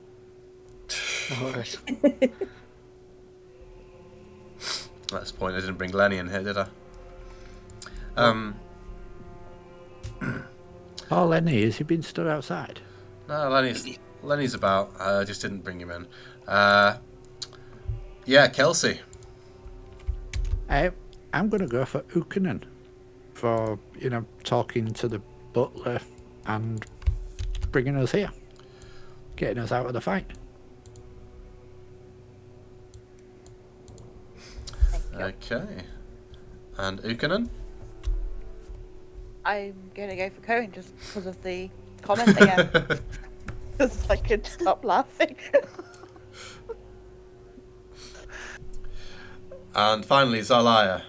Alright. That's the point. I didn't bring Lenny in here, did I? Oh, Lenny, has he been stood outside? No, Lenny's about. I just didn't bring him in. Yeah, Kelsey. I'm going to go for Ukanen for, talking to the butler and bringing us here, getting us out of the fight. Okay. And Ukanen? I'm gonna go for Cohen just because of the comment again. Because I could stop laughing. And finally, Zalaya.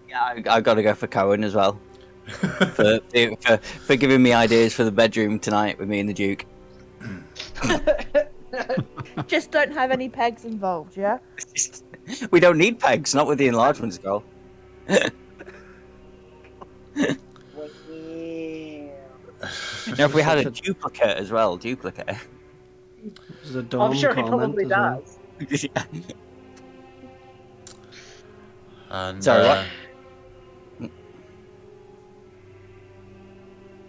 Yeah, I got to go for Cohen as well. for giving me ideas for the bedroom tonight with me and the Duke. Just don't have any pegs involved, yeah? We don't need pegs, not with the enlargement scroll. Now, if we had a duplicate as well, duplicate. There's a I'm dumb sure he comment probably as well. does. Yeah. And Sorry, what?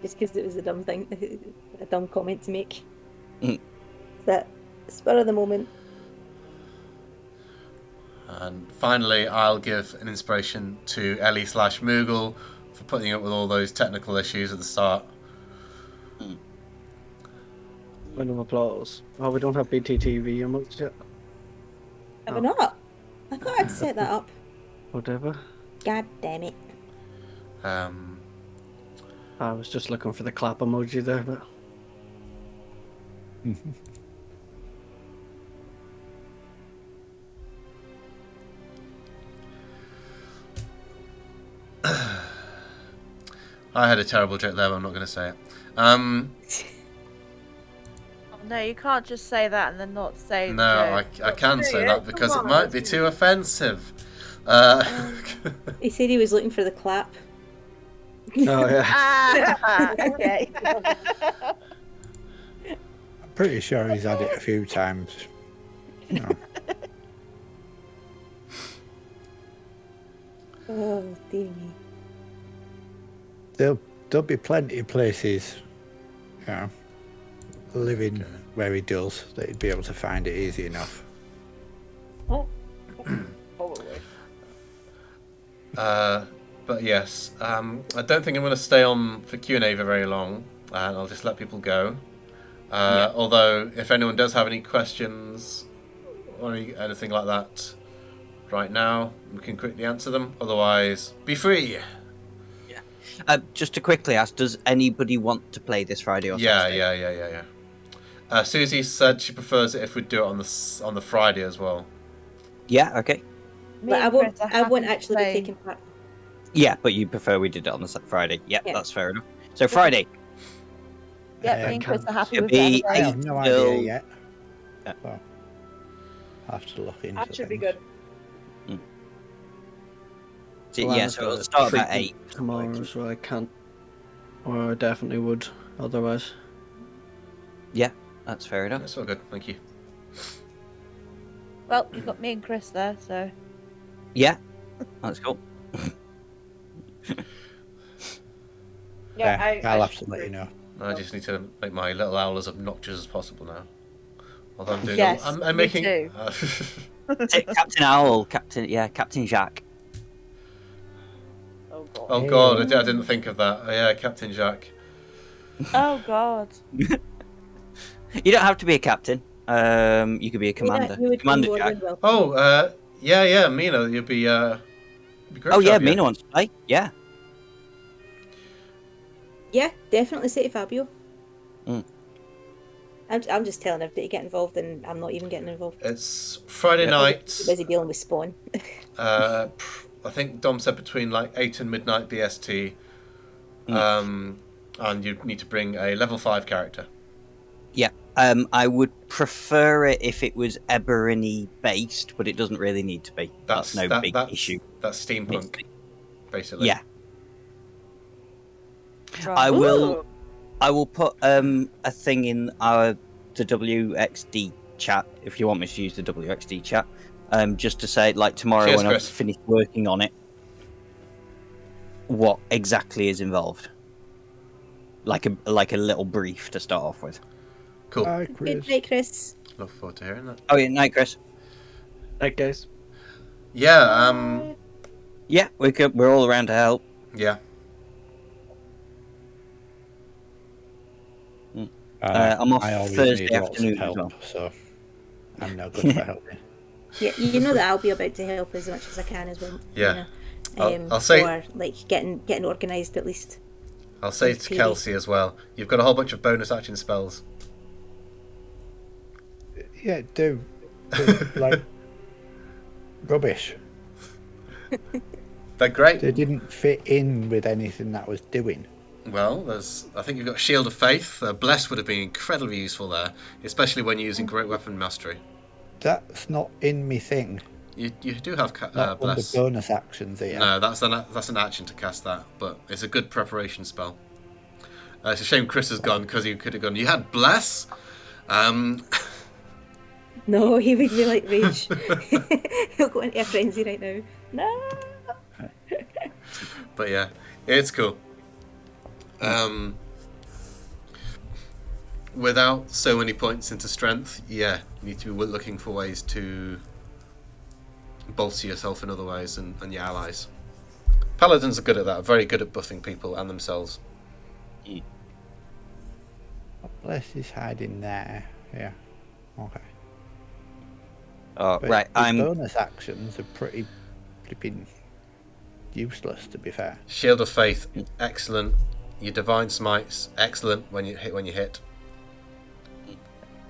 Just because it was a dumb thing, a dumb comment to make. Mm. That spur of the moment. And finally, I'll give an inspiration to Ellie/Moogle for putting up with all those technical issues at the start. Round of applause. Oh, we don't have BTTV amongst yet. Have we not? I thought I'd set that up. Whatever. God damn it. I was just looking for the clap emoji there, but I had a terrible joke there, but I'm not going to say it. No, you can't just say that and then not say the No, joke. I can say that because it Come on, might be too offensive. He said he was looking for the clap. oh yeah. Ah, okay. I'm pretty sure he's had it a few times. Oh, dear me. there'll be plenty of places, you know, living Okay. where he does, that he'd be able to find it easy enough. Probably. But yes, I don't think I'm going to stay on for Q&A for very long, and I'll just let people go. Although, if anyone does have any questions or anything like that right now, we can quickly answer them. Otherwise, be free. Just to quickly ask, does anybody want to play this Friday or Saturday? Yeah. Susie said she prefers it if we do it on the Friday as well. Yeah, okay. But I won't actually be taking part. Yeah, but you prefer we did it on the Friday. Yeah, Yeah. that's fair enough. So Friday. Yeah, me and Chris are happy It'll with that. be I have no idea till- yet. Yeah. So I'll have to look into That should be things. good. So, Well, yeah, I've so got it'll a start about treatment 8. tomorrow, so I can't. Or I definitely would otherwise. Yeah, that's fair enough. That's all good, thank you. Well, you've got me and Chris there, so Yeah, that's cool. Yeah, I'll I have to let you know. I just need to make my little owl as obnoxious as possible now. Although I'm doing, Yes, I'm me making. too. Captain Owl, Captain Jacques. Oh god. Oh god, I didn't think of that. Oh, yeah, Captain Jack. Oh God. You don't have to be a captain. You could be a commander. You would be Commander more Jack. than welcome. Oh, yeah, Mina, you'd be great. Oh to yeah, have you. Mina wants to play. Yeah. Yeah, definitely say to Fabio. Mm. I'm just telling everybody to get involved, and I'm not even getting involved. It's Friday Yeah. night. Too busy dealing with Spawn. I think Dom said between like 8 and midnight BST. And you need to bring a level 5 character. Yeah. I would prefer it if it was Eberrini based, but it doesn't really need to be. That's no big issue. That's steampunk, basically. Yeah. Right. I will put a thing in the WXD chat if you want me to use the WXD chat. Just to say, like tomorrow Cheers, when Chris. I've finished working on it, what exactly is involved. Like a little brief to start off with. Cool. Hi, Good Chris. night, Chris. Look forward to hearing that. Oh yeah, night, Chris. Right, guys. Yeah, Yeah, we're all around to help. yeah. I'm off I always Thursday need lots afternoon of as help, well. so I'm no good for helping. Yeah, you know that I'll be about to help as much as I can as well. Yeah. You know? I'll say- or like getting organised at least. I'll say Thanks, to Katie. Kelsey as well, you've got a whole bunch of bonus action spells. Yeah, do like rubbish. They're great. They didn't fit in with anything that I was doing. Well, I think you've got Shield of Faith. Bless would have been incredibly useful there, especially when you're using Great Weapon Mastery. That's not in me thing. You do have Not under Bless. bonus actions here. No, that's an action to cast that, but it's a good preparation spell. It's a shame Chris has gone because he could have gone. You had Bless. No, he would be like rage. He'll go into a frenzy right now. No. But yeah, it's cool. Without so many points into strength, yeah, you need to be looking for ways to bolster yourself in other ways and your allies. Paladins are good at that, very good at buffing people and themselves. Bless is hiding there. Yeah. Okay. Oh, But right, his I'm bonus actions are pretty flipping useless, to be fair. Shield of Faith, excellent. Your Divine Smites, excellent when you hit.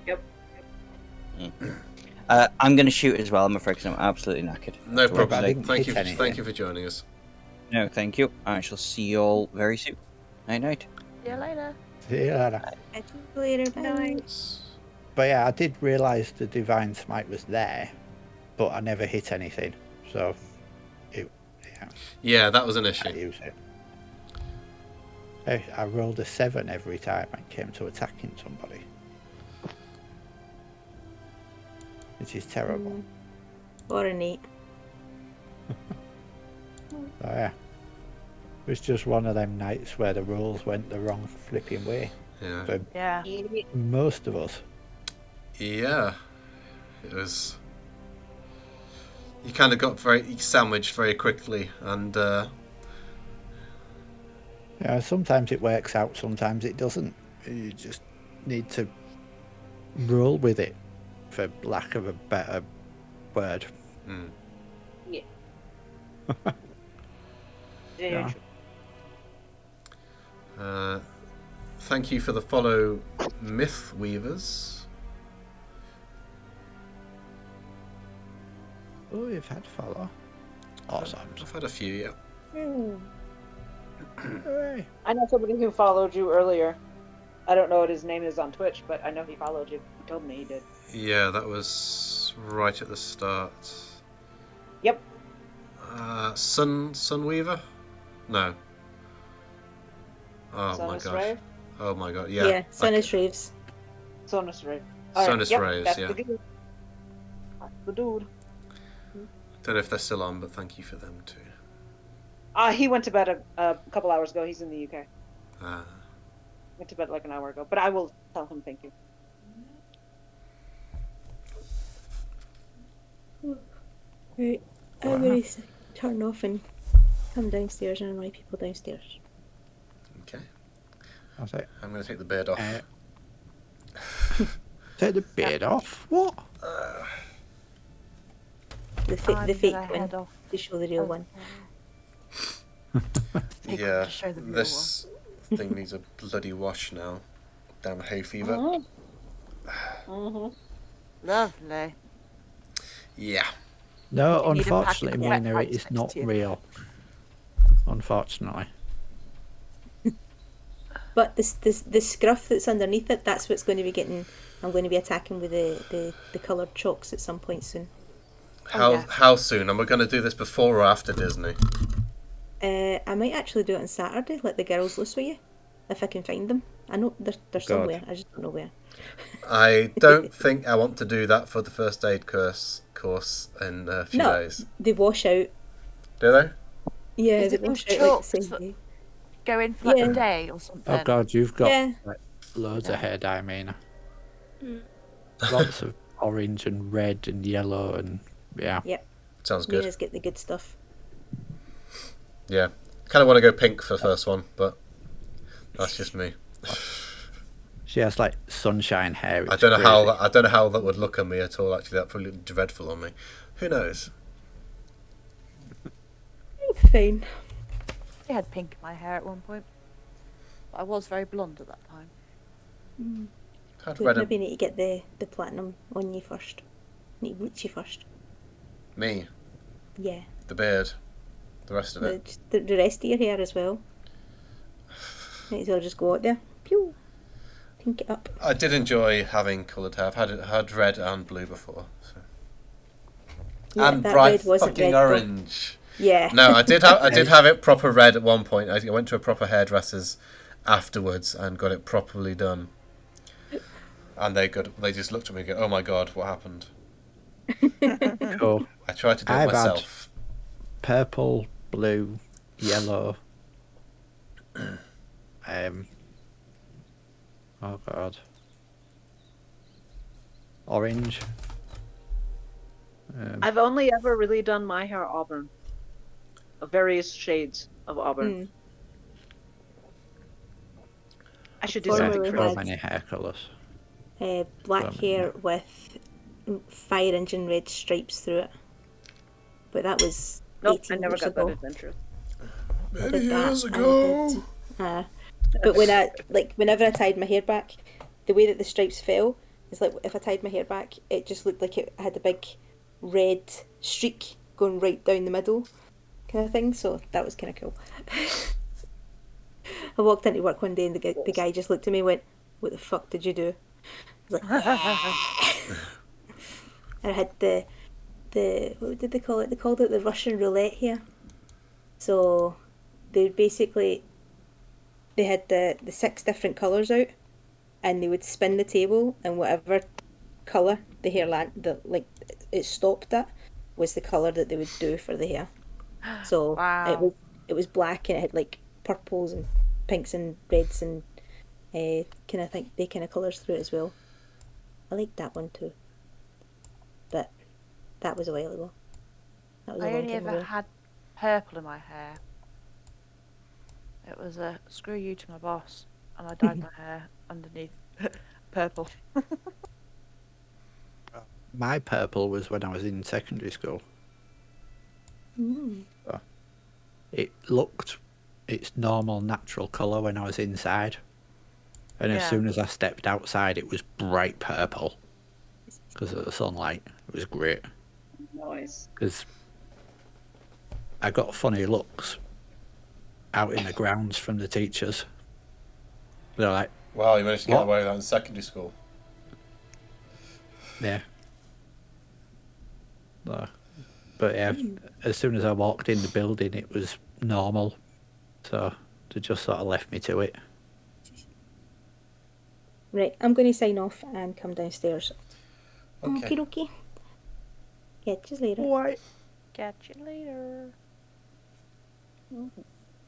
Yep. I'm going to shoot as well. I'm afraid because I'm absolutely knackered. No Sorry, but I problem. didn't Thank hit you. anything. Thank you for joining us. No, thank you. I shall see you all very soon. Night night. See you later. See you later. Catch you later. Bye. But yeah, I did realise the Divine Smite was there, but I never hit anything. So, Yeah, that was an I issue. use it. I rolled a 7 every time I came to attacking somebody. Which is terrible. Or an 8. So yeah. It was just one of them nights where the rules went the wrong flipping way Yeah. for Yeah. most of us. Yeah. It was. You kind of got very sandwiched very quickly, and Yeah, sometimes it works out, sometimes it doesn't. You just need to roll with it, for lack of a better word. Yeah. Yeah. Thank you for the follow, Myth Weavers. Oh, you've had follow. Awesome. I've had a few, yeah. Hooray. I know somebody who followed you earlier. I don't know what his name is on Twitch, but I know he followed you. He told me he did. Yeah, that was right at the start. Yep. Sunweaver? No. Oh my Sonus gosh. Rave? Oh my god, yeah. Yeah, Sonus Raves. Sonus Rave. Sonus yep, Raves, that's yeah. The dude. That's the dude. Don't know if they're still on, but thank you for them too. He went to bed a couple hours ago. He's in the UK. Went to bed like an hour ago. But I will tell him thank you. Right, I'm going to turn off and come downstairs and annoy people downstairs. Okay. That's it. I'm going to take the beard off. Take the beard off? What? The I'm fake gonna one, head off. to show the real one. Take Yeah, to show the real this thing needs a bloody wash now. Damn hay fever. one. Lovely. Yeah. No, You need a packet unfortunately, of wet Mina, it wipes is next not to you. real. Unfortunately. But the scruff that's underneath it, that's what's going to be getting. I'm going to be attacking with the coloured chalks at some point soon. yes. How soon? And we're going to do this before or after Disney? I might actually do it on Saturday, let the girls loose with you, if I can find them. I know they're somewhere, I just don't know where. I don't think I want to do that for the first aid course in a few No, days. they wash out. Do they? Yeah, Is they it those wash out like the chalks same that day. go in for like Yeah. a day or something? Oh god, you've got Yeah. like, loads of hair dye, Mina. Lots of orange and red and yellow and yeah. Yep. Sounds good. Mina's get the good stuff. Yeah. Kind of want to go pink for the first one, but that's just me. She has like sunshine hair. I It's don't know crazy. I don't know how that would look on me at all. Actually, that probably look dreadful on me. Who knows? Fine. I had pink in my hair at one point. But I was very blonde at that time. Had We red maybe need to get the platinum on you first. Need to bleach you first. me, Yeah. the beard, the rest of it. The rest of your hair as well. Might as well just go out there. Pew. Pink it up. I did enjoy having coloured hair. I've had red and blue before, so. Yeah, And that bright red wasn't fucking red, though. orange. Yeah. No, I did have it proper red at one point. I went to a proper hairdresser's afterwards and got it properly done. And they just looked at me and go, "Oh my god, what happened?" Cool. I tried to do it I've had- myself. Purple, blue, yellow. Oh god. Orange. I've only ever really done my hair auburn. Of various shades of auburn. I should do Formerly something for had- So many hair colours. Black So hair with fire engine red stripes through it. But that was Nope, 18 I never years got ago. that adventure. I did that, and I did- but when whenever I tied my hair back, the way that the stripes fell is like if I tied my hair back, it just looked like it had a big red streak going right down the middle, kind of thing. So that was kind of cool. I walked into work one day and the guy just looked at me and went, "What the fuck did you do?" I was like, and I had the what did they call it? They called it the Russian roulette hair. So they had the 6 different colours out, and they would spin the table, and whatever colour the hair it stopped at was the colour that they would do for the hair. So Wow. it was black and it had like purples and pinks and reds and kind of think they kind of colours through it as well. I liked that one too, but that was a while ago. That was a I long only time ever ago. had purple in my hair. It was a screw you to my boss, and I dyed my hair underneath purple. My purple was when I was in secondary school. Mm. So it looked its normal, natural colour when I was inside. And as Yeah. soon as I stepped outside, it was bright purple because of the sunlight. It was great. Nice. Because I got funny looks out in the grounds from the teachers. They're like, Wow, you managed to get What? away with that in secondary school. yeah. But yeah, as soon as I walked in the building, it was normal. So they just sort of left me to it. Right, I'm going to sign off and come downstairs. Okay. Okay. Catch you later. Why? Catch you later.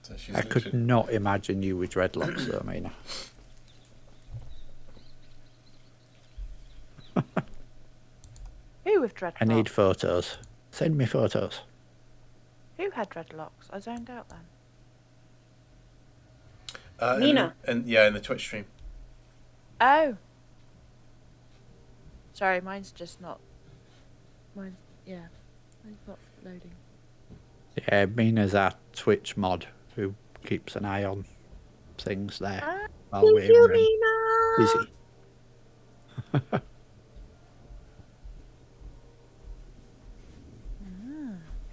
So she's I could literally- not imagine you with dreadlocks, though, Mina. Who with dreadlocks? I need photos. Send me photos. Who had dreadlocks? I zoned out then. Mina. And yeah, in the Twitch stream. Oh. Sorry, mine's just not. Mine's not loading. Yeah, Mina's our Twitch mod who keeps an eye on things there while we're busy.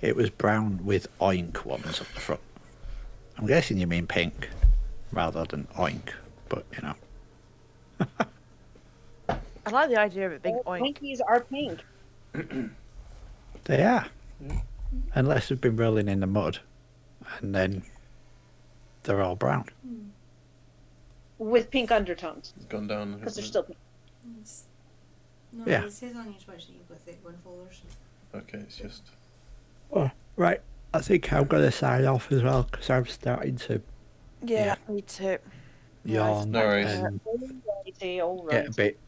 It was brown with oink ones at the front. I'm guessing you mean pink rather than oink, but you know. I like the idea of it being oink. Twinkies are pink. They are. Unless they've been rolling in the mud and then they're all brown. With pink undertones. It's gone down. Because they're hasn't still pink. No, Yeah. it says on your Twitch that you've got 31 followers. it? Okay, it's just. Oh, right. I think I'm going to sign off as well because I'm starting to Yeah, me too. yawn No worries. and Alrighty, alright. get a bit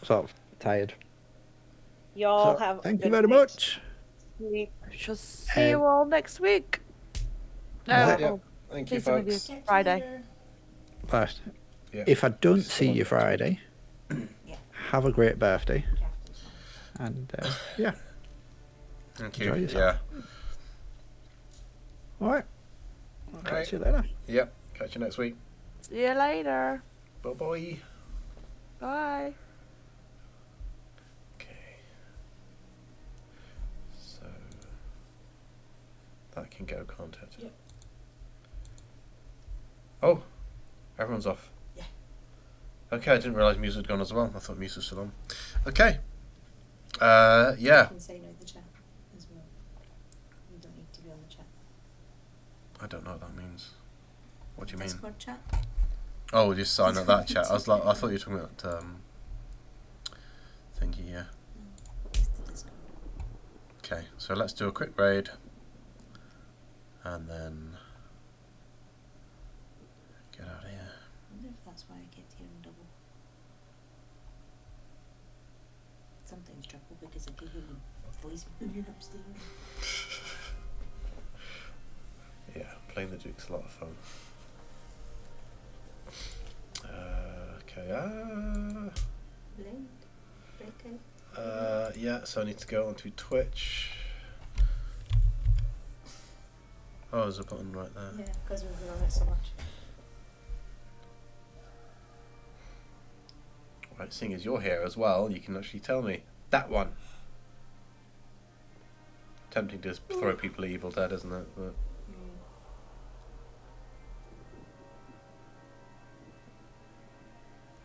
sort of tired. Y'all So, have. a thank you good very night. much. Sleep. I shall see you all next week. No, Yeah. Yeah. I'll Thank see you, some of you folks. Catch you Friday. later. But Yeah. if I don't Still see on you next week. Friday, have a great birthday. And yeah, Thank you. Enjoy yourself. Yeah. all right. I'll Right. catch you later. Yep. Catch you next week. See you later. Bye bye. Bye. Okay. So that can go, can't it? Yep. Oh, everyone's off. Yeah. Okay, I didn't realise Muse had gone as well. I thought Muse was still on. Okay. You Yeah. can sign out the chat as well. You don't need to be on the chat. I don't know what that means. What do you mean? Discord chat. Oh, just sign up that chat. I thought you were talking about thingy. Yeah. It's the Discord. Okay, so let's do a quick raid, and then get out of here. I wonder if that's why I get here in double. Sometimes triple because I can hear the voice moving upstairs. Yeah, playing the Duke's a lot of fun. Okay. Blind. Breakout. Yeah. So I need to go onto Twitch. Oh, there's a button right there. Yeah, because we've been on it so much. Right, seeing as you're here as well, you can actually tell me that one. Tempting to throw people at Evil Dead, isn't it? But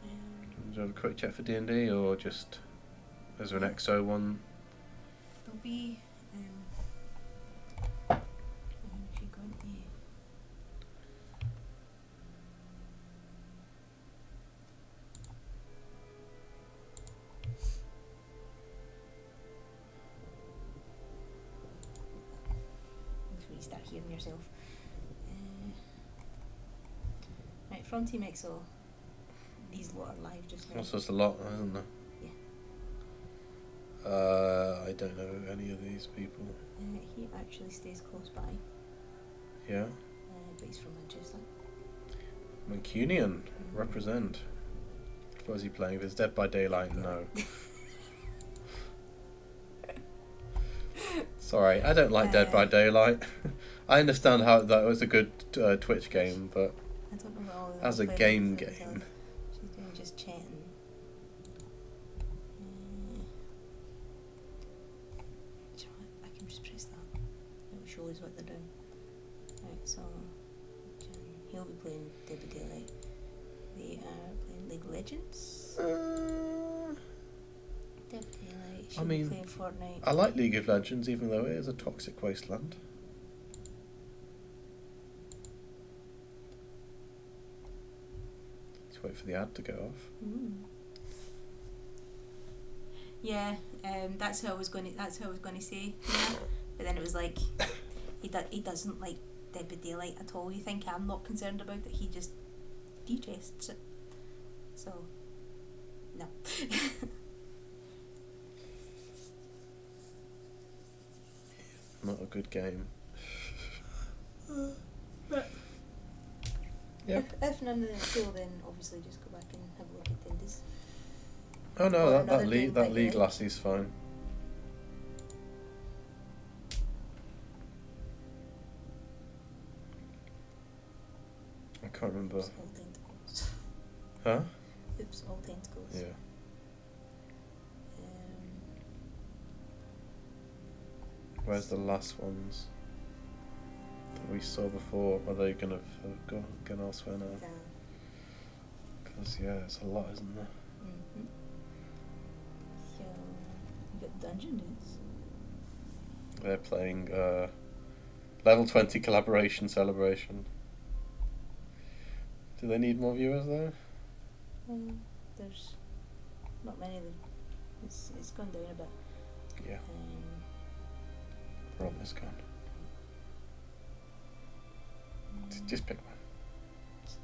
do you have a quick check for D&D, or just is there an XO one? There'll be if you go into that's when you start hearing yourself. from Team XO. These lot are live just now. Also, it's a lot, isn't there? Yeah. I don't know any of these people. He actually stays close by, Yeah. but he's from Manchester. Mancunian, represent. What is he playing? If it's Dead by Daylight, no. Sorry, I don't like Dead by Daylight. I understand how that was a good Twitch game, but I don't know what all the as a other game players are. game, She's doing just chatting. Do you know what? I can just press that. It will show us what they're doing. Right, so he'll be playing Dead by Daylight. They are playing League of Legends. Dead by Daylight. She'll be playing Fortnite. I like League of Legends, even though it is a toxic wasteland. Let's wait for the ad to go off. Yeah, that's how I was going to say. Yeah. But then it was like he doesn't like Dead by Daylight at all. You think I'm not concerned about it? He just detests it. So no. Not a good game. But Yeah. if none of them feel, then obviously just go back and have a look at Dindy's. Oh no, Or that another league game that you league like. lassie's fine. I can't remember. Oops, all tentacles. Huh? Oops, all tentacles. Yeah. Where's the last ones that we saw before? Are they gonna have gone elsewhere now? Because yeah, it's a lot, isn't there? Mm-hmm. So you got Dungeon Dudes. They're playing level 20 collaboration celebration. Do they need more viewers though? There's not many of them. It's gone down a bit. Yeah. Rob is gone. Just pick one. So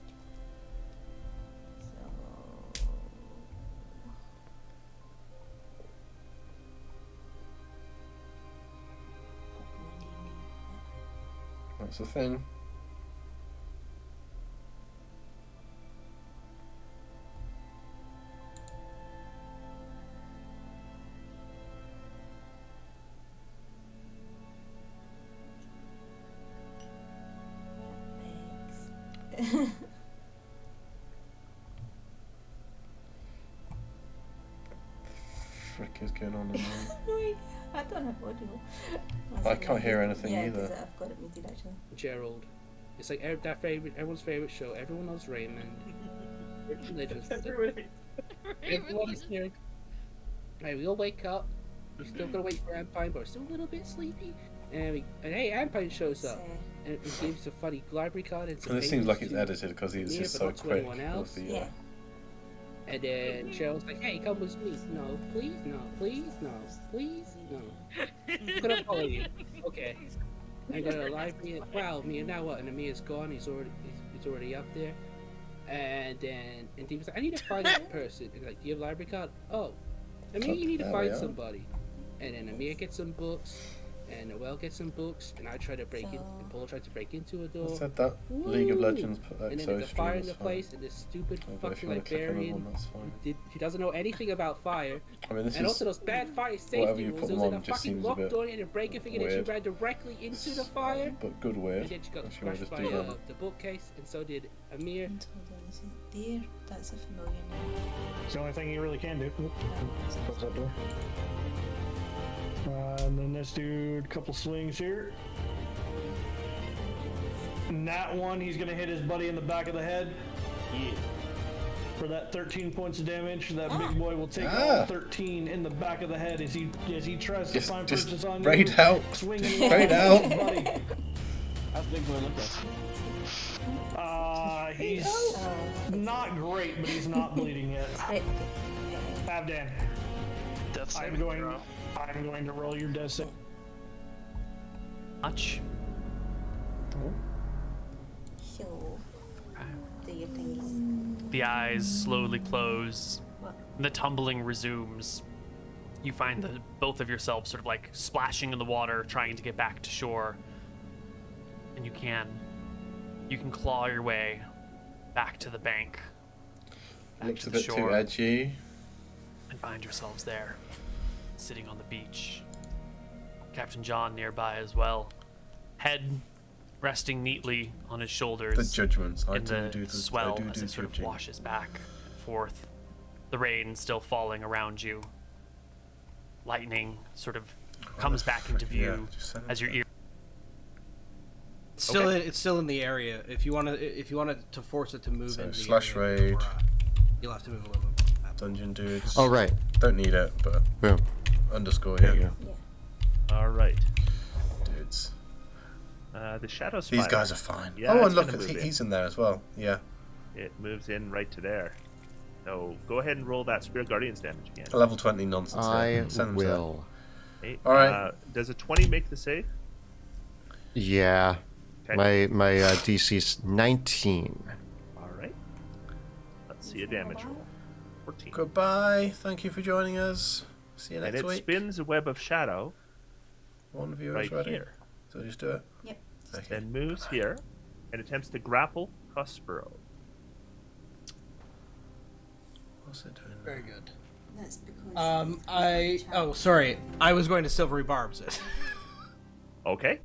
That's the thing. thanks. Frick is going on in there? I don't have audio. I can't hear anything yeah, either. 'cause I've got it muted actually. Gerald. It's like everyone's favorite show. Everyone knows Raymond. Religious. Everyone's here. Right, we all wake up. We're still gonna wait for Empire, but we're still a little bit sleepy. And hey, Empire shows up and he gives us a funny library card and some And it seems like papers it's to edited because he's Amir, just but so not to quick. anyone else. with the, Yeah. And then Cheryl's like, hey, come with me. No, please, no, please, no, please, no. I'm gonna follow you. Okay. I go to the library. Wow, Amir, now what? And Amir's gone. He's already up there. And then he was like, I need to find that person. And like, do you have a library card? Oh, Amir, you need to There find we are. somebody. And then Amir gets some books, and Noel gets some books, and I try to break in. And Paul tries to break into a door. I said that League of Woo! Legends And then XO there's a stream fire in is the fine. place, and this stupid But if fucking you want to click another librarian one, that's fine. he doesn't know anything about fire. I mean, this And is also those bad fire whatever safety you rules. put There them was like on a just fucking seems a locked bit door and a break a thing, and then she weird. ran directly into the fire. but good weird. And then she got If you want to crushed just by do that. the bookcase, and so did Amir. And hold on, is it there? That's a familiar name. It's the only thing you really can do. No, Close that door. And then this dude, couple swings here. And that one, he's gonna hit his buddy in the back of the head. Yeah. For that 13 points of damage, that big boy will take all 13 in the back of the head as he tries to find purchase on you. braid out. Swinging Just braid out. buddy. How's Big Boy look like? He's not great, but he's not bleeding yet. Right. Avdan, Death I'm saving going throw. to roll your death save. Much. So, do your thingies. The eyes slowly close. And the tumbling resumes. You find both of yourselves sort of like splashing in the water, trying to get back to shore. And you can claw your way back to the bank. Looks a bit too edgy. And find yourselves there, sitting on the beach. Captain John nearby as well. Head resting neatly on his shoulders. The judgments. In the swell as it sort of washes back and forth. The rain still falling around you. Lightning sort of comes back into view as your ear. It's still in the area. If you wanted to force it to move So into slash the area, raid. you'll have to move a little bit. Dungeon dudes. Oh, right. Don't need it, but boom. Underscore, There yeah. you go. All right. Dudes. The shadow These spider. guys are fine. Yeah, oh, it's and look, gonna move he's in there as well. Yeah. It moves in right to there. So go ahead and roll that Spirit Guardian's damage again. A level 20 nonsense. I Send them will. Okay. All right. Does a 20 make the save? Yeah. Okay. My DC's 19. All right. Let's see a damage roll. 14. Goodbye. Thank you for joining us. See you next and it week. spins a web of shadow. One viewer right is ready. here. So just do it. Yep. Okay. Then moves here and attempts to grapple Prospero. What's it doing? Very good. That's because. Sorry. I was going to silvery barbs it. Okay.